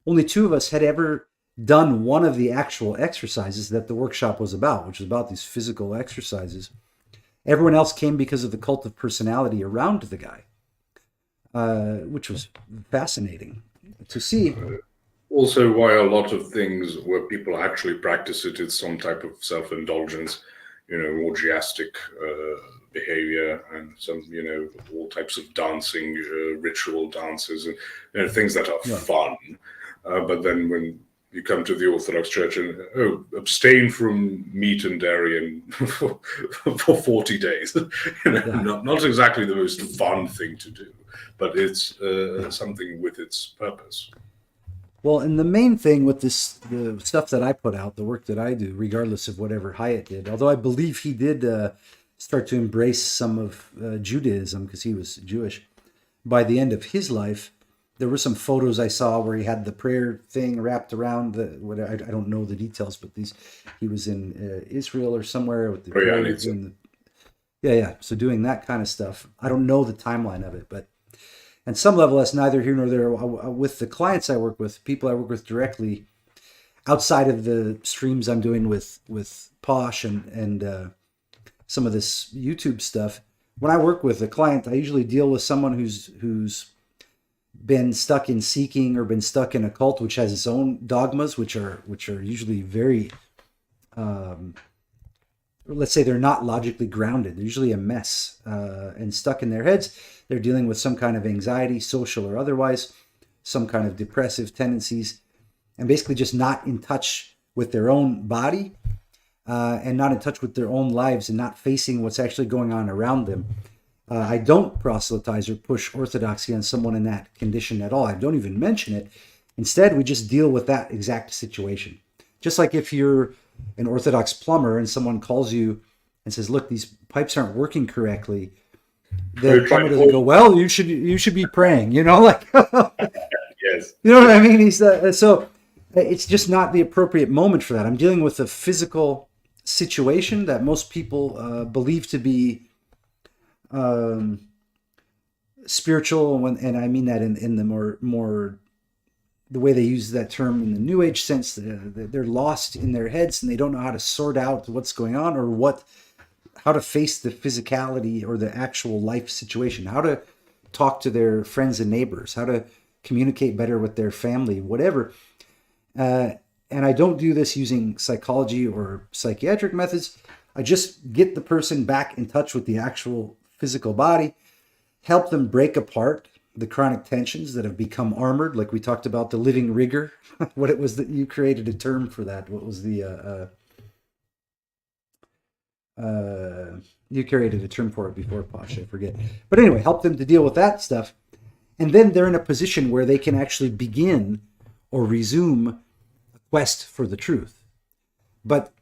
only 2 of us had ever done one of the actual exercises that the workshop was about, which was about these physical exercises. Everyone else came because of the cult of personality around the guy, which was fascinating to see. Also, why a lot of things where people actually practice it, it's some type of self-indulgence, orgiastic behavior, and some, all types of dancing, ritual dances, and things that are fun. But then when you come to the Orthodox Church and abstain from meat and dairy for 40 days, not exactly the most fun thing to do, but it's something with its purpose. Well, and the main thing with the stuff that I put out, the work that I do, regardless of whatever Hyatt did, although I believe he did start to embrace some of Judaism because he was Jewish, by the end of his life, there were some photos I saw where he had the prayer thing wrapped around I don't know the details, but he was in Israel or somewhere with the prayers and so doing that kind of stuff. I don't know the timeline of it, but on some level, that's neither here nor there. With the clients I work with, people I work with directly, outside of the streams I'm doing with Posh and some of this YouTube stuff, when I work with a client, I usually deal with someone who's been stuck in seeking or been stuck in a cult which has its own dogmas, which are usually very, let's say they're not logically grounded. They're usually a mess and stuck in their heads. They're dealing with some kind of anxiety, social or otherwise, some kind of depressive tendencies, and basically just not in touch with their own body and not in touch with their own lives and not facing what's actually going on around them. I don't proselytize or push orthodoxy on someone in that condition at all. I don't even mention it Instead, we just deal with that exact situation. Just like if you're an Orthodox plumber and someone calls you and says, "Look, these pipes aren't working correctly," the I try plumber to doesn't go, hold. "Well, you should be praying," like Yes. you know what I mean. So it's just not the appropriate moment for that. I'm dealing with a physical situation that most people believe to be um, spiritual, and I mean that in the more the way they use that term in the New Age sense. They're lost in their heads and they don't know how to sort out what's going on, or how to face the physicality or the actual life situation, how to talk to their friends and neighbors, how to communicate better with their family, whatever. Uh, and I don't do this using psychology or psychiatric methods. I just get the person back in touch with the actual physical body, help them break apart the chronic tensions that have become armored, like we talked about the living rigor. What it was that you created a term for that. What was the you created a term for it before, Posh? I forget. But anyway, help them to deal with that stuff, and then they're in a position where they can actually begin or resume a quest for the truth. But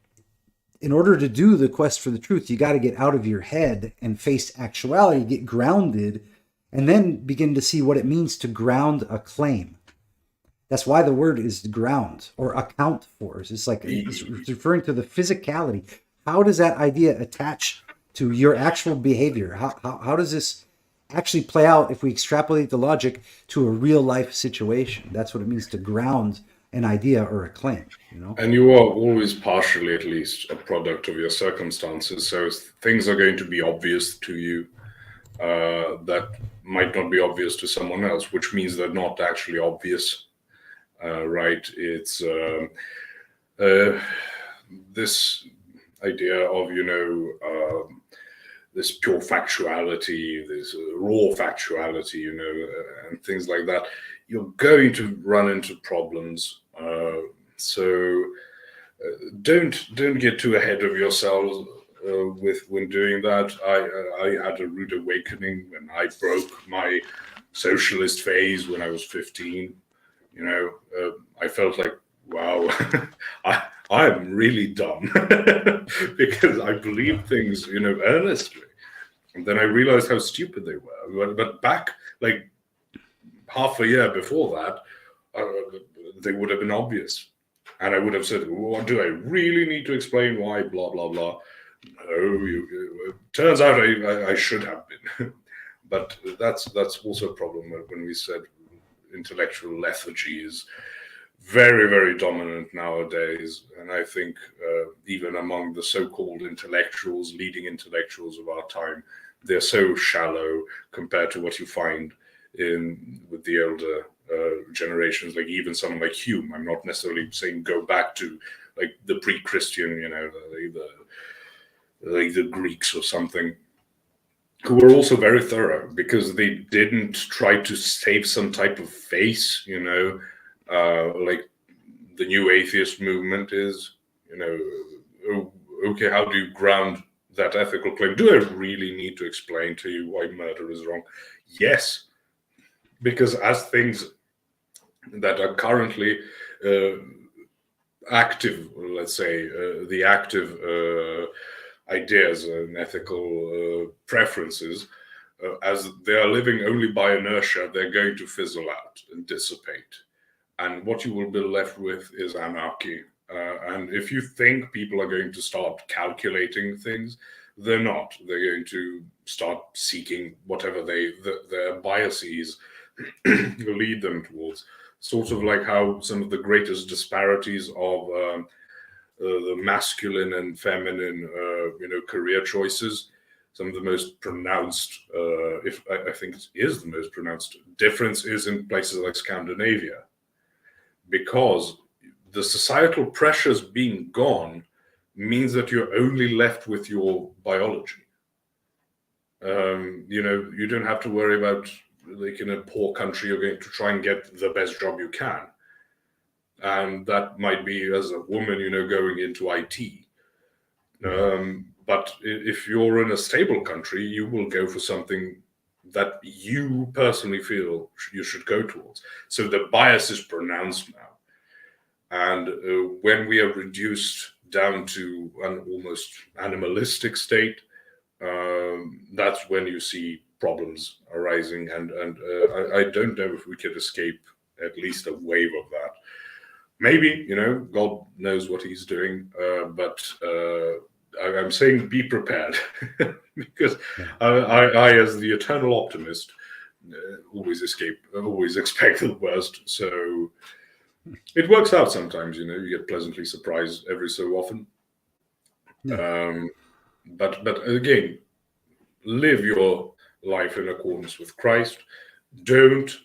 in order to do the quest for the truth, you got to get out of your head and face actuality, get grounded, and then begin to see what it means to ground a claim. That's why the word is ground or account for. It's like it's referring to the physicality. How does that idea attach to your actual behavior? How does this actually play out if we extrapolate the logic to a real life situation? That's what it means to ground an idea or a claim. And you are always partially, at least, a product of your circumstances. So things are going to be obvious to you that might not be obvious to someone else, which means they're not actually obvious, right? It's this idea of, this pure factuality, this raw factuality, and things like that. You're going to run into problems. So don't get too ahead of yourselves when doing that. I had a rude awakening when I broke my socialist phase when I was 15. I felt like, wow, I'm really dumb because I believed things, earnestly. And then I realized how stupid they were. But back like half a year before that, they would have been obvious. And I would have said, well, do I really need to explain why, blah, blah, blah? No, turns out I should have been. But that's also a problem when we said intellectual lethargy is very, very dominant nowadays. And I think even among the so-called intellectuals, leading intellectuals of our time, they're so shallow compared to what you find with the elder generations, like even someone like Hume. I'm not necessarily saying go back to like the pre-Christian, like the Greeks or something, who were also very thorough because they didn't try to save some type of face, like the new atheist movement is, okay, how do you ground that ethical claim? Do I really need to explain to you why murder is wrong? Yes, because as things that are currently active, let's say, the active ideas and ethical preferences, as they are living only by inertia, they're going to fizzle out and dissipate. And what you will be left with is anarchy. And if you think people are going to start calculating things, they're not. They're going to start seeking whatever their biases lead them towards. Sort of like how some of the greatest disparities of the masculine and feminine, career choices. Some of the most pronounced, if I think it is the most pronounced difference, is in places like Scandinavia, because the societal pressures being gone means that you're only left with your biology. You don't have to worry about, like in a poor country, you're going to try and get the best job you can. And that might be as a woman, going into IT. But if you're in a stable country, you will go for something that you personally feel you should go towards. So the bias is pronounced now. And when we are reduced down to an almost animalistic state, that's when you see problems arising. And I don't know if we could escape at least a wave of that. Maybe, God knows what he's doing, but I'm saying be prepared because I, as the eternal optimist, always expect the worst. So it works out sometimes, you get pleasantly surprised every so often. Yeah. But again, live your life in accordance with Christ. Don't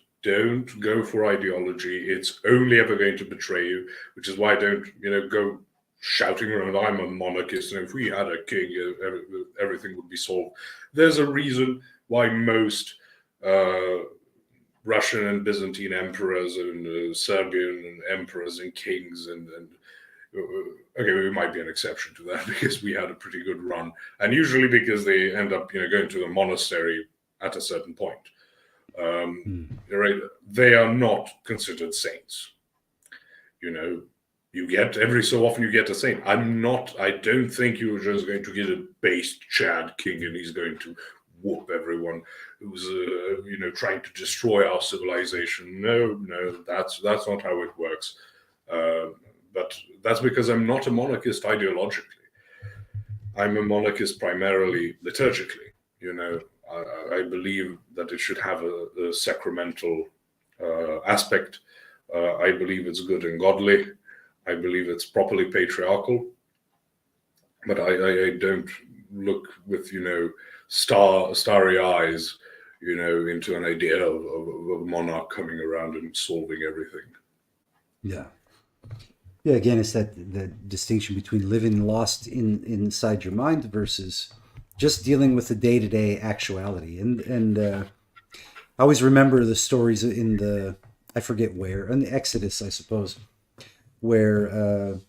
go for ideology. It's only ever going to betray you, which is why I don't go shouting around, I'm a monarchist, and if we had a king, everything would be solved. There's a reason why most Russian and Byzantine emperors and Serbian emperors and kings and okay, we might be an exception to that because we had a pretty good run, and usually because they end up going to the monastery at a certain point. Right? They are not considered saints. You get every so often you get a saint. I don't think you're just going to get a based Chad king and he's going to whoop everyone who's trying to destroy our civilization. No, that's not how it works. But that's because I'm not a monarchist ideologically. I'm a monarchist primarily liturgically. I believe that it should have a sacramental aspect. I believe it's good and godly. I believe it's properly patriarchal. But I don't look with starry eyes into an idea of a monarch coming around and solving everything. Yeah. Yeah, again, it's that distinction between living lost inside your mind versus just dealing with the day-to-day actuality. And I always remember the stories in I forget where, in the Exodus, I suppose, where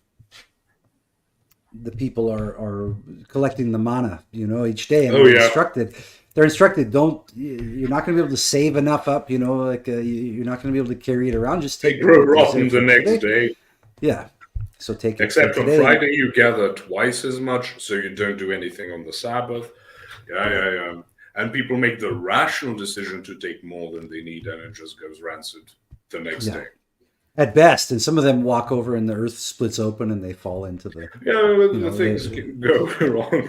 the people are collecting the manna, each day, and they're instructed, you're not going to be able to save enough up, you're not going to be able to carry it around. Just take it. They grow rotten the next day. Yeah. So take it. Except on Friday, you gather twice as much, so you don't do anything on the Sabbath. Yeah. And people make the rational decision to take more than they need, and it just goes rancid the next day. At best, and some of them walk over and the earth splits open and they fall into the... Yeah, things can go wrong.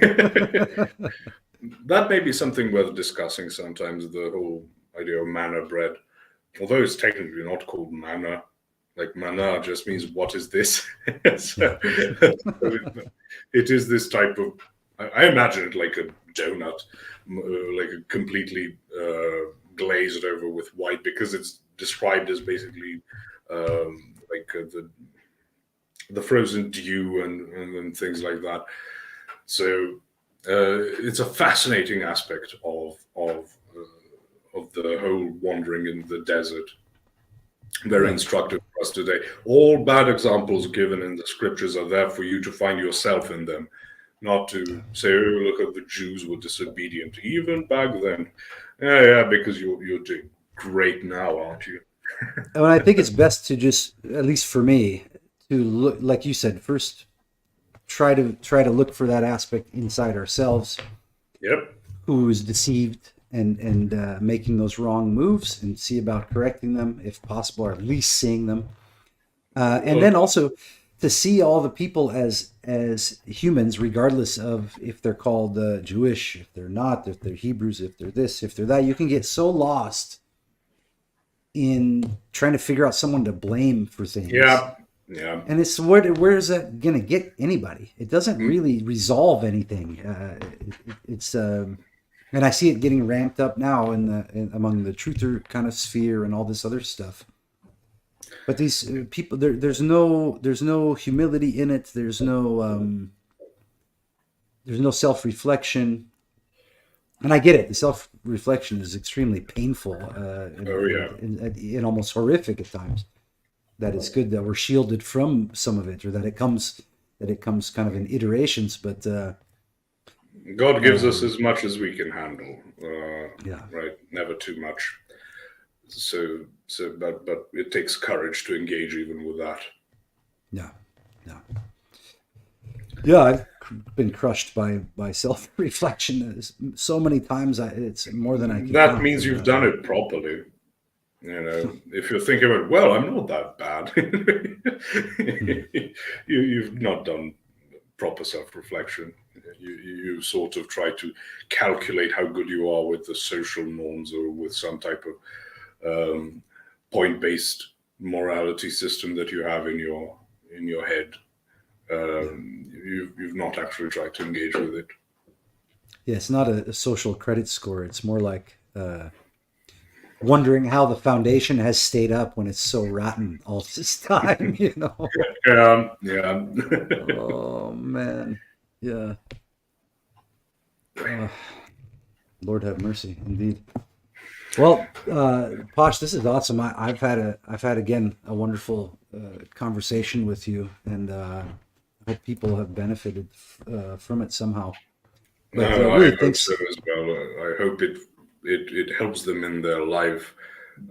That may be something worth discussing sometimes, the whole idea of manna bread. Although it's technically not called manna. Like manna just means what is this? So, it is this type of, I imagine it like a donut, like a completely glazed over with white, because it's described as basically like the frozen dew and things like that. So it's a fascinating aspect of the whole wandering in the desert. Very instructive for us today. All bad examples given in the scriptures are there for you to find yourself in them, not to say, oh, look at the Jews were disobedient even back then. Yeah, because you're doing great now, aren't you? And I think it's best to just, at least for me, to look, like you said, first try to look for that aspect inside ourselves. Yep. Who is deceived and making those wrong moves, and see about correcting them if possible, or at least seeing them, and then also to see all the people as humans, regardless of if they're called Jewish, if they're not, if they're Hebrews, if they're this, if they're that. You can get so lost in trying to figure out someone to blame for things. Yeah. And it's where is that going to get anybody? It doesn't really resolve anything. It's and I see it getting ramped up now among the truther kind of sphere and all this other stuff. But these people, there's no humility in it. There's no self-reflection. And I get it. The self-reflection is extremely painful and almost horrific at times. That it's good that we're shielded from some of it, or that it comes kind of in iterations. But God gives us as much as we can handle, Yeah. right? Never too much. But it takes courage to engage even with that. Yeah. Yeah. Yeah, I've been crushed by self reflection so many times. It's more than I can That count. means you've done it properly. You know, if you're thinking about, well, I'm not that bad, you've not done proper self-reflection. You sort of try to calculate how good you are with the social norms or with some type of point-based morality system that you have in your head. You've not actually tried to engage with it. Yeah, it's not a social credit score. It's more like wondering how the foundation has stayed up when it's so rotten all this time, you know? Yeah. Oh, man. Yeah. Lord have mercy, indeed. Well, Posh, this is awesome. I've had again a wonderful conversation with you, and I hope people have benefited from it somehow. But No, I really, hope thanks. so as well. I hope it helps them in their life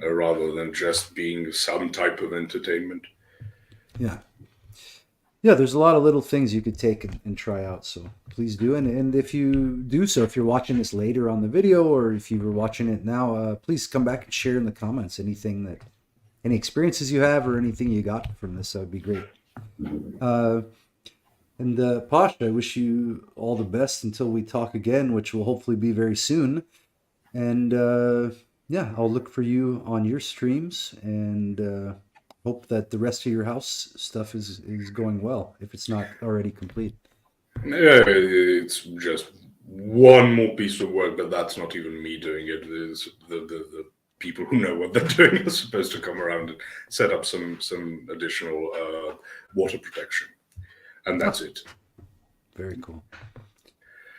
rather than just being some type of entertainment. Yeah, yeah. There's a lot of little things you could take and try out. So please do, and if you do so, if you're watching this later on the video, or if you were watching it now, please come back and share in the comments any experiences you have or anything you got from this. That would be great. Uh, And Posh, I wish you all the best until we talk again, which will hopefully be very soon. And yeah, I'll look for you on your streams and hope that the rest of your house stuff is going well, if it's not already complete. Yeah, it's just one more piece of work, but that's not even me doing it. It's the people who know what they're doing are supposed to come around and set up some additional water protection, and that's it. Very cool.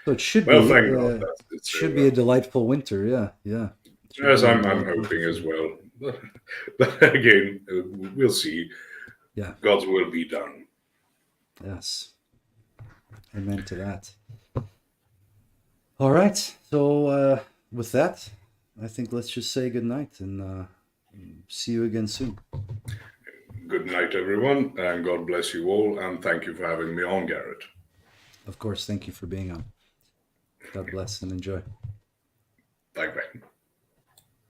So it should Well, be thank God that's it. should be a delightful winter. Yeah, yeah. Should Yes, be a I'm delightful hoping winter. as well. But again, we'll see. Yeah. God's will be done. Yes. Amen to that. All right. So with that, I think let's just say good night and see you again soon. Good night, everyone, and God bless you all. And thank you for having me on, Garrett. Of course, thank you for being on. God bless and enjoy. Bye bye.